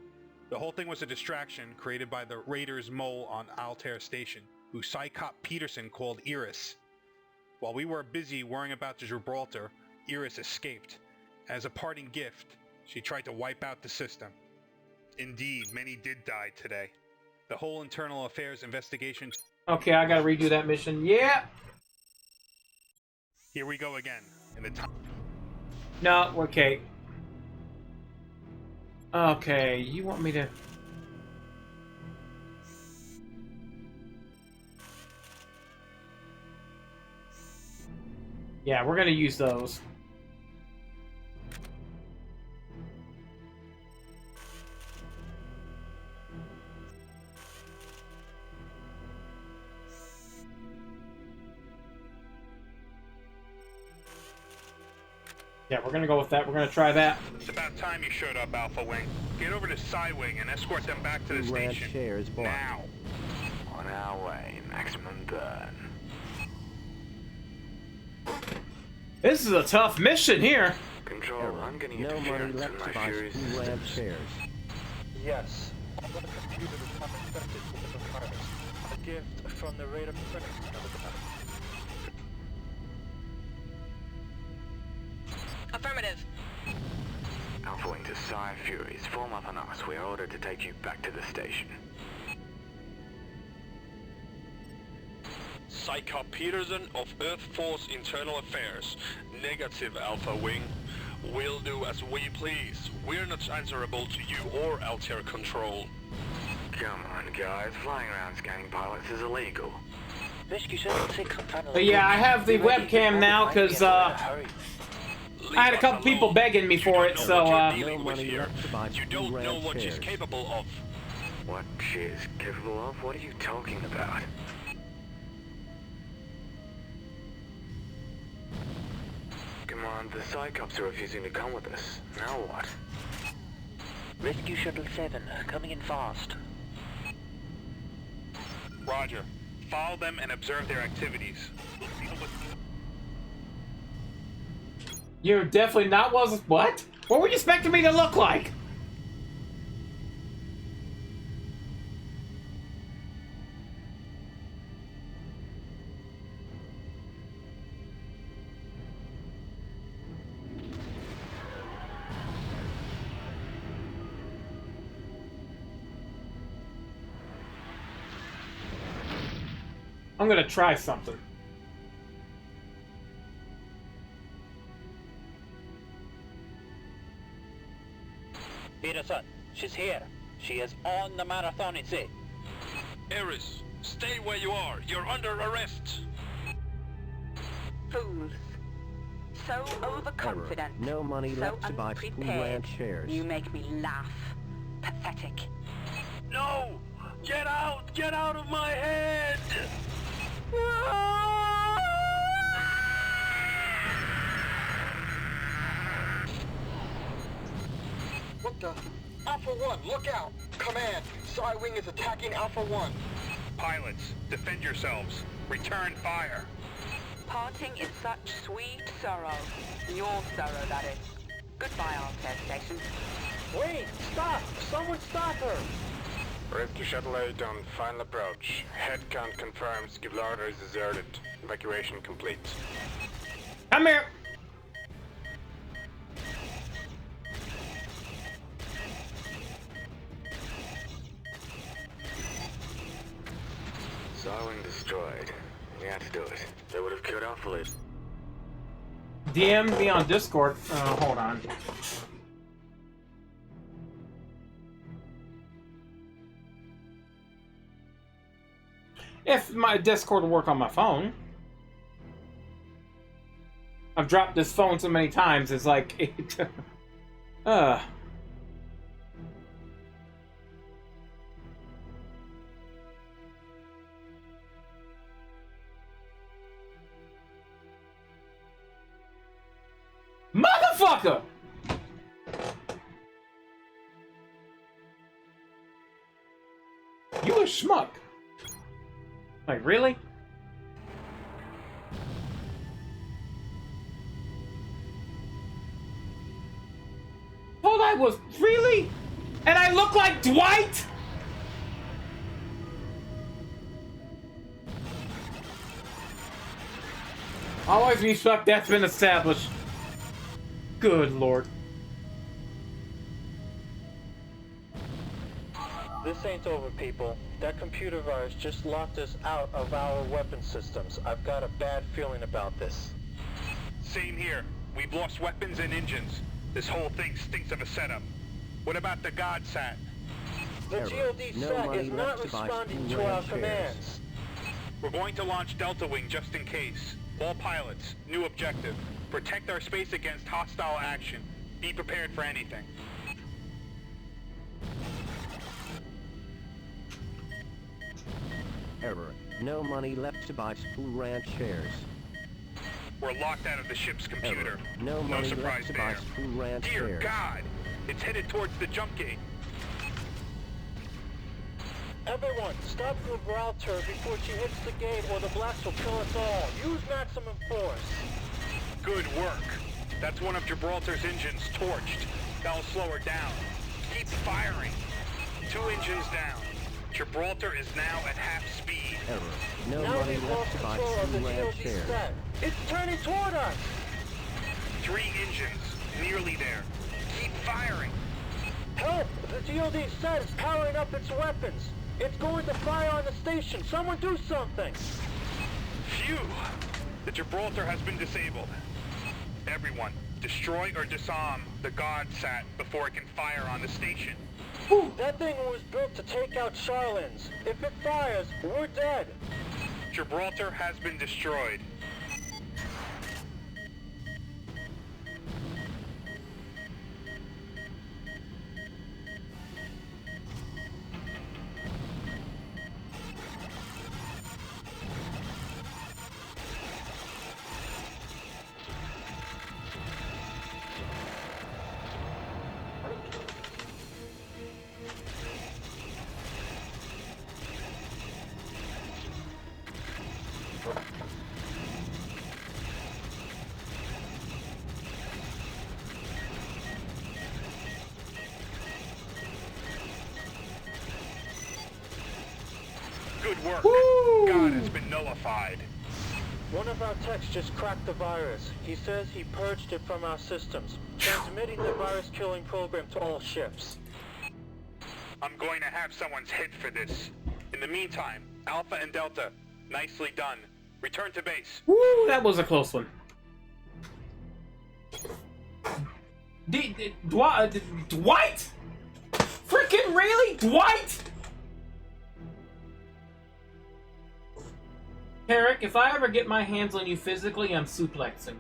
The whole thing was a distraction created by the Raiders' mole on Altair Station, who Psycop Peterson called Iris. While we were busy worrying about the Gibraltar, Iris escaped. As a parting gift, she tried to wipe out the system. Indeed, many did die today. The whole internal affairs investigation... Okay, I gotta redo that mission. Yeah! Here we go again. In the time... No, okay. Okay, you want me to... Yeah, we're gonna use those. Yeah, we're gonna go with that. We're gonna try that. It's about time you showed up, Alpha Wing. Get over to Psi Wing and escort them back to the station. Now. On our way, maximum burn. This is a tough mission here. Control, I'm getting interference from my Fury's systems. Yes. On the computer is unaffected with the virus. A gift from the Raider Credit. Affirmative. Alpha Wing to Psi Furies, form up on us. We are ordered to take you back to the station. Psycop Peterson of Earth Force Internal Affairs. Negative, Alpha Wing. We'll do as we please. We're not answerable to you or Altair Control. Come on, guys. Flying around scanning pilots is illegal. Rescue 76 confirmed. Yeah, I have the webcam now because I had a couple people begging me for it, so You don't know what she's capable of. What she is capable of? What are you talking about? Come on, the Psychops are refusing to come with us. Now what? Rescue Shuttle 7, coming in fast. Roger. Follow them and observe their activities. you're definitely not was what? What were you expecting me to look like? I'm gonna try something. Peterson, she's here. She is on the marathon, it's it. Iris, stay where you are. You're under arrest. Fools. So overconfident. No money so left to buy unprepared. Spoonland shares. You make me laugh. Pathetic. No! Get out! Get out of my head! What the? Alpha 1, look out! Command, Psi Wing is attacking Alpha 1. Pilots, defend yourselves. Return fire. Parting in such sweet sorrow. Your sorrow, that is. Goodbye, Altair Station. Wait! Stop! Someone stop her! Rescue Shuttle 8 on final approach. Head count confirms Gibraltar is deserted. Evacuation complete. Come here! Psi Wing destroyed. We had to do it. They would have killed our fleet. DM me on Discord. Hold on. If my Discord will work on my phone. I've dropped this phone so many times, it's like... Motherfucker! You a schmuck. Like, really? was... Really? And I look like Dwight? Always respect, that's been established. Good lord. This ain't over, people. That computer virus just locked us out of our weapon systems. I've got a bad feeling about this. Same here. We've lost weapons and engines. This whole thing stinks of a setup. What about the GodSat? The GOD sat is not responding to our commands. We're going to launch Delta Wing just in case. All pilots, new objective. Protect our space against hostile action. Be prepared for anything. Error. No money left to buy Spoon Ranch shares. We're locked out of the ship's computer. Error. No money surprise left to buy there. Spoon Ranch Dear shares. God! It's headed towards the jump gate. Everyone, stop Gibraltar before she hits the gate or the blacks will kill us all. Use maximum force. Good work. That's one of Gibraltar's engines torched. That'll slow her down. Keep firing. 2 engines down. Gibraltar is now at half speed. Error. No Now money we've left lost to buy control of the Spoon Ranch GOD shares. set. It's turning toward us. 3 engines. Nearly there. Keep firing. Help! The GOD set is powering up its weapons. It's going to fire on the station. Someone do something. Phew! The Gibraltar has been disabled. Everyone, destroy or disarm the GodSat before it can fire on the station. That thing was built to take out Charlins. If it fires, we're dead. Gibraltar has been destroyed. Good work. God has been nullified. One of our techs just cracked the virus. He says he purged it from our systems, transmitting the virus-killing program to all ships. I'm going to have someone's head for this. In the meantime, Alpha and Delta, nicely done. Return to base. Woo, that was a close one. Dwight? Freaking really? Dwight? Eric, if I ever get my hands on you physically, I'm suplexing.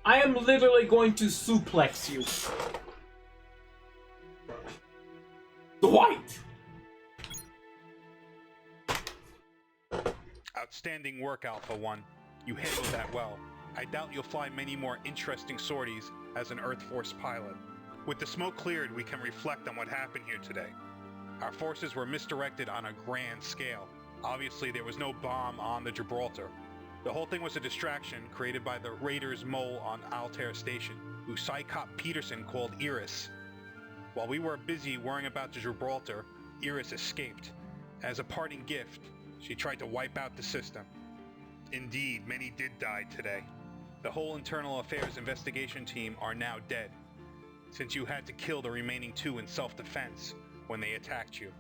I am literally going to suplex you. Dwight! Outstanding work, Alpha 1. You handled that well. I doubt you'll fly many more interesting sorties as an Earth Force pilot. With the smoke cleared, we can reflect on what happened here today. Our forces were misdirected on a grand scale. Obviously, there was no bomb on the Gibraltar. The whole thing was a distraction created by the Raiders' mole on Altair Station, who Psycop Peterson called Iris. While we were busy worrying about the Gibraltar, Iris escaped. As a parting gift, she tried to wipe out the system. Indeed, many did die today. The whole Internal Affairs investigation team are now dead, since you had to kill the remaining 2 in self-defense when they attacked you.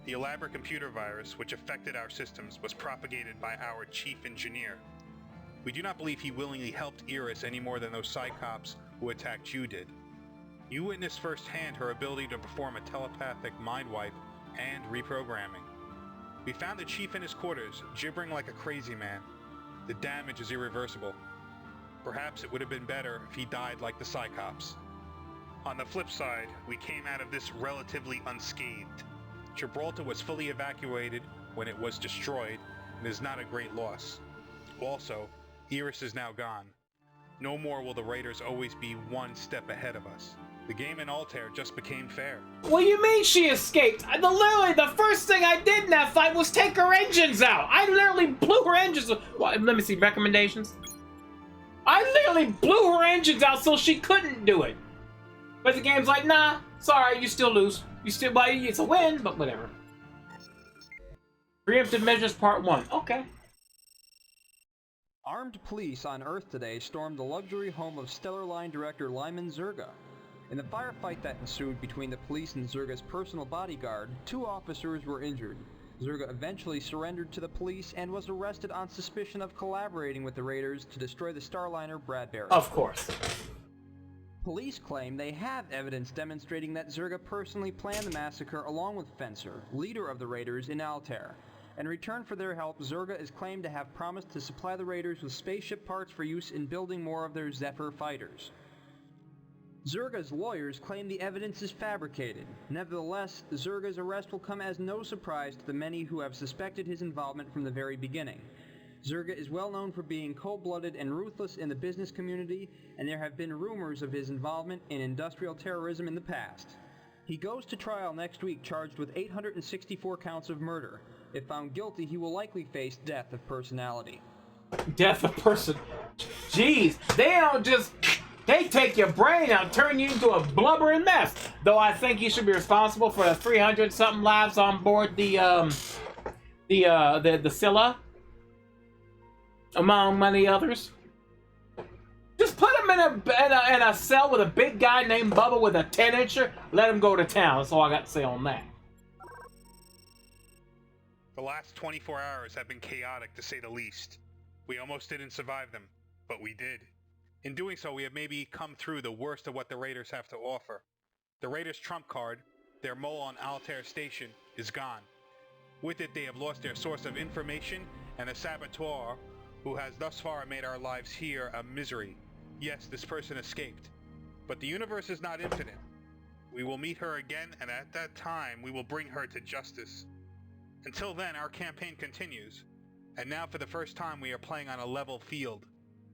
The elaborate computer virus which affected our systems was propagated by our chief engineer. We do not believe he willingly helped Iris any more than those Psycops who attacked you did. You witnessed firsthand her ability to perform a telepathic mind wipe and reprogramming. We found the chief in his quarters, gibbering like a crazy man. The damage is irreversible. Perhaps it would have been better if he died like the Psycops. On the flip side, we came out of this relatively unscathed. Gibraltar was fully evacuated when it was destroyed, and is not a great loss. Also, Iris is now gone. No more will the Raiders always be one step ahead of us. The game in Altair just became fair. What do you mean she escaped? Literally, the first thing I did in that fight was take her engines out. I literally blew her engines. Well, let me see, recommendations. I literally blew her engines out so she couldn't do it. But the game's like, nah, sorry, you still lose. You still, well, it's a win, but whatever. Preemptive Measures Part 1. Okay. Armed police on Earth today stormed the luxury home of Stellar Line director Lyman Zerga. In the firefight that ensued between the police and Zerga's personal bodyguard, 2 officers were injured. Zerga eventually surrendered to the police and was arrested on suspicion of collaborating with the raiders to destroy the Starliner Bradbury. Of course. Police claim they have evidence demonstrating that Zerga personally planned the massacre along with Fencer, leader of the raiders in Altair. In return for their help, Zerga is claimed to have promised to supply the raiders with spaceship parts for use in building more of their Zephyr fighters. Zerga's lawyers claim the evidence is fabricated. Nevertheless, Zerga's arrest will come as no surprise to the many who have suspected his involvement from the very beginning. Zerga is well known for being cold-blooded and ruthless in the business community, and there have been rumors of his involvement in industrial terrorism in the past. He goes to trial next week charged with 864 counts of murder. If found guilty, he will likely face death of personality. Death of person. Jeez, they don't just... They take your brain out and turn you into a blubbering mess. Though I think you should be responsible for the 300-something lives on board the Scylla. Among many others. Just put him in a cell with a big guy named Bubba with a 10-incher. Let him go to town. That's all I got to say on that. The last 24 hours have been chaotic, to say the least. We almost didn't survive them, but we did. In doing so, we have maybe come through the worst of what the Raiders have to offer. The Raiders' trump card, their mole on Altair Station, is gone. With it, they have lost their source of information and a saboteur who has thus far made our lives here a misery. Yes, this person escaped. But the universe is not infinite. We will meet her again, and at that time, we will bring her to justice. Until then, our campaign continues. And now, for the first time, we are playing on a level field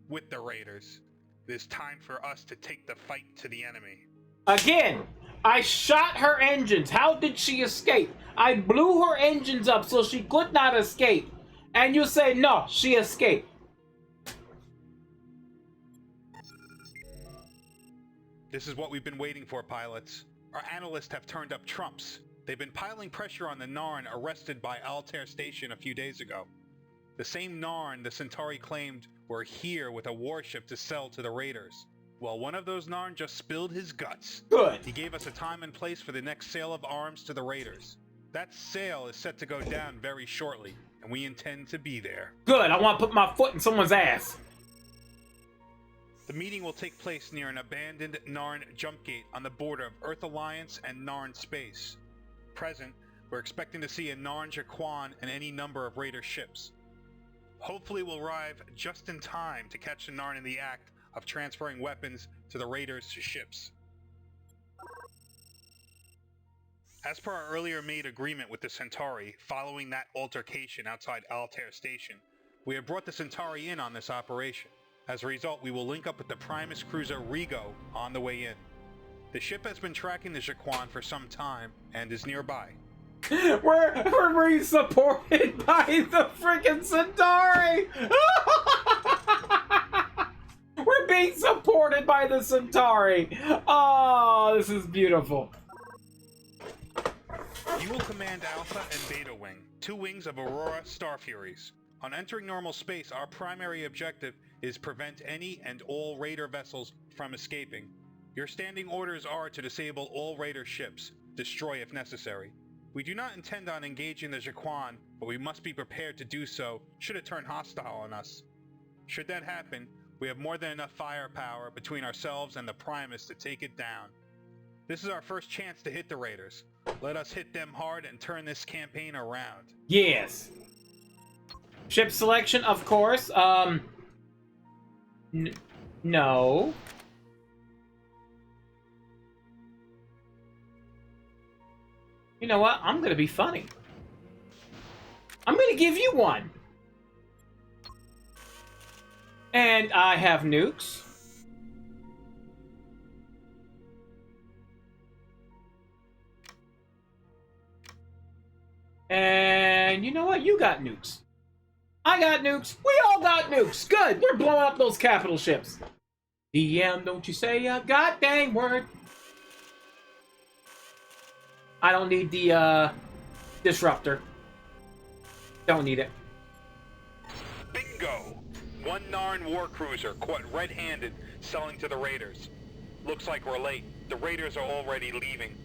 with the Raiders. It is time for us to take the fight to the enemy. Again, I shot her engines. How did she escape? I blew her engines up so she could not escape. And you say, no, she escaped. This is what we've been waiting for, pilots. Our analysts have turned up trumps. They've been piling pressure on the Narn arrested by Altair Station a few days ago. The same Narn the Centauri claimed were here with a warship to sell to the Raiders. Well, one of those Narn just spilled his guts. Good. He gave us a time and place for the next sale of arms to the Raiders. That sale is set to go down very shortly, and we intend to be there. Good, I want to put my foot in someone's ass. The meeting will take place near an abandoned Narn jump gate on the border of Earth Alliance and Narn space. Present, we're expecting to see a Narn Jaquan and any number of Raider ships. Hopefully we'll arrive just in time to catch the Narn in the act of transferring weapons to the Raiders' ships. As per our earlier made agreement with the Centauri, following that altercation outside Altair Station, we have brought the Centauri in on this operation. As a result, we will link up with the Primus cruiser Rigo on the way in. The ship has been tracking the Jaquan for some time and is nearby. We're being supported by the freaking Centauri! We're being supported by the Centauri! Oh, this is beautiful. You will command Alpha and Beta Wing, 2 wings of Aurora Star Furies. On entering normal space, our primary objective is prevent any and all Raider vessels from escaping. Your standing orders are to disable all Raider ships, destroy if necessary. We do not intend on engaging the Jaquan, but we must be prepared to do so should it turn hostile on us. Should that happen, we have more than enough firepower between ourselves and the Primus to take it down. This is our first chance to hit the Raiders. Let us hit them hard and turn this campaign around. Yes. Ship selection, of course. No. You know what? I'm gonna be funny. I'm gonna give you one. And I have nukes. And you know what? You got nukes. I got nukes. We all got nukes. Good. We're blowing up those capital ships. DM, don't you say a goddamn word. I don't need the disruptor. Don't need it. Bingo! One Narn warcruiser caught red-handed selling to the raiders. Looks like we're late. The raiders are already leaving.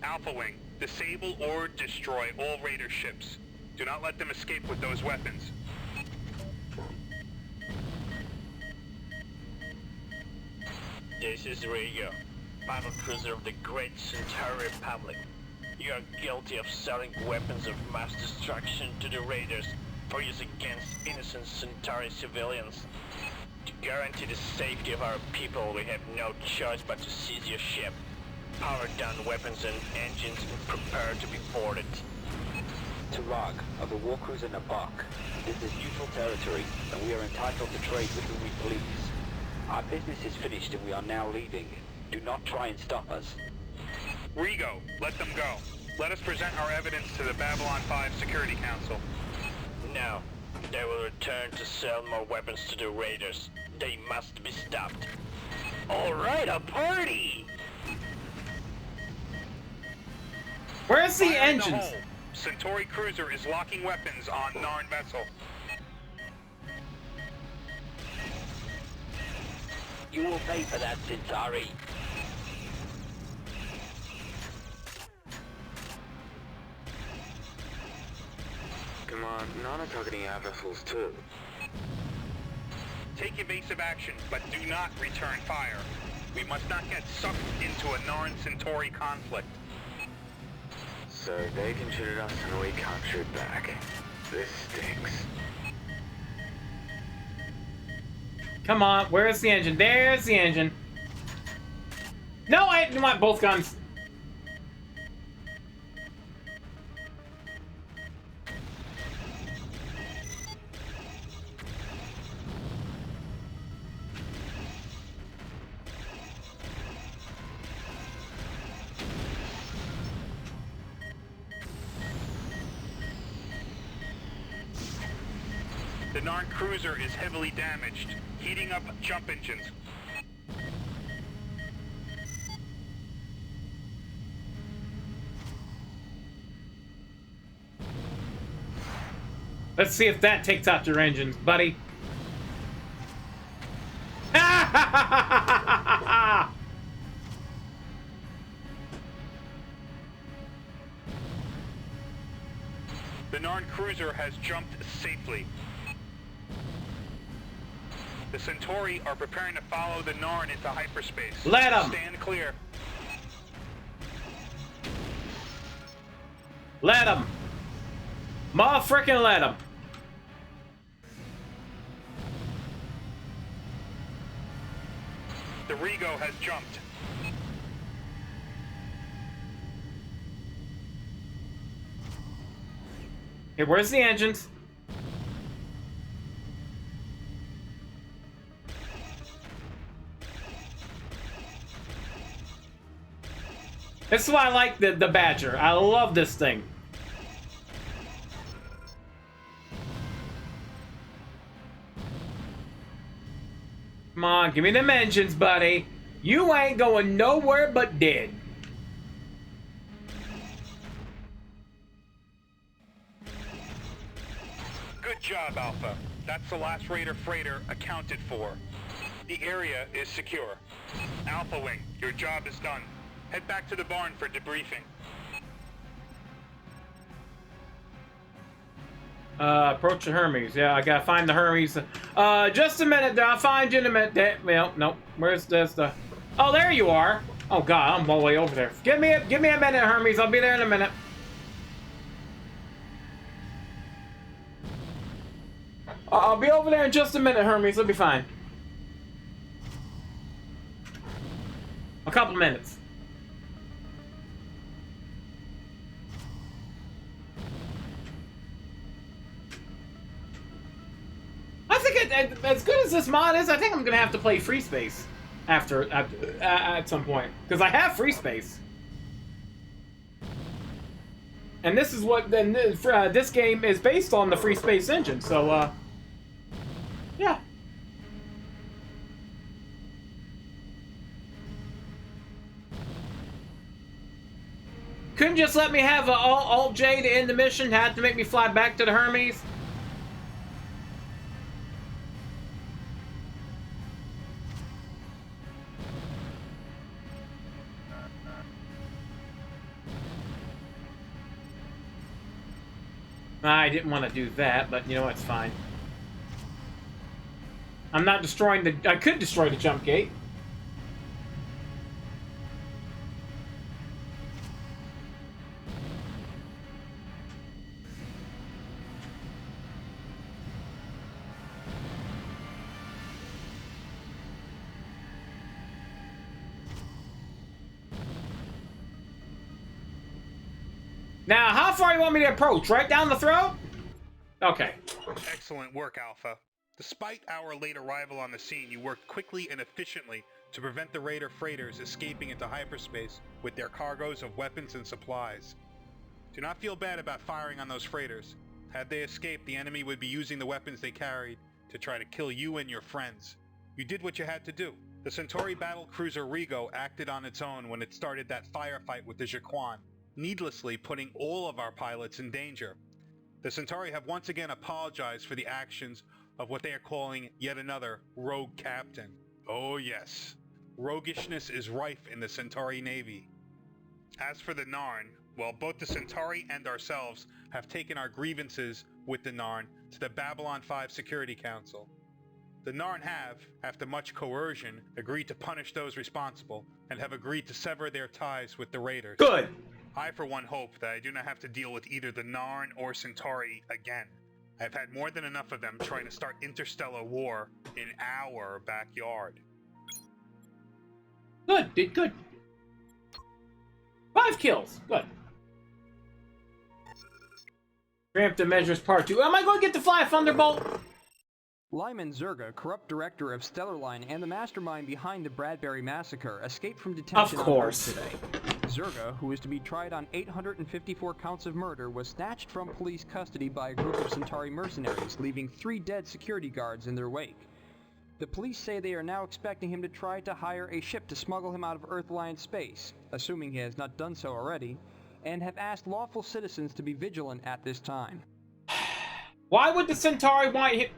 Alpha Wing, disable or destroy all raider ships. Do not let them escape with those weapons. This is Rigo, battlecruiser of the Great Centauri Republic. You are guilty of selling weapons of mass destruction to the raiders for use against innocent Centauri civilians. To guarantee the safety of our people, we have no choice but to seize your ship, power down weapons and engines, and prepare to be boarded. To Rog, of the warcruiser Nabok. This is neutral territory, and we are entitled to trade with whom we please. Our business is finished and we are now leaving. Do not try and stop us. Rigo, let them go. Let us present our evidence to the Babylon 5 Security Council. No, they will return to sell more weapons to the raiders. They must be stopped. All right, a party! Where's the Fire in engines? hole. Centauri cruiser is locking weapons on Narn vessel. You will pay for that, Centauri. Come on, Nana targeting our vessels too. Take evasive action, but do not return fire. We must not get sucked into a Narn Centauri conflict. So they can shoot at us and we can't shoot back. This stinks. Come on, where's the engine? There's the engine. No, I want both guns. The Narn cruiser is heavily damaged, heating up jump engines. Let's see if that takes out your engines, buddy. The Narn cruiser has jumped safely. The Centauri are preparing to follow the Narn into hyperspace. Let 'em! Stand clear. Let him. Ma frickin' let him. The Rigo has jumped. Okay, where's the engines? This is why I like the Badger. I love this thing. Come on, give me them engines, buddy. You ain't going nowhere but dead. Good job, Alpha. That's the last Raider freighter accounted for. The area is secure. Alpha Wing, your job is done. Head back to the barn for debriefing. Approach the Hermes. Yeah, I gotta find the Hermes. Just a minute. I'll find you in a minute. Well, nope. Where's this? Oh, there you are. Oh God, I'm all the way over there. Give me a minute, Hermes. I'll be there in a minute. I'll be over there in just a minute, Hermes. It'll be fine. A couple minutes. I think as good as this mod is, I think I'm gonna have to play Free Space at some point, because I have Free Space, and this is what this game is based on, the Free Space engine. So yeah. Couldn't just let me have a Alt J to end the mission. Had to make me fly back to the Hermes. I didn't want to do that, but you know, it's fine. I'm not destroying the... I could destroy the jump gate. Now, how far you want me to approach? Right down the throat? Okay. Excellent work, Alpha. Despite our late arrival on the scene, you worked quickly and efficiently to prevent the Raider freighters escaping into hyperspace with their cargoes of weapons and supplies. Do not feel bad about firing on those freighters. Had they escaped, the enemy would be using the weapons they carried to try to kill you and your friends. You did what you had to do. The Centauri battlecruiser Rigo acted on its own when it started that firefight with the Jaquan, needlessly putting all of our pilots in danger. The Centauri have once again apologized for the actions of what they are calling yet another rogue captain. Oh yes, roguishness is rife in the Centauri Navy. As for the Narn, well, both the Centauri and ourselves have taken our grievances with the Narn to the Babylon 5 Security Council. The Narn have, after much coercion, agreed to punish those responsible and have agreed to sever their ties with the Raiders. Good! I, for one, hope that I do not have to deal with either the Narn or Centauri again. I've had more than enough of them trying to start interstellar war in our backyard. Good, did good. 5 kills, good. Preemptive measures part 2. Am I going to get to fly a Thunderbolt? Lyman Zerga, corrupt director of Stellarline and the mastermind behind the Bradbury massacre, escaped from detention of course. on Earth today. Zerga, who is to be tried on 854 counts of murder, was snatched from police custody by a group of Centauri mercenaries, leaving 3 dead security guards in their wake. The police say they are now expecting him to try to hire a ship to smuggle him out of Earth Alliance space, assuming he has not done so already, and have asked lawful citizens to be vigilant at this time. Why would the Centauri want him?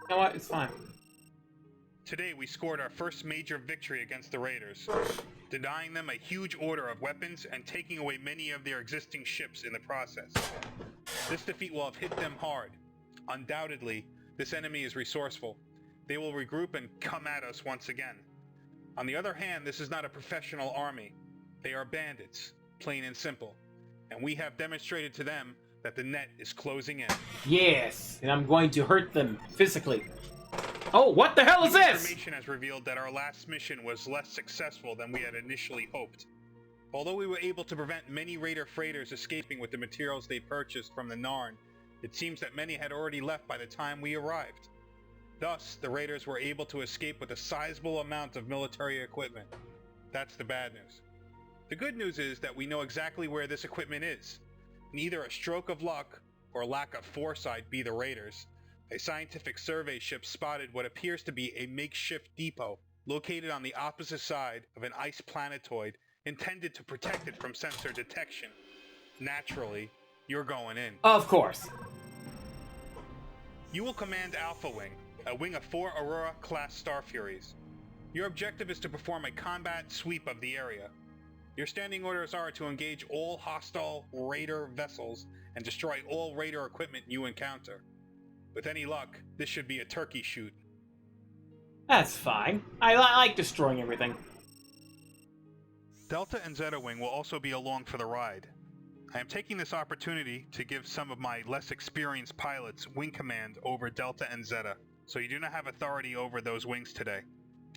You know what? It's fine. Today we scored our first major victory against the Raiders, denying them a huge order of weapons and taking away many of their existing ships in the process. This defeat will have hit them hard. Undoubtedly, this enemy is resourceful. They will regroup and come at us once again. On the other hand, this is not a professional army. They are bandits, plain and simple. And we have demonstrated to them that the net is closing in. Yes, and I'm going to hurt them physically. Oh, what the hell is this? Information has revealed that our last mission was less successful than we had initially hoped. Although we were able to prevent many Raider freighters escaping with the materials they purchased from the Narn, it seems that many had already left by the time we arrived. Thus, the Raiders were able to escape with a sizable amount of military equipment. That's the bad news. The good news is that we know exactly where this equipment is. In either a stroke of luck or lack of foresight be the Raiders, a scientific survey ship spotted what appears to be a makeshift depot located on the opposite side of an ice planetoid intended to protect it from sensor detection. Naturally, you're going in. Of course. You will command Alpha Wing, a wing of 4 Aurora-class Star Furies. Your objective is to perform a combat sweep of the area. Your standing orders are to engage all hostile Raider vessels and destroy all Raider equipment you encounter. With any luck, this should be a turkey shoot. That's fine. I like destroying everything. Delta and Zeta Wing will also be along for the ride. I am taking this opportunity to give some of my less experienced pilots wing command over Delta and Zeta, so you do not have authority over those wings today.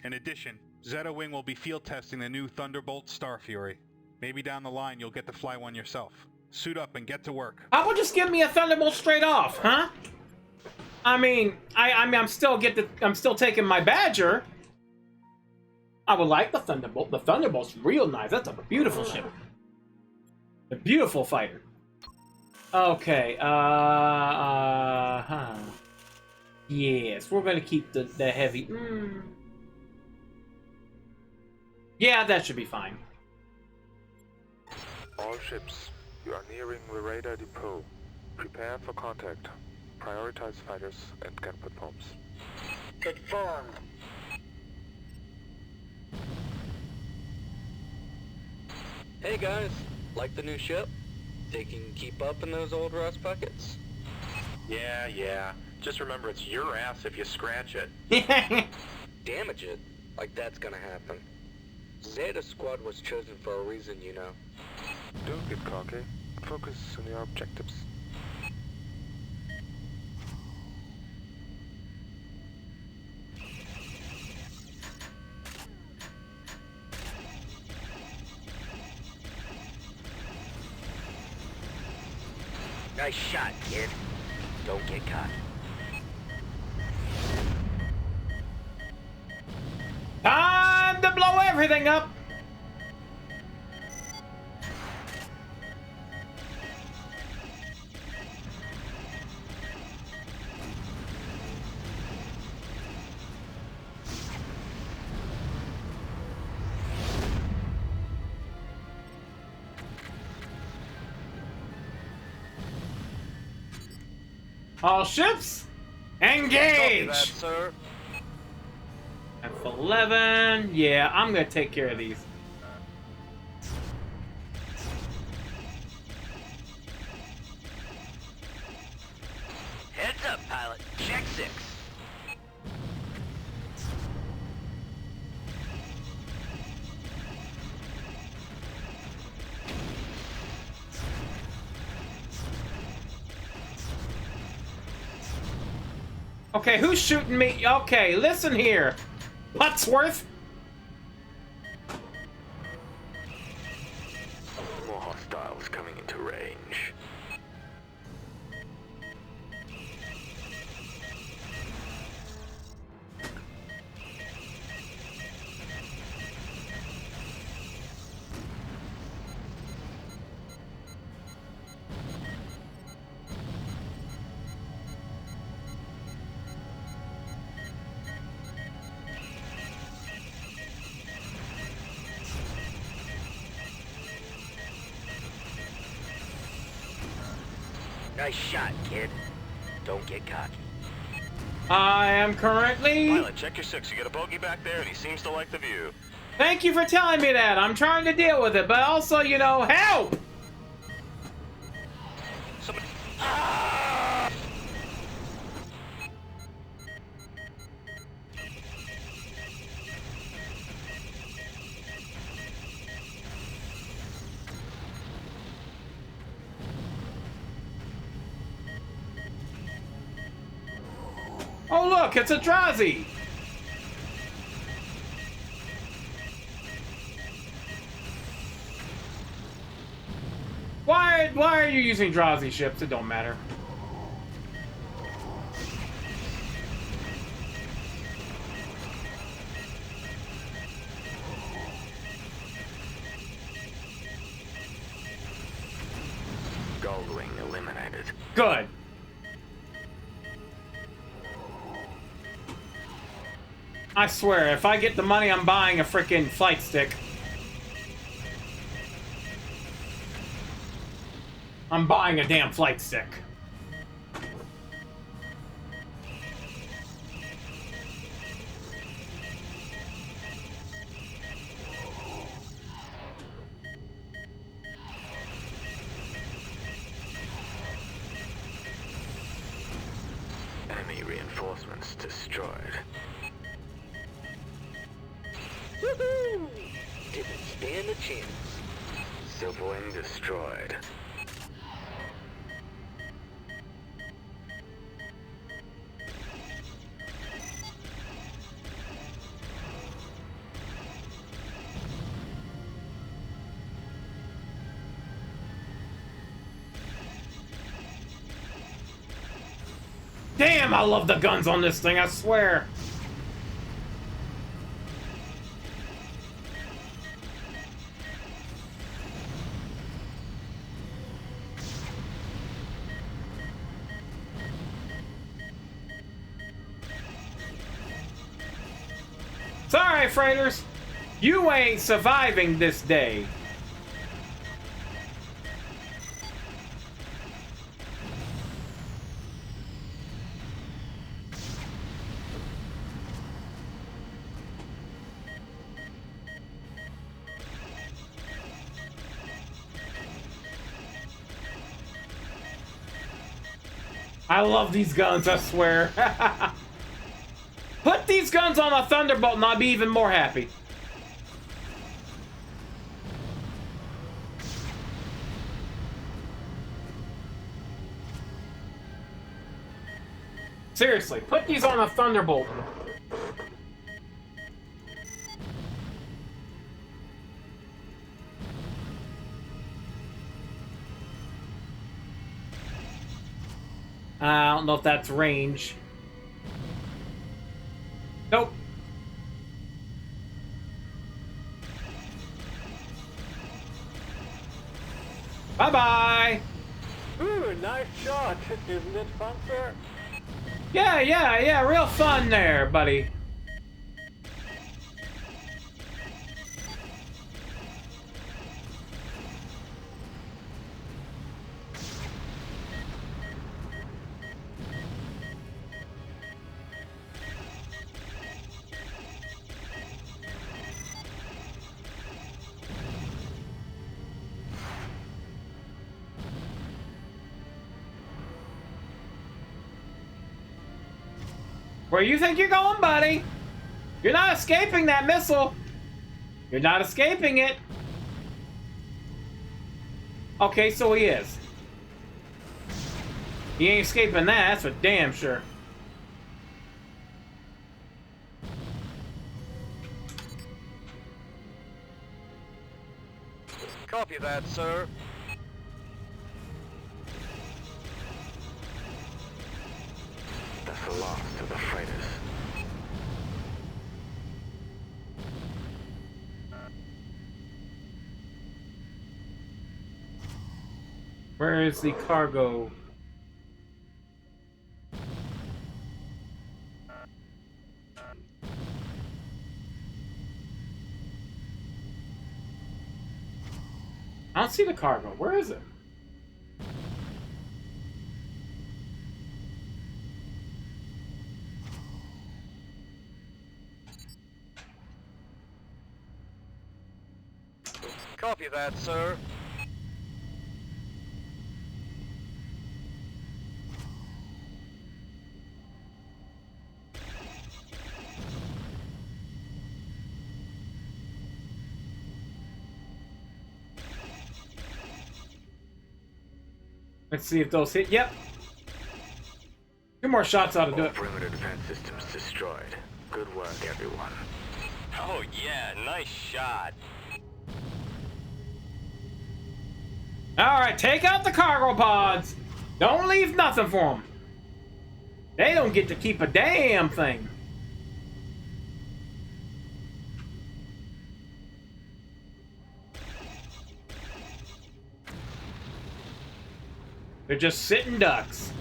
In addition, Zeta Wing will be field testing the new Thunderbolt Star Fury. Maybe down the line you'll get to fly one yourself. Suit up and get to work. How about just give me a Thunderbolt straight off, huh? I mean, I'm still taking my Badger. I would like the Thunderbolt. The Thunderbolt's real nice. That's a beautiful ship. A beautiful fighter. Okay, yes, we're gonna keep the heavy. Yeah, that should be fine. All ships, you are nearing the radar depot. Prepare for contact. Prioritize fighters and gunpowder pumps. Confirmed. Hey guys, like the new ship? Think you can keep up in those old rust buckets? Yeah. Just remember it's your ass if you scratch it. Damage it? Like that's gonna happen. Zeta Squad was chosen for a reason, you know. Don't get cocky. Focus on your objectives. Nice shot, kid. Don't get caught. Time to blow everything up! All ships, engage! Copy that, sir. F11. Yeah, I'm gonna take care of these. Heads up, pilot. Check 6. Okay, who's shooting me? Okay, listen here. Buttsworth. More hostiles coming into range. Nice shot, kid. Don't get cocky. I am currently... Pilot, check your 6. You got a bogey back there, and he seems to like the view. Thank you for telling me that. I'm trying to deal with it, but also, you know, help! Somebody... Oh, look, it's a Drazi! Why are you using Drazi ships? It don't matter. Goldwing eliminated. Good. I swear, if I get the money, I'm buying a freaking flight stick. I'm buying a damn flight stick. Enemy reinforcements destroyed. Woohoo! Didn't stand a chance. Silverwing destroyed. Damn, I love the guns on this thing, I swear. Sorry, freighters. You ain't surviving this day. I love these guns, I swear. Put these guns on a Thunderbolt and I'll be even more happy. Seriously, put these on a Thunderbolt. I don't know if that's range. Nope. Bye-bye! Ooh, nice shot. Isn't it fun, sir? Yeah, real fun there, buddy. Where you think you're going, buddy? You're not escaping that missile. You're not escaping it. Okay, so he is. He ain't escaping that, that's for damn sure. Copy that, sir. That's the last of the freighters. Where is the cargo? I don't see the cargo. Where is it? Copy that, sir. Let's see if those hit. Yep. Two more shots ought to do it. Perimeter defense systems destroyed. Good work, everyone. Oh yeah, nice shot. Alright, take out the cargo pods. Don't leave nothing for them. They don't get to keep a damn thing. They're just sitting ducks.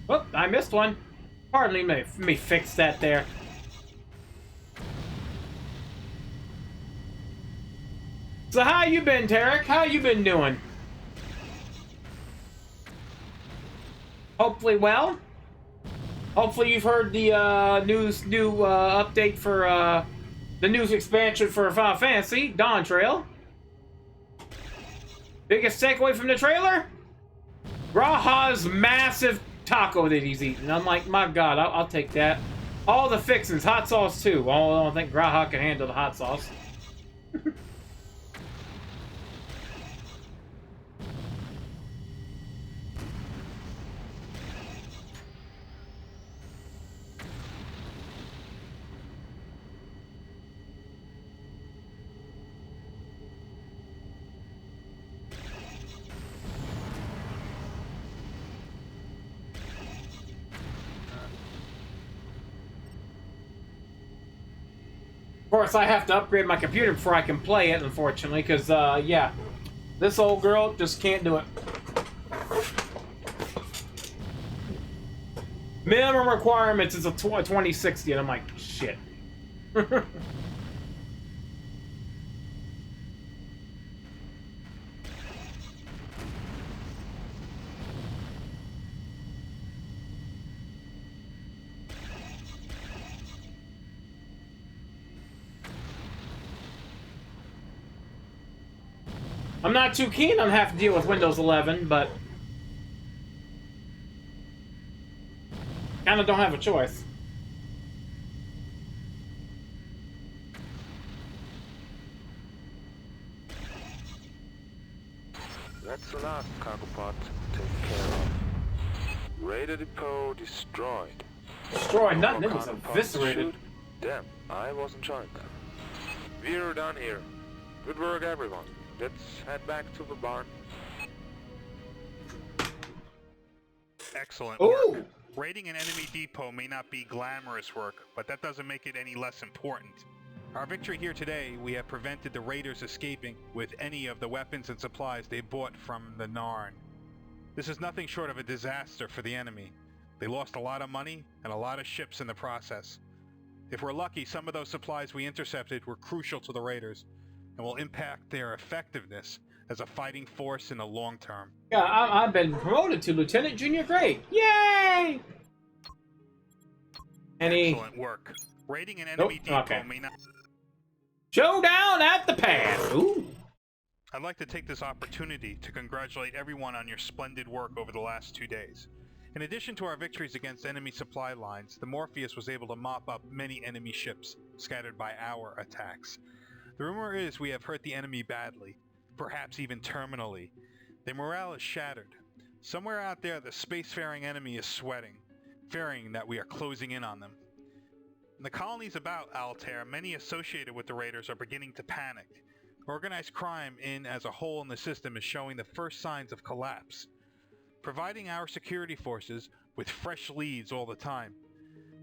Oh, I missed one. Pardon me, let me fix that there. So how you been, Tarek? How you been doing? Hopefully well. Hopefully you've heard the new update for the news expansion for Final Fantasy, Dawn Trail. Biggest takeaway from the trailer? G'raha's massive taco that he's eating. I'm like, my God, I'll take that. All the fixings, hot sauce too. I don't think G'raha can handle the hot sauce. Of course, I have to upgrade my computer before I can play it, unfortunately, because, yeah, this old girl just can't do it. Minimum requirements is a 2060, and I'm like, shit. I'm not too keen on having to deal with Windows 11, but kind of don't have a choice. That's the last cargo pod taken care of. Raider depot destroyed. Destroyed? Nothing. It was Cargo pods eviscerated. shoot? Damn, I wasn't trying that. We're done here. Good work, everyone. Let's head back to the barn. Excellent Ooh. work. Raiding an enemy depot may not be glamorous work, but that doesn't make it any less important. Our victory here today, we have prevented the raiders escaping with any of the weapons and supplies they bought from the Narn. This is nothing short of a disaster for the enemy. They lost a lot of money and a lot of ships in the process. If we're lucky, some of those supplies we intercepted were crucial to the raiders and will impact their effectiveness as a fighting force in the long term. Yeah, I've been promoted to Lieutenant Junior Grade. Yay! Excellent work. Raiding an enemy depot may not... Showdown at the pad! Ooh! I'd like to take this opportunity to congratulate everyone on your splendid work over the last 2 days. In addition to our victories against enemy supply lines, the Morpheus was able to mop up many enemy ships scattered by our attacks. The rumor is we have hurt the enemy badly, perhaps even terminally. Their morale is shattered. Somewhere out there the spacefaring enemy is sweating, fearing that we are closing in on them. In the colonies about Altair, many associated with the raiders are beginning to panic. Organized crime as a whole in the system is showing the first signs of collapse, providing our security forces with fresh leads all the time.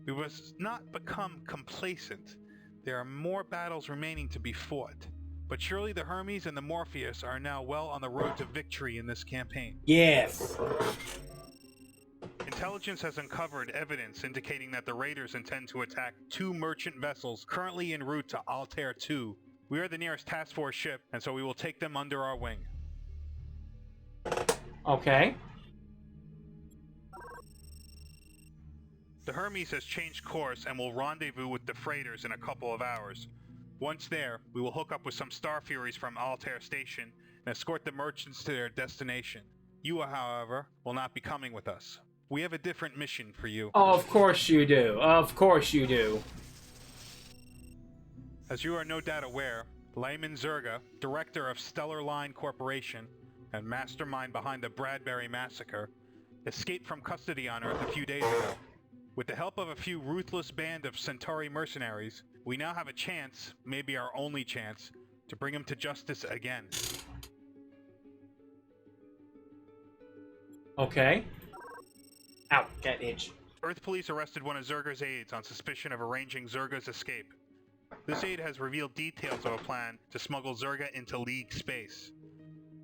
We must not become complacent. There are more battles remaining to be fought, but surely the Hermes and the Morpheus are now well on the road to victory in this campaign. Yes! Intelligence has uncovered evidence indicating that the raiders intend to attack 2 merchant vessels currently en route to Altair 2. We are the nearest task force ship, and so we will take them under our wing. Okay. The Hermes has changed course and will rendezvous with the freighters in a couple of hours. Once there, we will hook up with some Star Furies from Altair Station and escort the merchants to their destination. You, however, will not be coming with us. We have a different mission for you. Oh, of course you do. Of course you do. As you are no doubt aware, Lyman Zerga, director of Stellar Line Corporation and mastermind behind the Bradbury Massacre, escaped from custody on Earth a few days ago. With the help of a few ruthless band of Centauri mercenaries, we now have a chance, maybe our only chance, to bring him to justice again. Okay. Ow, cat itch. Earth police arrested one of Zerga's aides on suspicion of arranging Zerga's escape. This aide has revealed details of a plan to smuggle Zerga into League space.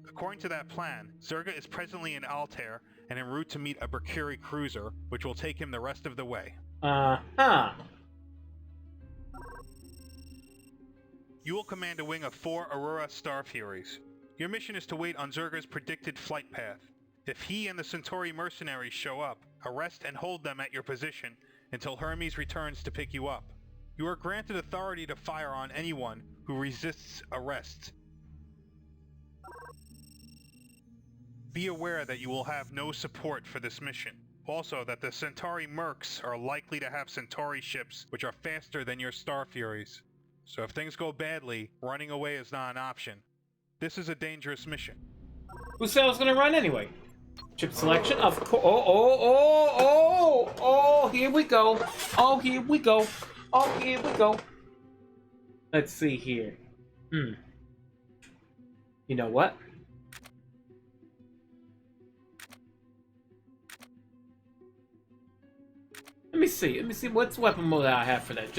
According to that plan, Zerga is presently in Altair and en route to meet a Mercury cruiser, which will take him the rest of the way. Uh-huh. You will command a wing of 4 Aurora Star Furies. Your mission is to wait on Zerga's predicted flight path. If he and the Centauri mercenaries show up, arrest and hold them at your position until Hermes returns to pick you up. You are granted authority to fire on anyone who resists arrest. Be aware that you will have no support for this mission. Also, that the Centauri Mercs are likely to have Centauri ships which are faster than your Star Furies. So if things go badly, running away is not an option. This is a dangerous mission. Who said I was gonna run anyway? Chip selection? Of course. Oh, here we go. Oh, here we go. Oh, here we go. Let's see here. You know what? Let me see. What's weapon mode I have for that?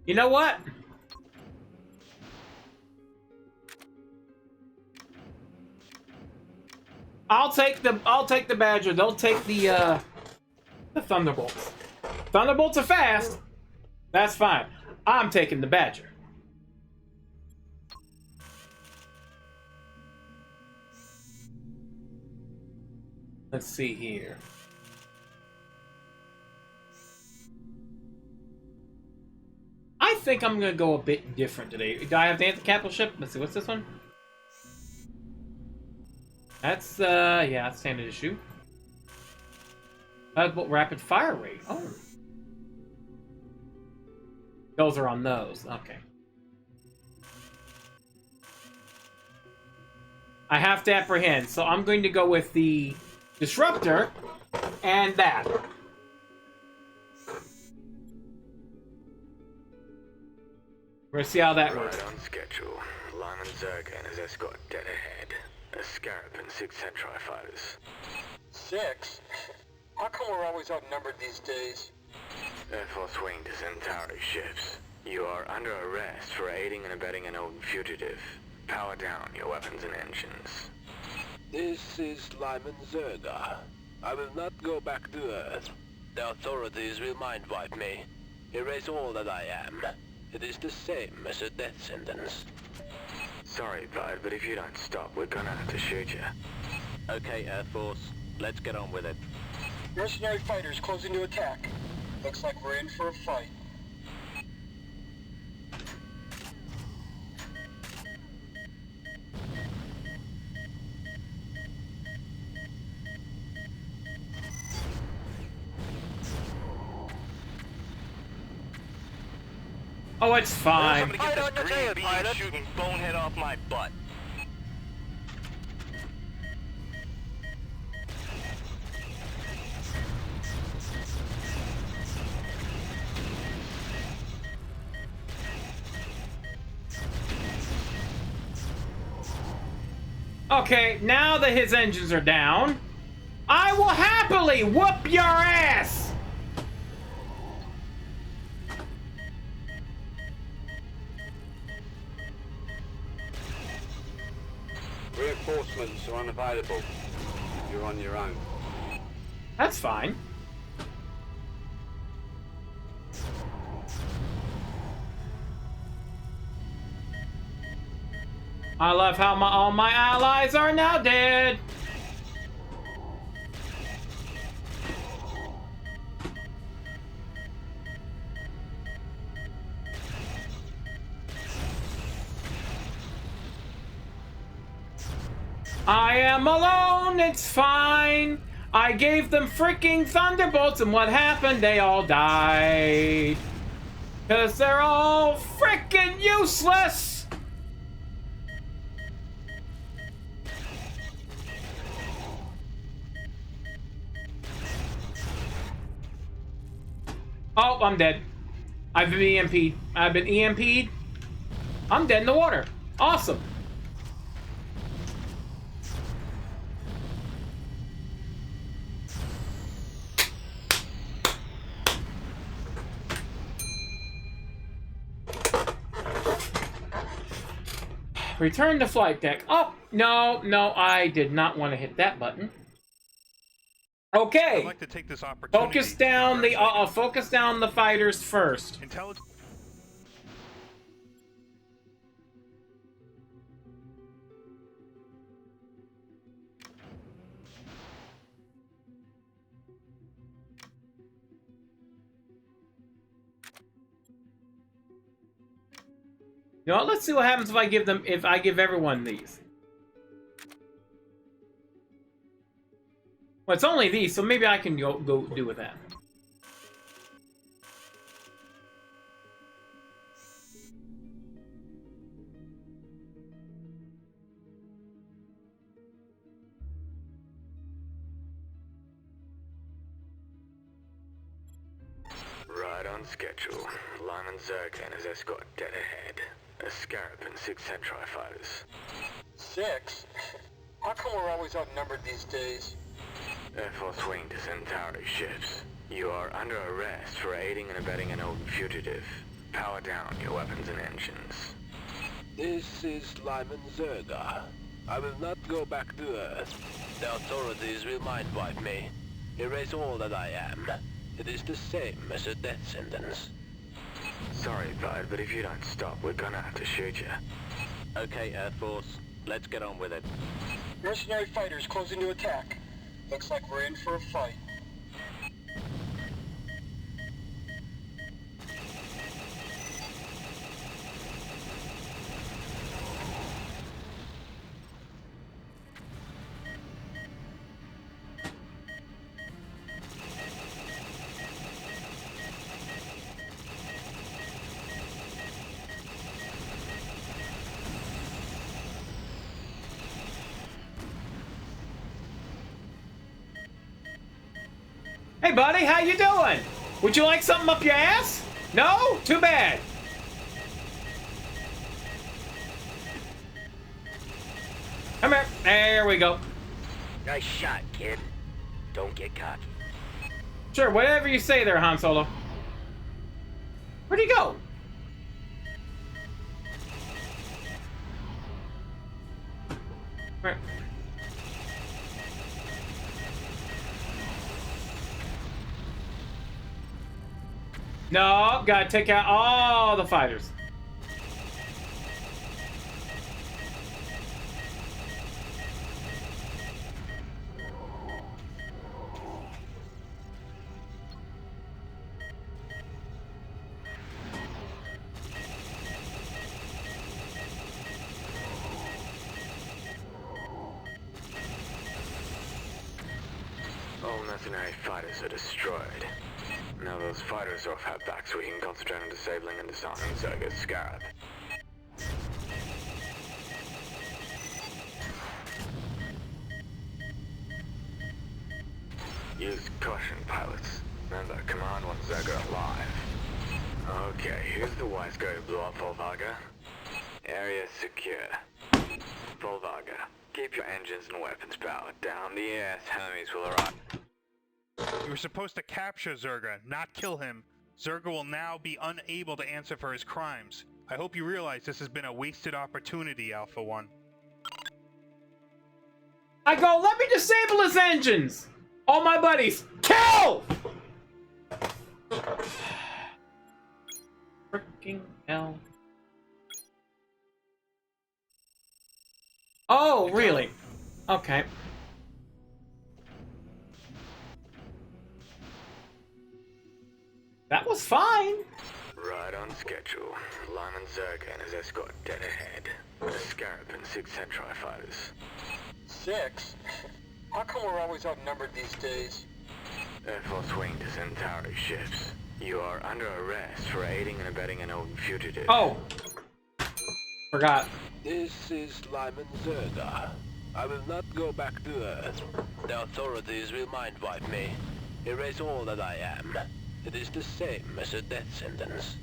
You know what? I'll take the Badger. They'll take the Thunderbolts. Thunderbolts are fast. That's fine. I'm taking the Badger. Let's see here. I think I'm gonna go a bit different today. Do I have the anti-capital ship? Let's see, what's this one? That's, yeah, that's standard issue. Rapid fire rate. Oh. Those are on those. Okay. I have to apprehend, so I'm going to go with the Disruptor and that. We're gonna see how that works. Right on schedule. Lyman Zerg and his escort dead ahead. A Scarab and 6 Centauri fighters. 6? How come we're always outnumbered these days? Air Force Wing to Centauri ships. You are under arrest for aiding and abetting an old fugitive. Power down your weapons and engines. This is Lyman Zerga. I will not go back to Earth. The authorities will mind wipe me. Erase all that I am. It is the same as a death sentence. Sorry, bud, but if you don't stop, we're gonna have to shoot you. Okay, Air Force. Let's get on with it. Mercenary fighters closing to attack. Looks like we're in for a fight. Oh, it's fine. Somebody get this green beam shooting bonehead off my butt. Okay, now that his engines are down, I will happily whoop your ass! Reinforcements are unavailable. You're on your own. That's fine. I love how all my allies are now dead. I am alone, it's fine. I gave them freaking thunderbolts, and what happened? They all died. 'Cause they're all freaking useless. Oh, I'm dead. I've been EMP'd. I've been EMP'd. I'm dead in the water. Awesome. Return to flight deck. Oh, no, I did not want to hit that button. Okay. I'd like to take this opportunity focus down the fighters first. You know what? Let's see what happens if I give everyone these. Well, it's only these, so maybe I can go do with that. Right on schedule. Lyman Zerg and his escort dead ahead. A Scarab and 6 Centauri fighters. 6? How come we're always outnumbered these days? Air Force Wing to Centauri ships. You are under arrest for aiding and abetting an old fugitive. Power down your weapons and engines. This is Lyman Zerga. I will not go back to Earth. The authorities will mind wipe me. Erase all that I am. It is the same as a death sentence. Sorry, bud, but if you don't stop, we're gonna have to shoot you. Okay, Earth Force, let's get on with it. Mercenary fighters closing to attack. Looks like we're in for a fight. Hey buddy, how you doing? Would you like something up your ass? No? Too bad. Come here. There we go. Nice shot, kid. Don't get cocky. Sure, whatever you say there, Han Solo. Where'd he go? Right. No, gotta take out all the fighters. All mercenary fighters are destroyed. Now those fighters off have back so we can concentrate on disabling and disarming Zerga's Scarab. Use caution, pilots. Remember, command wants Zerga alive. Okay, who's the wise guy who blew up Volvaga? Area secure. Volvaga, keep your engines and weapons powered down. The AS enemies will arrive. We were supposed to capture Zerga, not kill him. Zerga will now be unable to answer for his crimes. I hope you realize this has been a wasted opportunity, Alpha 1. I go, let me disable his engines! All my buddies, kill! Freaking hell. Oh, really? Okay. That was fine. Right on schedule. Lyman Zerga and his escort dead ahead. The Scarab and 6 Centauri fighters. 6? How come we're always outnumbered these days? Air Force Wing to Centauri ships. You are under arrest for aiding and abetting an old fugitive. Oh! Forgot. This is Lyman Zerga. I will not go back to Earth. The authorities will mind wipe me. Erase all that I am. It is the same as a death sentence.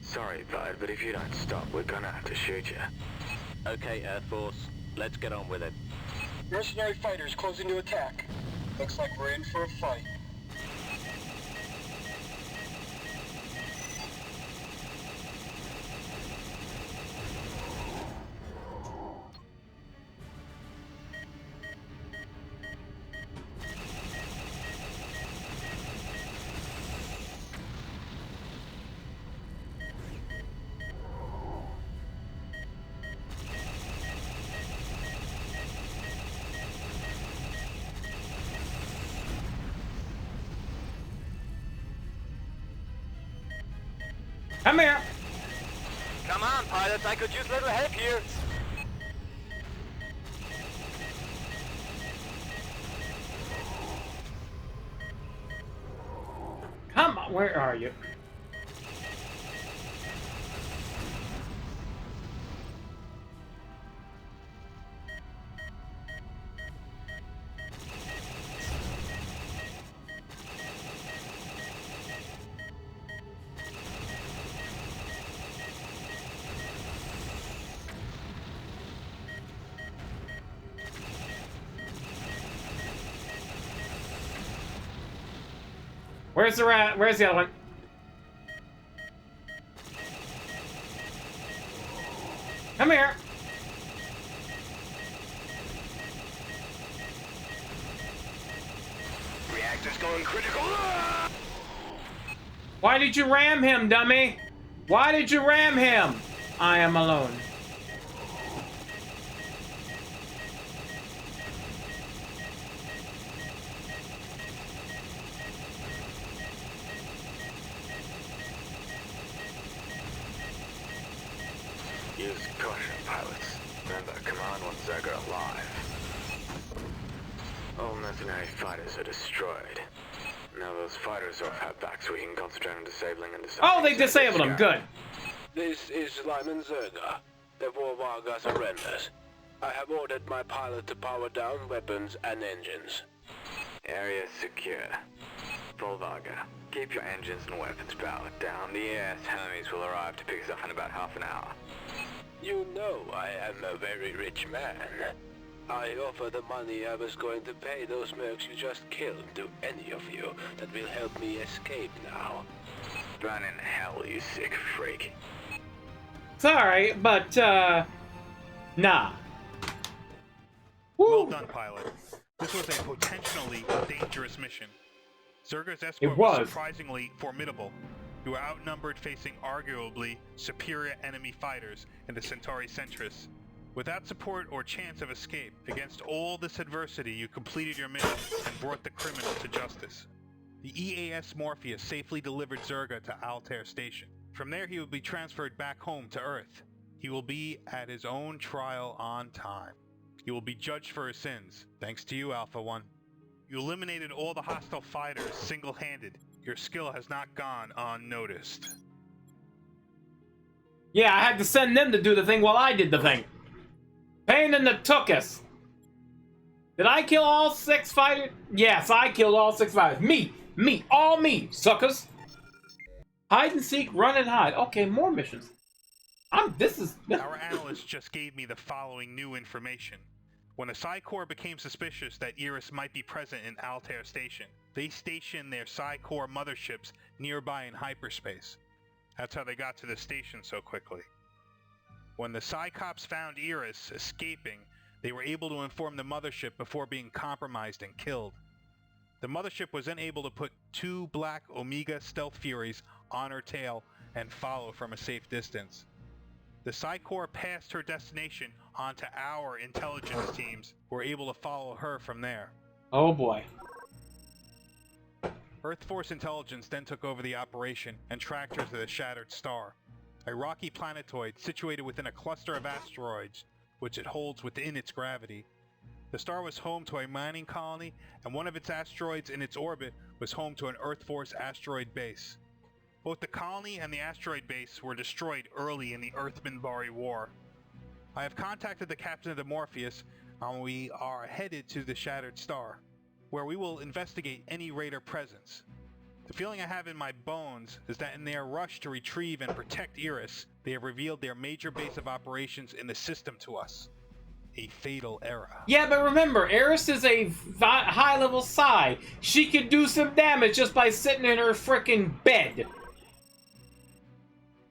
Sorry, bud, but if you don't stop, we're gonna have to shoot you. Okay, Air Force, let's get on with it. Mercenary fighters closing to attack. Looks like we're in for a fight. Come here. Come on, pilots, I could use a little help here. Come on, where are you? Where's the rat? Where's the other one? Come here. Reactor's going critical. Why did you ram him, dummy? Why did you ram him? I am alone. Use caution, pilots. Remember, command wants Zerga alive. All mercenary fighters are destroyed. Now those fighters are have back so we can concentrate on disabling and disabling. Oh, they disabled him. Good. This is Lyman Zerga. Before Varga surrenders, I have ordered my pilot to power down weapons and engines. Area secure. Volvaga, keep your engines and weapons powered down. The AS enemies will arrive to pick us up in about half an hour. You know I am a very rich man. I offer the money I was going to pay those mercs you just killed to any of you that will help me escape now. Burn in hell, you sick freak. Sorry, but, nah. Well done, pilot. This was a potentially dangerous mission. Zerga's escort It was was. surprisingly formidable. You were outnumbered facing arguably superior enemy fighters in the Centauri Centris. Without support or chance of escape, against all this adversity, you completed your mission and brought the criminal to justice. The EAS Morpheus safely delivered Zerga to Altair Station. From there, he will be transferred back home to Earth. He will be at his own trial on time. He will be judged for his sins, thanks to you, Alpha One. You eliminated all the hostile fighters single-handed. Your skill has not gone unnoticed. Yeah, I had to send them to do the thing while I did the thing. Pain in the tuchus. Did I kill all 6 fighters? Yes, I killed all 6 fighters. Me, all me, suckers. Hide and seek, run and hide. Okay, more missions. Our analyst just gave me the following new information. When the Psi Corps became suspicious that Iris might be present in Altair Station, they stationed their Psi Corps motherships nearby in hyperspace. That's how they got to the station so quickly. When the Psi Cops found Iris escaping, they were able to inform the mothership before being compromised and killed. The mothership was then able to put 2 black Omega Stealth Furies on her tail and follow from a safe distance. The Psi Corps passed her destination onto our intelligence teams, who were able to follow her from there. Oh boy. Earth Force Intelligence then took over the operation and tracked her to the Shattered Star, a rocky planetoid situated within a cluster of asteroids, which it holds within its gravity. The star was home to a mining colony, and one of its asteroids in its orbit was home to an Earth Force asteroid base. Both the colony and the asteroid base were destroyed early in the Earth-Minbari War. I have contacted the captain of the Morpheus, and we are headed to the Shattered Star, where we will investigate any Raider presence. The feeling I have in my bones is that in their rush to retrieve and protect Iris, they have revealed their major base of operations in the system to us. A fatal error. Yeah, but remember, Eris is a high-level Psi. She could do some damage just by sitting in her frickin' bed.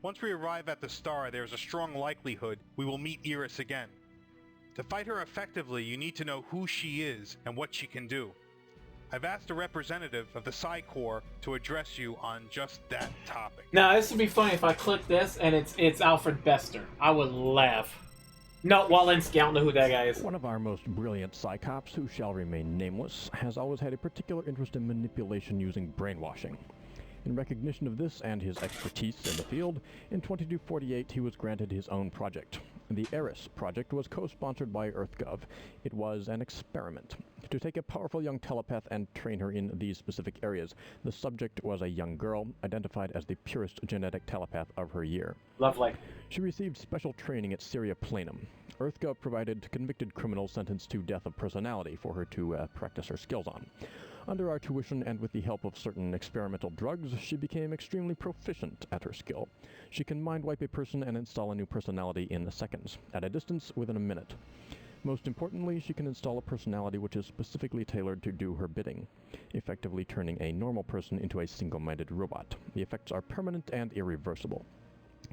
Once we arrive at the star, there is a strong likelihood we will meet Iris again. To fight her effectively, you need to know who she is and what she can do. I've asked a representative of the Psi Corps to address you on just that topic. Now, this would be funny if I click this and it's Alfred Bester. I would laugh. No, Walensky, I don't know who that guy is. One of our most brilliant Psycops, who shall remain nameless, has always had a particular interest in manipulation using brainwashing. In recognition of this and his expertise in the field, in 2248 he was granted his own project. The Eris project was co-sponsored by EarthGov. It was an experiment to take a powerful young telepath and train her in these specific areas. The subject was a young girl, identified as the purest genetic telepath of her year. Lovely. She received special training at Syria Planum. EarthGov provided convicted criminals sentenced to death of personality for her to practice her skills on. Under our tuition and with the help of certain experimental drugs, she became extremely proficient at her skill. She can mind-wipe a person and install a new personality in seconds, at a distance within a minute. Most importantly, she can install a personality which is specifically tailored to do her bidding, effectively turning a normal person into a single-minded robot. The effects are permanent and irreversible.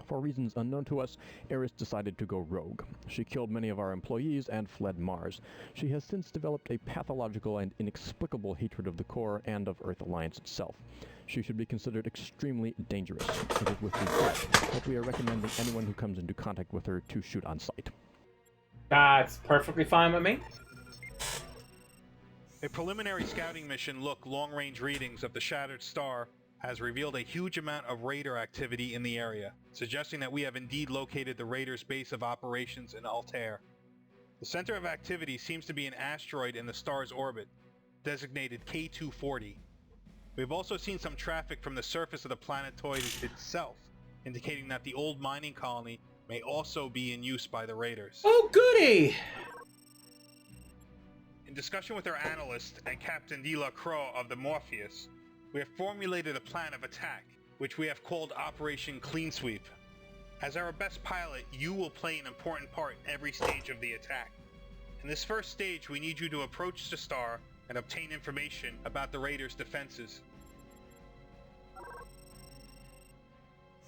For reasons unknown to us, Eris decided to go rogue. She killed many of our employees and fled Mars. She has since developed a pathological and inexplicable hatred of the Corps and of Earth Alliance itself. She should be considered extremely dangerous. It is with regret that we are recommending anyone who comes into contact with her to shoot on sight. That's perfectly fine with me. A preliminary scouting mission look long-range readings of the Shattered Star has revealed a huge amount of Raider activity in the area, suggesting that we have indeed located the Raiders' base of operations in Altair. The center of activity seems to be an asteroid in the star's orbit, designated K240. We've also seen some traffic from the surface of the planetoid itself, indicating that the old mining colony may also be in use by the Raiders. Oh, goody! In discussion with our analyst and Captain De La Croix of the Morpheus, we have formulated a plan of attack, which we have called Operation Clean Sweep. As our best pilot, you will play an important part in every stage of the attack. In this first stage, we need you to approach the star and obtain information about the Raiders' defenses.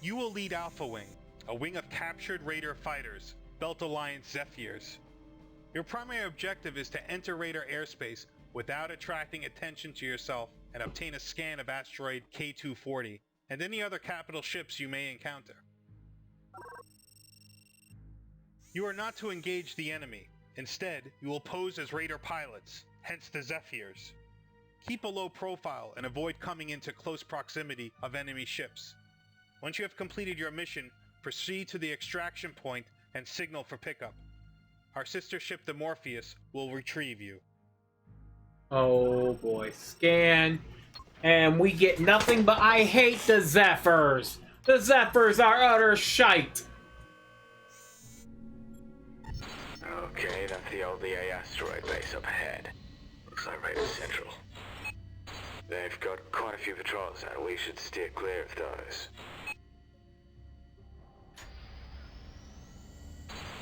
You will lead Alpha Wing, a wing of captured Raider fighters, Belt Alliance Zephyrs. Your primary objective is to enter Raider airspace without attracting attention to yourself and obtain a scan of asteroid K240 and any other capital ships you may encounter. You are not to engage the enemy. Instead, you will pose as Raider pilots, hence the Zephyrs. Keep a low profile and avoid coming into close proximity of enemy ships. Once you have completed your mission, proceed to the extraction point and signal for pickup. Our sister ship, the Morpheus, will retrieve you. Oh boy, scan. And we get nothing but I hate the Zephyrs. The Zephyrs are utter shite. Okay, that's the LDA asteroid base up ahead. Looks like Raider Central. They've got quite a few patrols out. We should steer clear of those.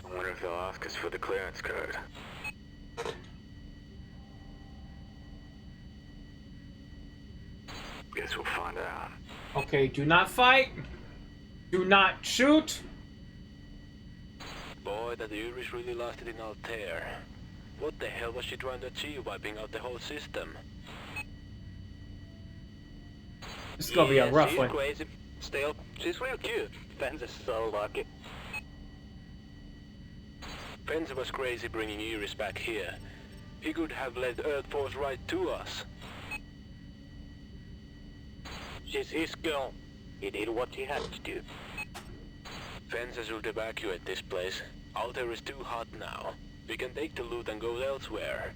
I wonder if they'll ask us for the clearance code. Guess we'll find out. Okay, do not fight. Do not shoot. Boy, that Urish really lasted in Altair. What the hell was she trying to achieve, wiping out the whole system? This is gonna be a rough she's one. Crazy. Still, she's real cute. Fenz is so lucky. Fenz was crazy bringing Iris back here. He could have led Earth Force right to us. She's his girl. He did what he had to do. Fenz should evacuate this place. Altair is too hot now. We can take the loot and go elsewhere.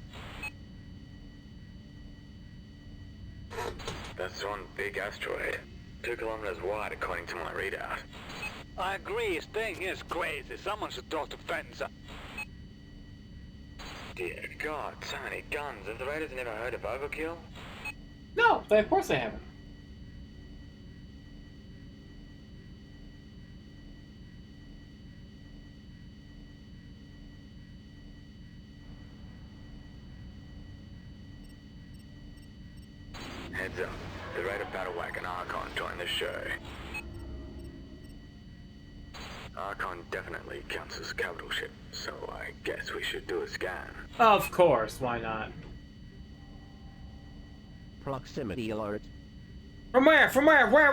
That's one big asteroid. 2 kilometers wide according to my readout. I agree, his thing is crazy. Someone should talk to Fenza. Dear God, so many guns. Have the Raiders never heard of overkill? No, of course they haven't. Heads up. The Raider battle wagon Archon joined the show. Archon definitely counts as a capital ship, so I guess we should do a scan. Of course, why not? Proximity alert. From where? From where? Where?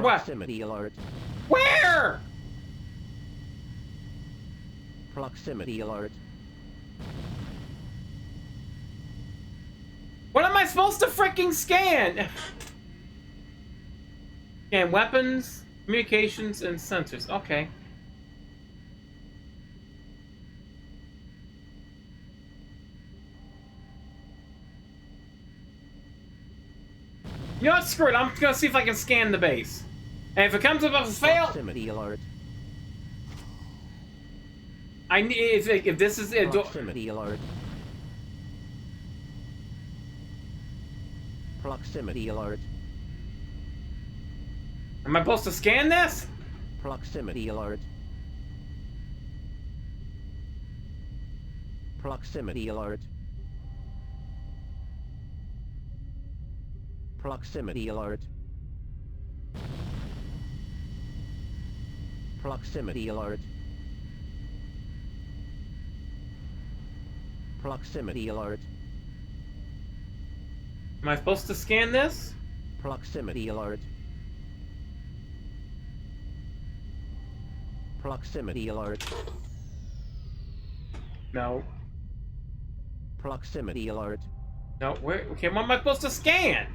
What? Proximity alert. Where? Proximity alert. What am I supposed to freaking scan? Scan weapons, communications, and sensors. Okay. You know what? Screw it. I'm gonna see if I can scan the base. And if it comes up as a fail, Proximity alert. I need if this is it. Proximity alert. Proximity alert. Am I supposed to scan this? Proximity alert. Proximity alert. Proximity alert. Proximity alert. Proximity alert. Am I supposed to scan this? Proximity alert. Proximity alert. No. Proximity alert. No, where? Okay, what am I supposed to scan?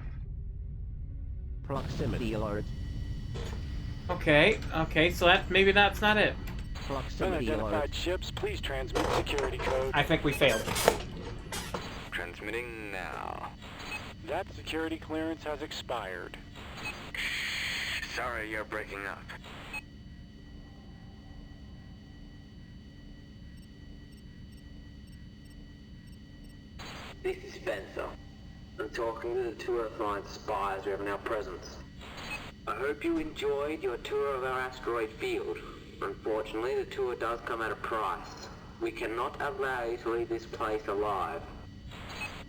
Proximity alert. Okay, so maybe that's not it. Proximity alert. Unidentified ships, please transmit security code. I think we failed. Transmitting now. That security clearance has expired. Sorry, you're breaking up. This is Spencer. I'm talking to the two Earthline spies we have in our presence. I hope you enjoyed your tour of our asteroid field. Unfortunately, the tour does come at a price. We cannot allow you to leave this place alive.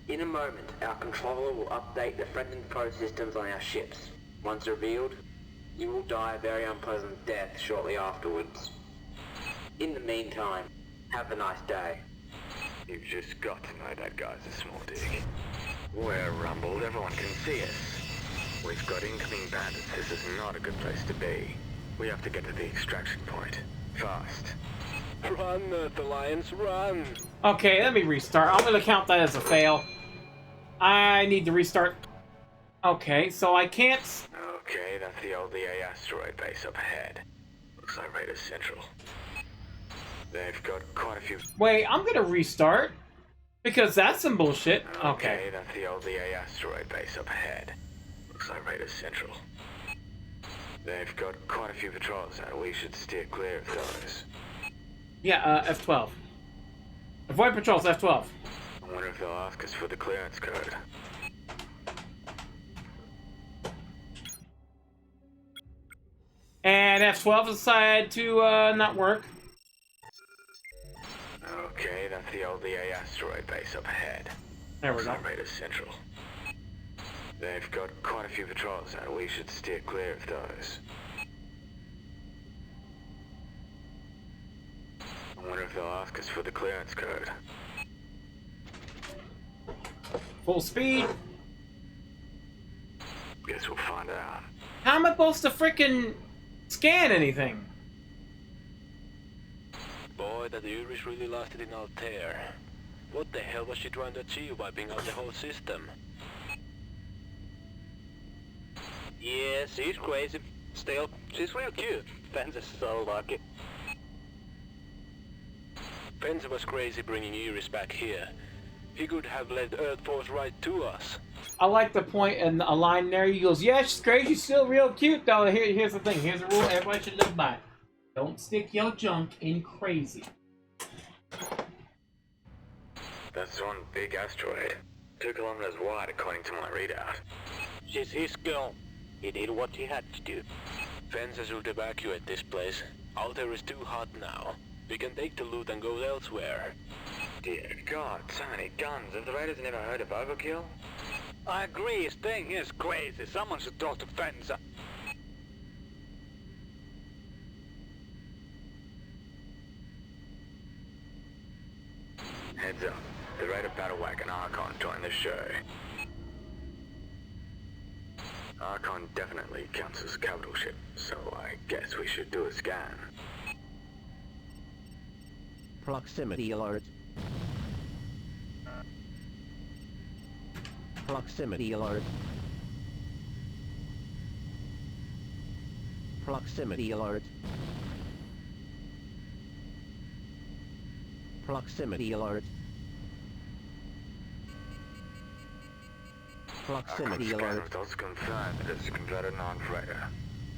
In a moment, our controller will update the friend and foe systems on our ships. Once revealed, you will die a very unpleasant death shortly afterwards. In the meantime, have a nice day. You've just got to know that guy's a small dick. We're rumbled, everyone can see us. We've got incoming bandits, this is not a good place to be. We have to get to the extraction point. Fast. Run, Earth Alliance, run! Okay, let me restart. I'm gonna count that as a fail. I need to restart. Okay, so I can't... Okay, that's the LDA asteroid base up ahead. Looks like Raider Central. They've got quite a few... Wait, I'm gonna restart. Because that's some bullshit. Okay, that's the LDA asteroid base up ahead. Looks like Raider Central. They've got quite a few patrols out. We should steer clear of those. Yeah, F12. Avoid patrols, F12. I wonder if they'll ask us for the clearance code. And F12 decided to not work. Okay, that's the LDA asteroid base up ahead. There we go. Raider Central. They've got quite a few patrols out. We should steer clear of those. I wonder if they'll ask us for the clearance code. Full speed. Guess we'll find out. How am I supposed to frickin' scan anything? Boy, that Urish really lasted in Altair. What the hell was she trying to achieve wiping out the whole system? Yeah, she's crazy. Still, she's real cute. Fans are so lucky. Fencer was crazy bringing Iris back here. He could have led Earth Force right to us. I like the point in a line there. He goes, yeah, she's crazy, she's still real cute, though. Here's the thing. Here's a rule everybody should live by. Don't stick your junk in crazy. That's one big asteroid. 2 kilometers wide, according to my readout. She's his girl. He did what he had to do. Fencer should evacuate this place. Altair is too hot now. We can take the loot and go elsewhere. Dear God, so many guns. Have the Raiders never heard of overkill? I agree, his thing is crazy. Someone should talk to Fencer. Heads up. The Raider battle wagon Archon joined the show. Archon definitely counts as a capital ship, so I guess we should do a scan. Proximity alert. Proximity alert. Proximity alert. Proximity alert. Proximity alert. Results confirmed that it's a converted non-freighter.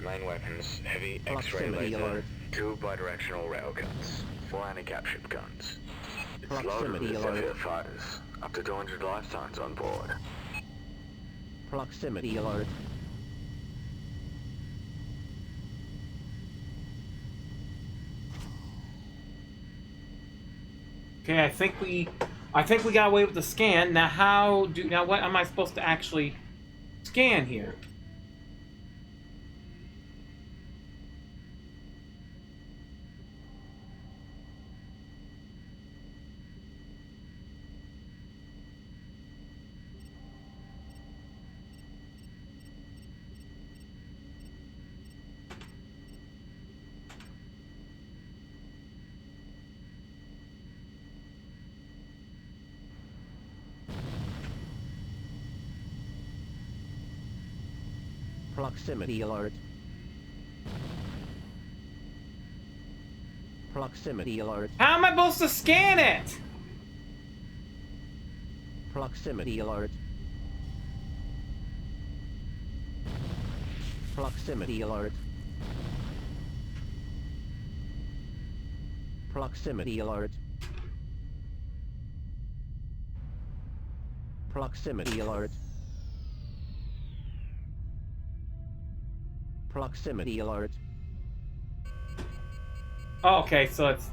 Main weapons, heavy X-ray Proximity laser, alert. 2 bidirectional railguns, 4 anti-cap ship guns. It's loaded Proximity with alert. heavier fighters, up to 200 life signs on board. Proximity alert. Okay, I think we got away with the scan. Now now what am I supposed to actually scan here? Proximity alert. Proximity alert. How am I supposed to scan it? Proximity alert. Proximity alert. Proximity alert. Proximity alert. Proximity alert. Oh, okay, so it's...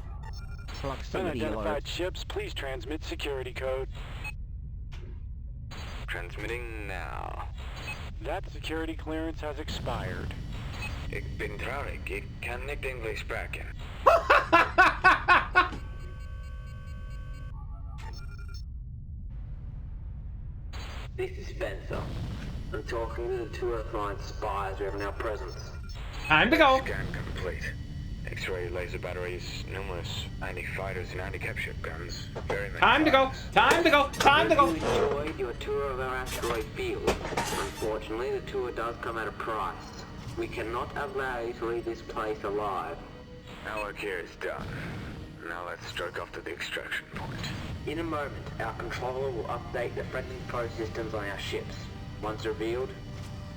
Proximity alert. Unidentified ships, please transmit security code. Transmitting now. That security clearance has expired. Ik ben traurig. Ik kan niet Engels spreken. This is Spencer. I'm talking to the two Earthline spies we have in our presence. Time to go. Scan complete. X-ray laser batteries, numerous anti-fighters and anti-capship guns. Very many Time to go. Time to go. Time to go. You enjoyed your tour of our asteroid field. Unfortunately, the tour does come at a price. We cannot allow you to leave this place alive. Our work here is done. Now let's strike off to the extraction point. In a moment, our controller will update the friendly pro systems on our ships. Once revealed,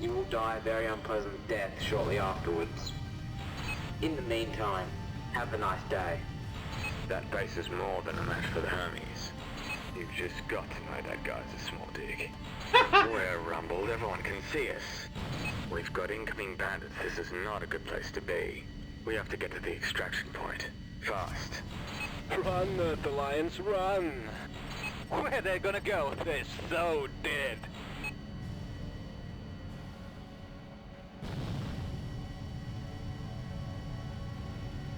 you will die a very unpleasant death shortly afterwards. In the meantime, have a nice day. That base is more than a match for the Hermes. You've just got to know that guy's a small dick. We're rumbled, everyone can see us. We've got incoming bandits, this is not a good place to be. We have to get to the extraction point. Fast. Run, Earth Alliance, run! Where they're gonna go? They're so dead.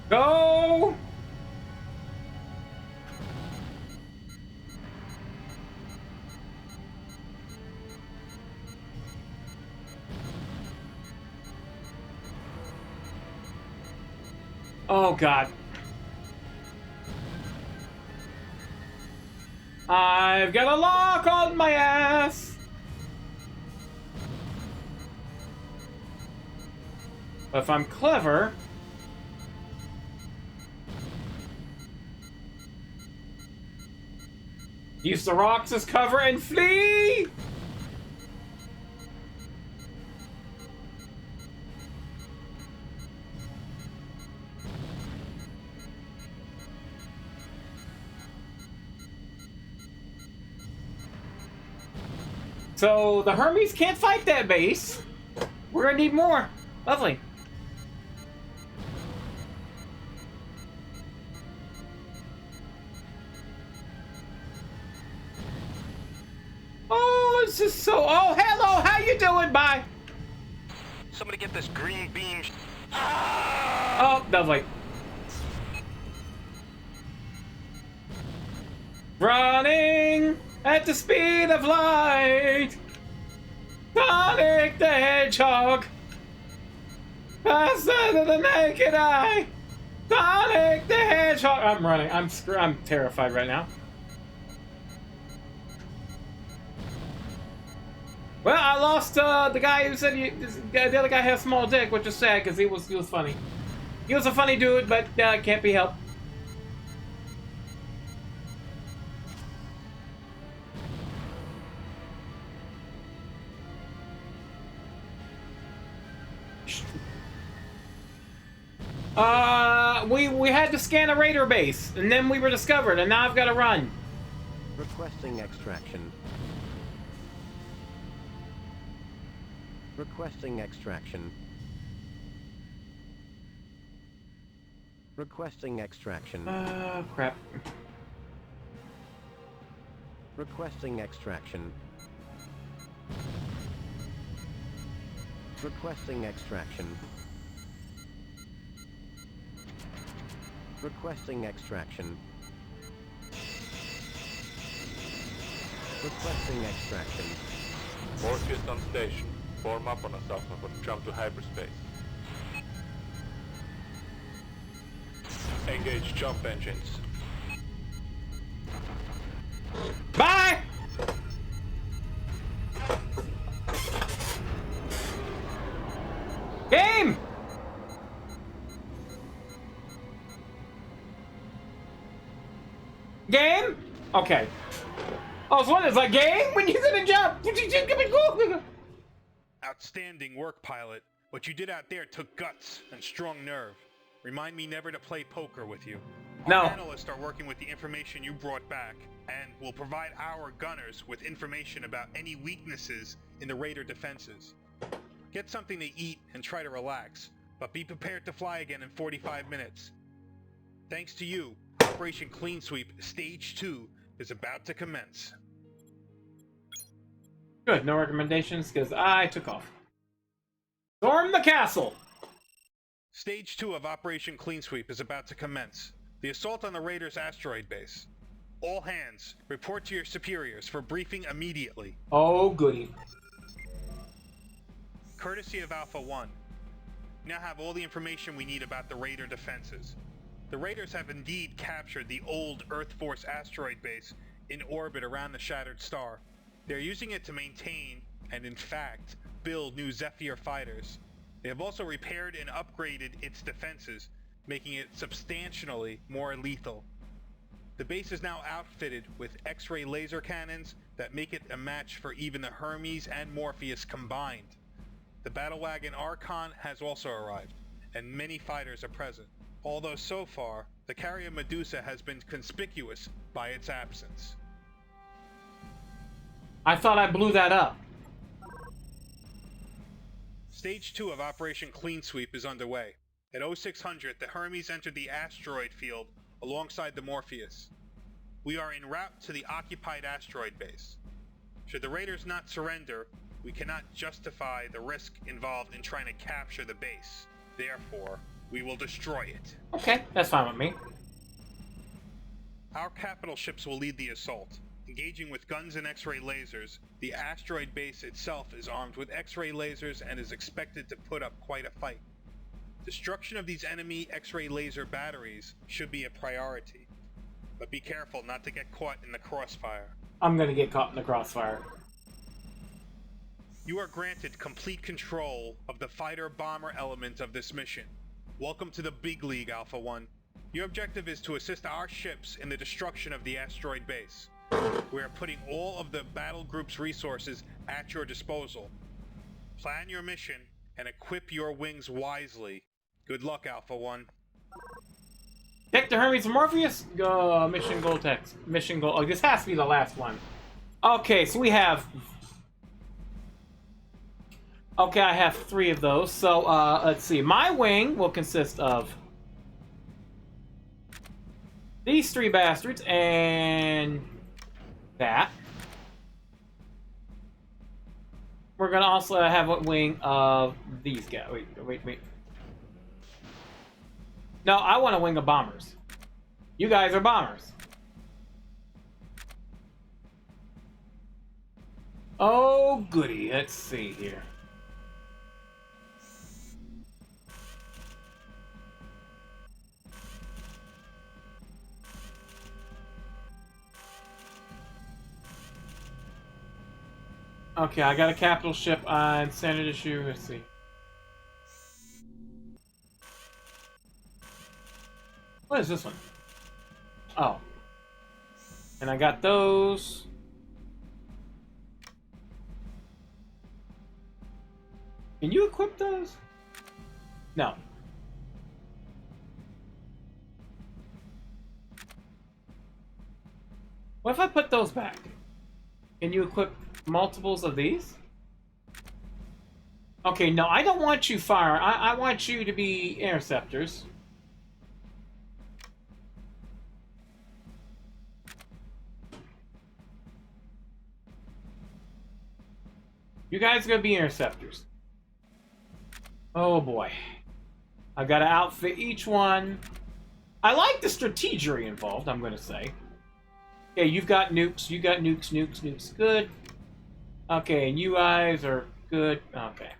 Go! Oh God. I've got a lock on my ass. But if I'm clever, use the rocks as cover and flee! So the Hermes can't fight that base. We're gonna need more. Lovely. Oh, this is so... Oh, hello! How you doing? Bye! Somebody get this green beam... Oh, lovely. Running at the speed of light! Sonic the Hedgehog! Faster than the naked eye! Sonic the Hedgehog! I'm running. I'm terrified right now. Well, I lost the guy who said the other guy had a small dick, which is sad because he was funny. He was a funny dude, but can't be helped. We had to scan a raider base, and then we were discovered, and now I've got to run. Requesting extraction. Requesting extraction. Requesting extraction. Crap. Requesting extraction. Requesting extraction. Requesting extraction. Requesting extraction. Morpheus on station. Form up on us, Alpha, but jump to hyperspace. Engage jump engines. Bye! Game? Okay. Oh, so what is that game? When you gonna jump? Outstanding work, pilot. What you did out there took guts and strong nerve. Remind me never to play poker with you. No. Our analysts are working with the information you brought back, and will provide our gunners with information about any weaknesses in the Raider defenses. Get something to eat and try to relax, but be prepared to fly again in 45 minutes. Thanks to you, Operation Clean Sweep Stage 2 is about to commence. Good, no recommendations, because I took off. Storm the castle! Stage 2 of Operation Clean Sweep is about to commence. The assault on the Raiders' asteroid base. All hands, report to your superiors for briefing immediately. Oh, goody. Courtesy of Alpha 1. We now have all the information we need about the Raider defenses. The Raiders have indeed captured the old Earth Force asteroid base in orbit around the Shattered Star. They're using it to maintain, and in fact, build new Zephyr fighters. They have also repaired and upgraded its defenses, making it substantially more lethal. The base is now outfitted with X-ray laser cannons that make it a match for even the Hermes and Morpheus combined. The battle wagon Archon has also arrived, and many fighters are present, although so far, the carrier Medusa has been conspicuous by its absence. I thought I blew that up. Stage 2 of Operation Clean Sweep is underway. At 0600, the Hermes entered the asteroid field alongside the Morpheus. We are en route to the occupied asteroid base. Should the Raiders not surrender, we cannot justify the risk involved in trying to capture the base. Therefore, we will destroy it. Okay, that's fine with me. Our capital ships will lead the assault. Engaging with guns and X-ray lasers, the asteroid base itself is armed with X-ray lasers and is expected to put up quite a fight. Destruction of these enemy X-ray laser batteries should be a priority, but be careful not to get caught in the crossfire. I'm gonna get caught in the crossfire. You are granted complete control of the fighter-bomber element of this mission. Welcome to the big league, Alpha 1. Your objective is to assist our ships in the destruction of the asteroid base. We are putting all of the battle group's resources at your disposal. Plan your mission and equip your wings wisely. Good luck, Alpha 1. Take the Hermes and Morpheus. Mission goal text. Mission goal. Oh, this has to be the last one. Okay, so we have... Okay, I have 3 of those. So, let's see. My wing will consist of these 3 bastards and that. We're gonna also have a wing of these guys. Wait. No, I want a wing of bombers. You guys are bombers. Oh, goody. Let's see here. Okay, I got a capital ship on standard issue. Let's see. What is this one? Oh. And I got those. Can you equip those? No. What if I put those back? Can you equip multiples of these? Okay, no, I don't want you fire. I want you to be interceptors. You guys are gonna be interceptors. Oh boy. I gotta outfit each one. I like the strategery involved, I'm gonna say. Okay, you've got nukes, you got nukes. Good. Okay, and you guys are good. Okay.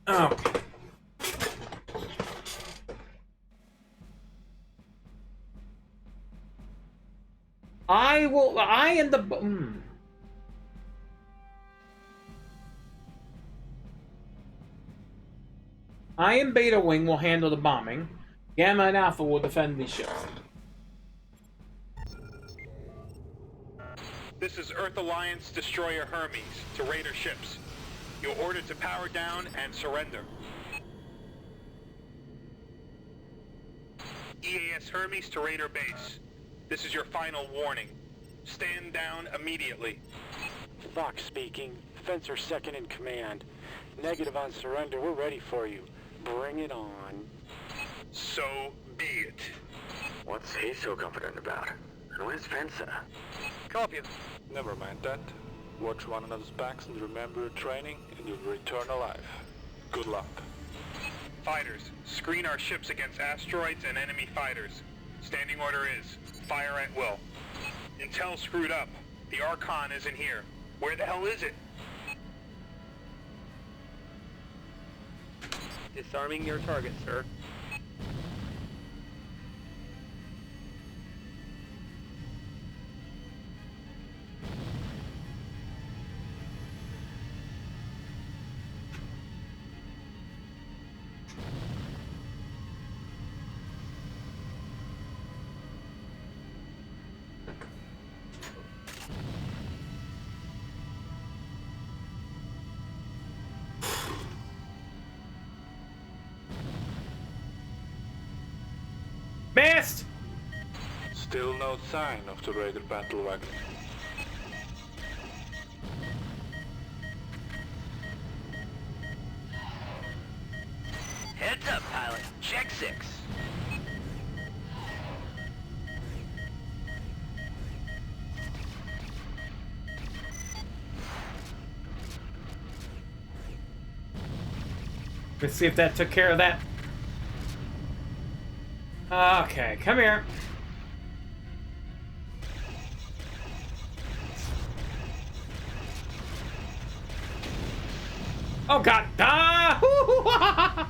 Okay. I am the... I am Beta Wing will handle the bombing. Gamma and Alpha will defend these ships. This is Earth Alliance Destroyer Hermes to Raider ships. You're ordered to power down and surrender. EAS Hermes to Raider base. This is your final warning. Stand down immediately. Fox speaking. Fencer second in command. Negative on surrender. We're ready for you. Bring it on. So be it. What's he so confident about? And where's Fencer? Copy. Never mind that. Watch one another's backs and remember your training, and you'll return alive. Good luck. Fighters, screen our ships against asteroids and enemy fighters. Standing order is, fire at will. Intel screwed up. The Archon isn't here. Where the hell is it? Disarming your target, sir. Missed! Still no sign of the Raider battle wagon. Heads up, pilot. Check 6. Let's see if that took care of that. Okay, come here. Oh god! Ah!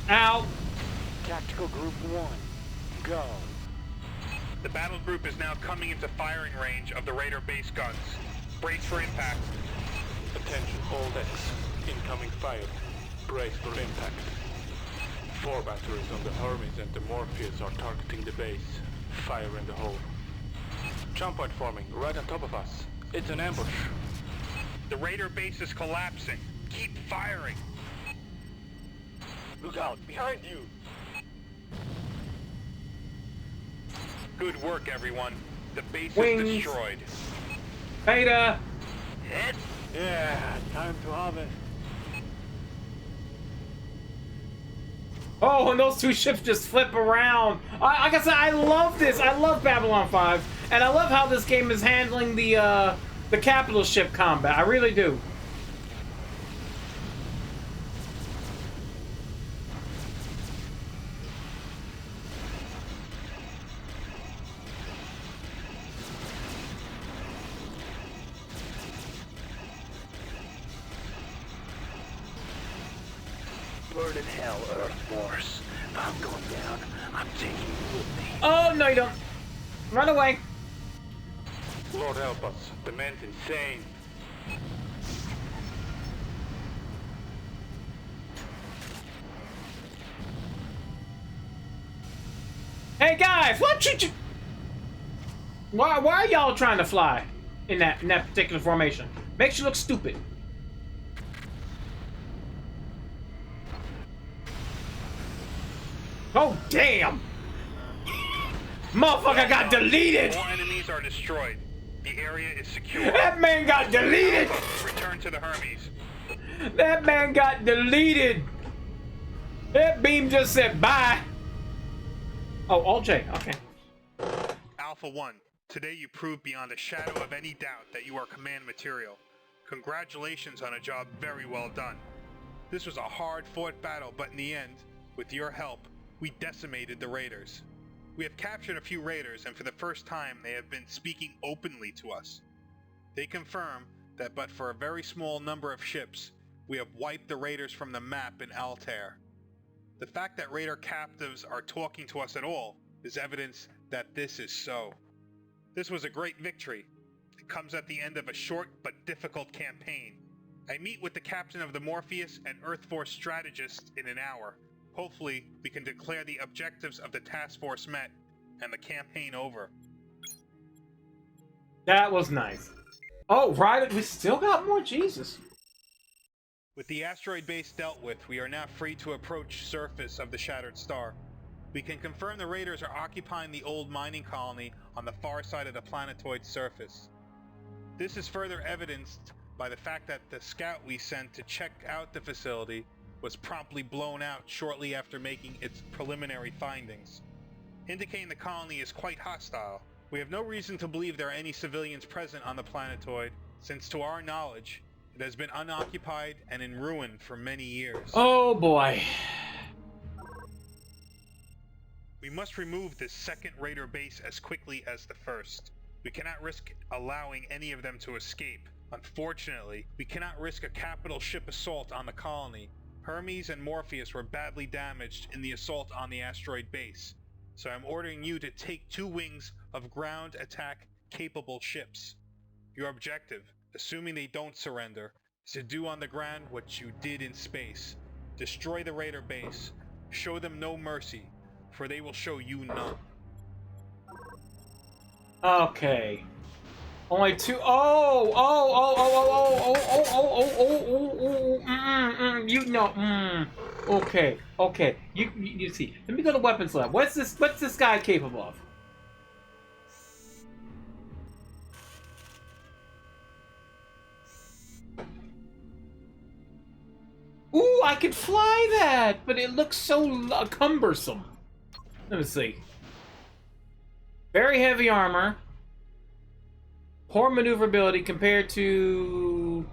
Ow! Tactical Group 1. Go. The battle group is now coming into firing range of the Raider base guns. Brace for impact. Attention all decks. Incoming fire. Brace for impact. 4 batteries on the Hermes and the Morpheus are targeting the base. Fire in the hole. Jump point forming right on top of us. It's an ambush. The Raider base is collapsing. Keep firing. Look out! Behind you! Good work, everyone. The base Wings. is destroyed. Beta! Hit! Yeah, time to harvest. Oh, and those two ships just flip around. Like I said, I love this. I love Babylon 5, and I love how this game is handling the capital ship combat. I really do. Burn in hell, Earth Force. If I'm going down, I'm taking you with me. Oh, no you don't. Run away. Lord help us. The man's insane. Hey guys, what you? Why are y'all trying to fly in that particular formation? Makes you look stupid. Oh damn! Motherfucker got deleted. All enemies are destroyed. The area is secure. That man got deleted. Return to the Hermes. That man got deleted. That beam just said bye. Oh, Alt J. Okay. Alpha 1, today you proved beyond a shadow of any doubt that you are command material. Congratulations on a job very well done. This was a hard-fought battle, but in the end, with your help, we decimated the Raiders. We have captured a few Raiders, and for the first time they have been speaking openly to us. They confirm that but for a very small number of ships, we have wiped the raiders from the map in Altair. The fact that raider captives are talking to us at all is evidence that this is so. This was a great victory. It comes at the end of a short but difficult campaign. I meet with the captain of the Morpheus and Earth Force strategist in an hour. Hopefully, we can declare the objectives of the task force met and the campaign over. That was nice. Oh, right, we still got more, Jesus. With the asteroid base dealt with, we are now free to approach surface of the Shattered Star. We can confirm the raiders are occupying the old mining colony on the far side of the planetoid's surface. This is further evidenced by the fact that the scout we sent to check out the facility was promptly blown out shortly after making its preliminary findings, indicating the colony is quite hostile. We have no reason to believe there are any civilians present on the planetoid, since to our knowledge, it has been unoccupied and in ruin for many years. Oh boy. We must remove this second raider base as quickly as the first. We cannot risk allowing any of them to escape. Unfortunately, we cannot risk a capital ship assault on the colony. Hermes and Morpheus were badly damaged in the assault on the asteroid base, so I'm ordering you to take 2 wings of ground attack capable ships. Your objective, assuming they don't surrender, is to do on the ground what you did in space. Destroy the raider base. Show them no mercy, for they will show you none. Okay. Only 2. You know. Okay. Okay. You see. Let me go to weapons lab. What's this guy capable of? Ooh, I could fly that, but it looks so cumbersome. Let me see. Very heavy armor. Poor maneuverability compared to...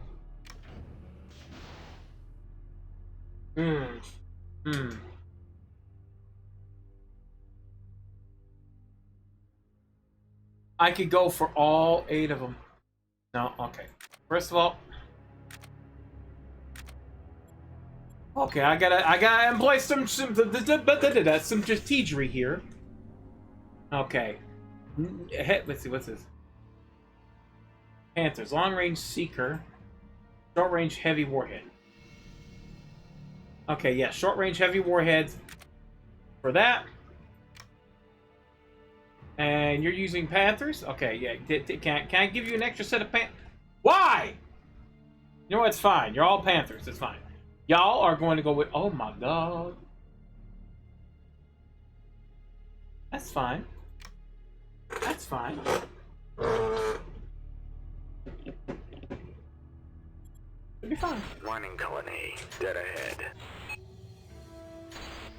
I could go for all 8 of them. No, okay. First of all... Okay, I gotta employ some strategery here. Okay. Let's see, what's this? Panthers, long-range seeker, short-range heavy warhead. Okay, yeah, short-range heavy warheads for that. And you're using Panthers? Okay, yeah. Can I give you an extra set of Panthers? Why? You know what? It's fine. You're all Panthers. It's fine. Y'all are going to go with... Oh, my God. That's fine. That's fine. It'll be fine. Mining colony, dead ahead.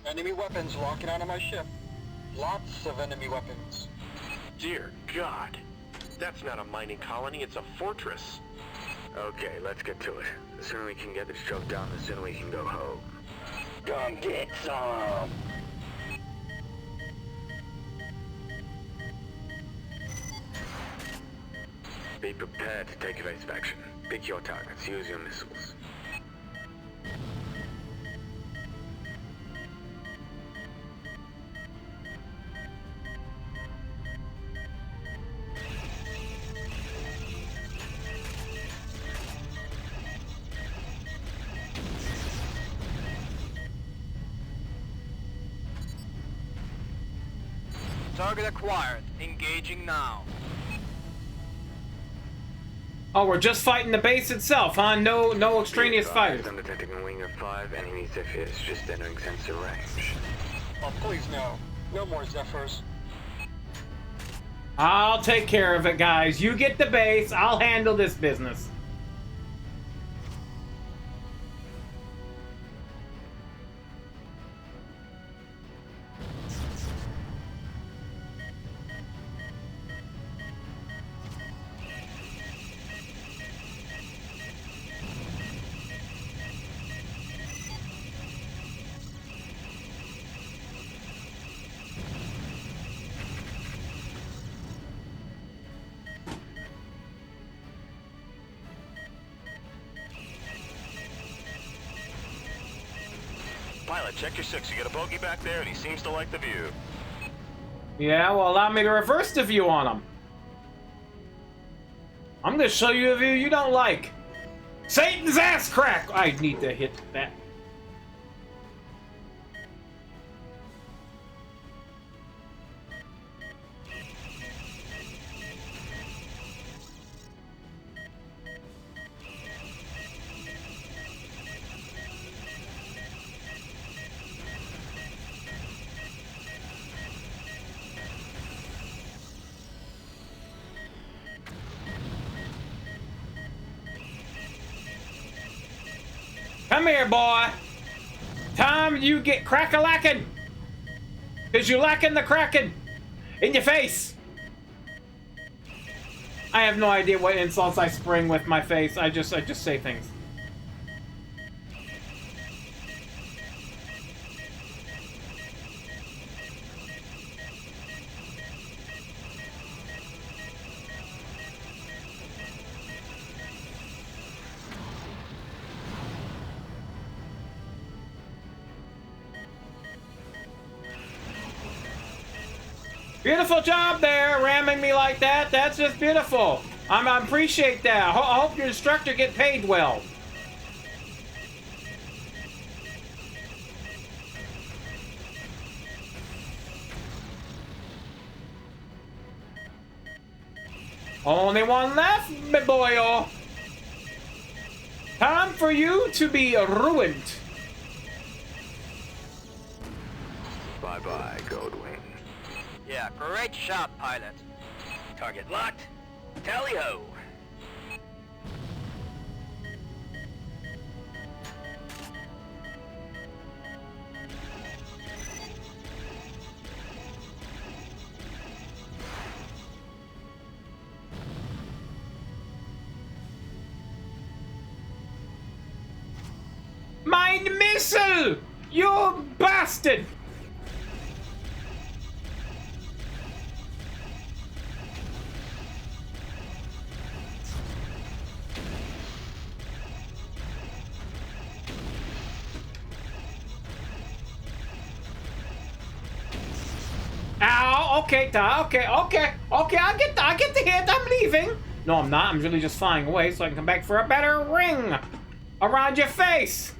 Enemy weapons locking onto my ship. Lots of enemy weapons. Dear God. That's not a mining colony, it's a fortress. Okay, let's get to it. The sooner we can get this joke down, the sooner we can go home. Come get some! Be prepared to take evasive action. Pick your targets, use your missiles. Target acquired. Engaging now. Oh, we're just fighting the base itself, huh? No extraneous fighters. I'm detecting a wing of 5 enemy Zephyrs just entering sensor range. Oh, please no. No more Zephyrs. I'll take care of it, guys. You get the base. I'll handle this business. Pilot, check your 6. You got a bogey back there, and he seems to like the view. Yeah, well, allow me to reverse the view on him. I'm gonna show you a view you don't like. Satan's ass crack! I need to hit that. Come here, boy. Time you get crack-a-lackin'. Cause you lacking the cracking in your face. I have no idea what insults I spring with my face. I just say things. Beautiful job there, ramming me like that. That's just beautiful. I appreciate that. I hope your instructor get paid well. Only one left, my boyo. Time for you to be ruined. Bye-bye, Goldwing. Yeah, great shot, pilot. Target locked. Tally-ho. Mine missile! You bastard! Ow, okay, okay, I get the hit, I'm leaving. No, I'm not, I'm really just flying away so I can come back for a better ring around your face.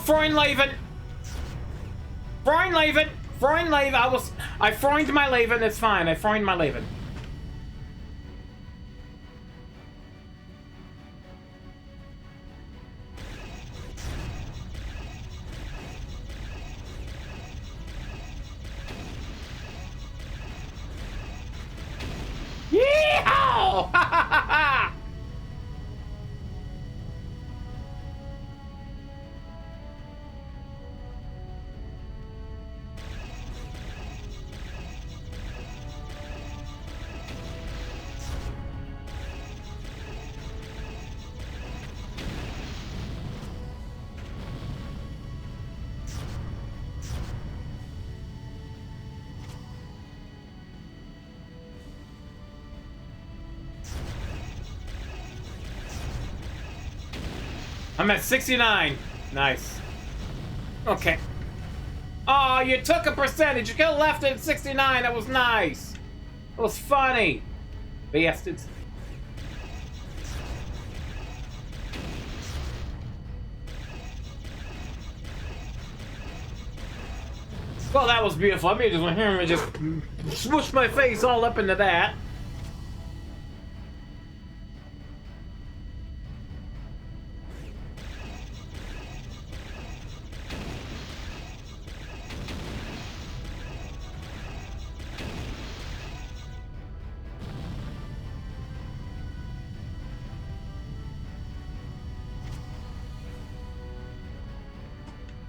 Freundleben! Freundleben! Freundleben! I freund my Leben, it's fine. I freund my Leben. Yeehaw! Ha ha ha ha! I'm at 69. Nice. Okay. Oh, you took a percentage. You could have left it at 69. That was nice. It was funny. Bastards. Well, that was beautiful. I mean, just went here and just swooshed my face all up into that.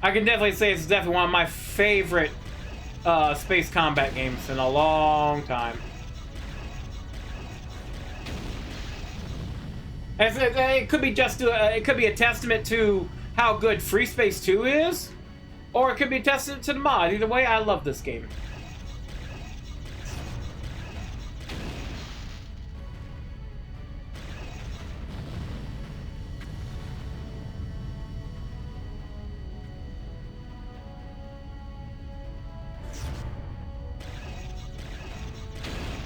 I can definitely say it's definitely one of my favorite space combat games in a long time. It could be it could be a testament to how good Free Space 2 is, or it could be a testament to the mod. Either way, I love this game.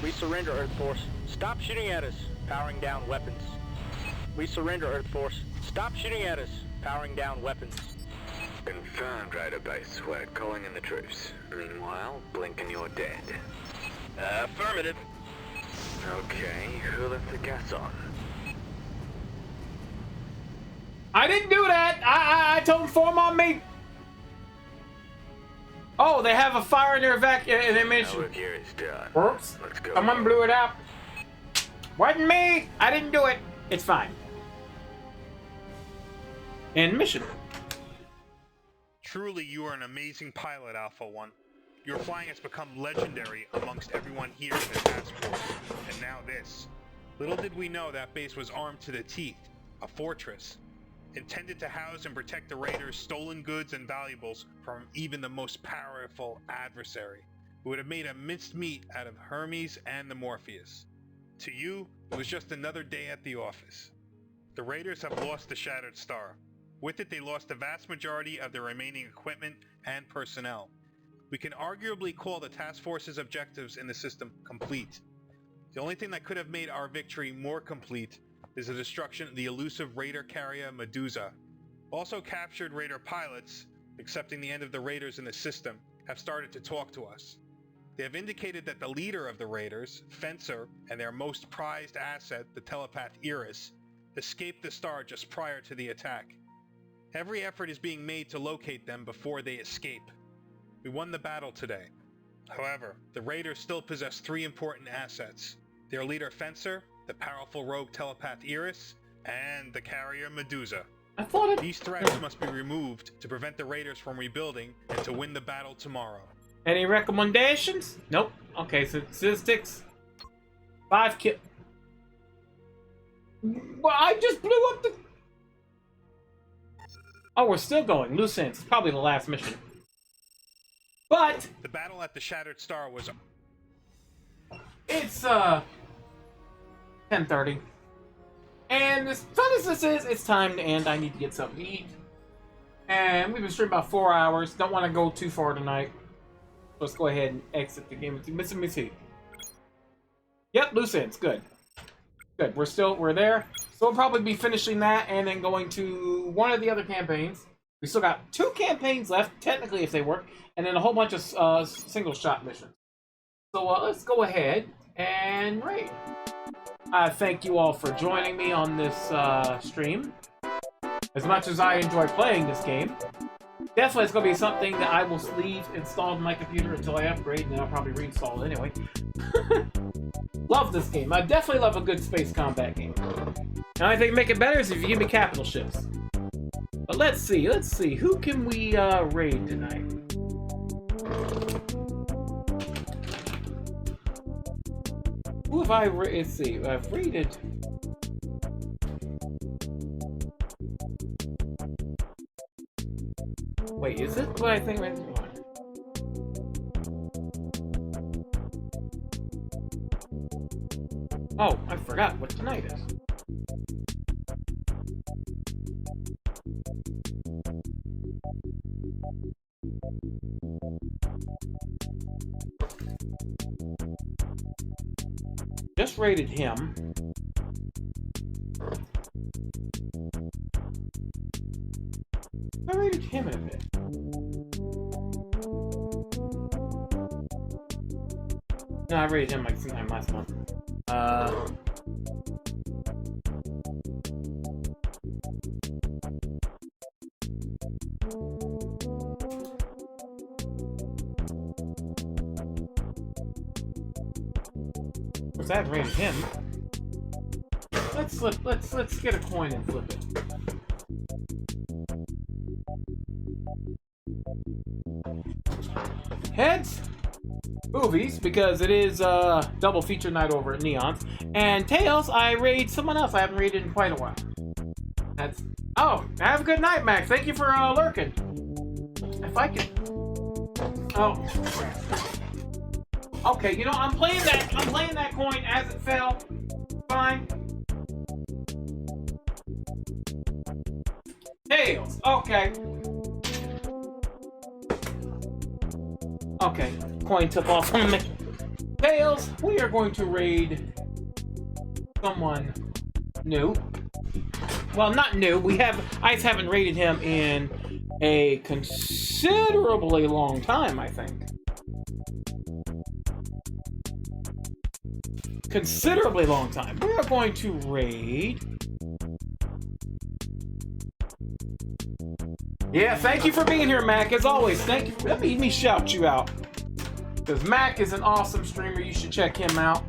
We surrender, Earth Force. Stop shooting at us. Powering down weapons. We surrender, Earth Force. Stop shooting at us. Powering down weapons. Confirmed, Raider Base. We're calling in the troops. Meanwhile, blink and you're dead. Affirmative. Okay, who left the gas on? I didn't do that! I told them form on me! Oh, they have a fire in their evacuation. Work here is done. Whoops. Let's go. Someone blew it up. Wasn't me! I didn't do it. It's fine. And mission. Truly, you are an amazing pilot, Alpha 1. Your flying has become legendary amongst everyone here in the task force. And now this. Little did we know that base was armed to the teeth. A fortress. Intended to house and protect the raiders' stolen goods and valuables from even the most powerful adversary, who would have made a minced meat out of Hermes and the Morpheus. To you, it was just another day at the office. The raiders have lost the Shattered Star. With it, they lost the vast majority of their remaining equipment and personnel. We can arguably call the task force's objectives in the system complete. The only thing that could have made our victory more complete is the destruction of the elusive raider carrier Medusa. Also captured raider pilots, accepting the end of the raiders in the system, have started to talk to us. They have indicated that the leader of the raiders, Fencer, and their most prized asset, the telepath Iris, escaped the star just prior to the attack. Every effort is being made to locate them before they escape. We won the battle today. However, the raiders still possess 3 important assets. Their leader Fencer, the powerful rogue telepath Iris, and the carrier Medusa. These threats must be removed to prevent the raiders from rebuilding and to win the battle tomorrow. Any recommendations? Nope. Okay, so statistics. 5 kill. Well, I just blew up the... Oh, we're still going. Loose ends. It's probably the last mission. But... The battle at the Shattered Star was... It's, 10:30. And as fun as this is, it's time to end. I need to get something to eat. And we've been streaming about 4 hours. Don't want to go too far tonight. Let's go ahead and exit the game. Let me see. Yep, loose ends. Good. Good. We're there. So we'll probably be finishing that and then going to one of the other campaigns. We still got 2 campaigns left, technically, if they work, and then a whole bunch of single shot missions. So let's go ahead and raid. Thank you all for joining me on this stream. As much as I enjoy playing this game, definitely it's going to be something that I will leave installed in my computer until I upgrade, and then I'll probably reinstall it anyway. Love this game. I definitely love a good space combat game. The only thing to make it better is if you give me capital ships. But let's see. Who can we raid tonight? Who have I let's see. I've raided... Wait, is it what I think? Oh, I forgot what tonight is. Just rated him. I rated him in a bit. No, I rated him like sometime last month. Of course, I've rated him. Let's get a coin and flip it. Heads, movies, because it is a double feature night over at Neon's. And Tails, I raid someone else I haven't raided in quite a while. That's... Oh, have a good night, Max. Thank you for lurking. If I can... Oh. Okay, you know, I'm playing that coin as it fell. Fine. Tails, okay. Okay, coin took off on me. Tails, we are going to raid someone new. Well, not new. I haven't raided him in a considerably long time, I think. Considerably long time. We are going to raid... Yeah, thank you for being here, Mac. As always, thank you. Let me shout you out. Because Mac is an awesome streamer. You should check him out.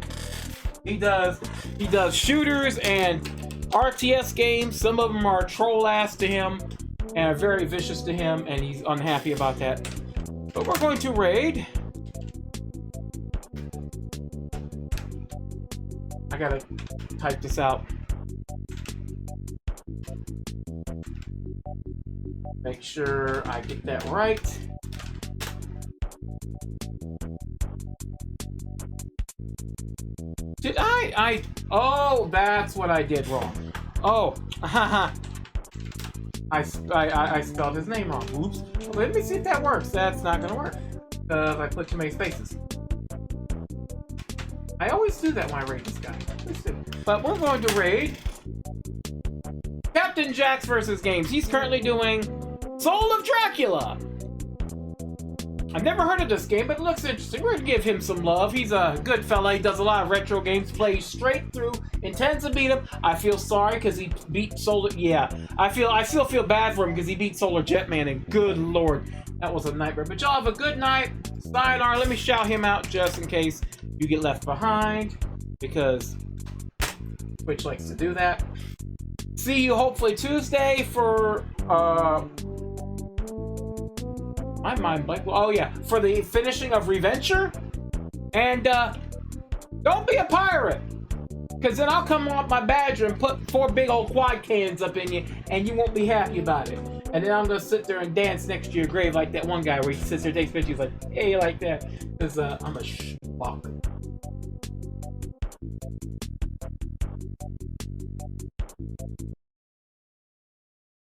He does shooters and RTS games. Some of them are troll ass to him and are very vicious to him, and he's unhappy about that. But we're going to raid. I gotta type this out. Make sure I get that right. Did I? Oh, that's what I did wrong. Oh, haha. I spelled his name wrong. Oops. Let me see if that works. That's not gonna work. Because I put too many spaces. I always do that when I raid this guy. But we're going to raid Captain Jax versus Games. He's currently doing Soul of Dracula. I've never heard of this game, but it looks interesting. We're gonna give him some love. He's a good fella. He does a lot of retro games, plays straight through, intends to beat him. I feel sorry because he beat Solar. Yeah, I still feel bad for him because he beat Solar Jetman, and good lord, that was a nightmare. But y'all have a good night. Sayonara. Let me shout him out just in case you get left behind, because Twitch likes to do that. See you hopefully Tuesday for my mind blank. Oh yeah, for the finishing of Reventure. And don't be a pirate, because then I'll come off my badger and put 4 big old quad cannons up in you, and you won't be happy about it. And then I'm gonna sit there and dance next to your grave like that one guy where he sits there, takes pictures like, hey, like that, because I'm a schmuck.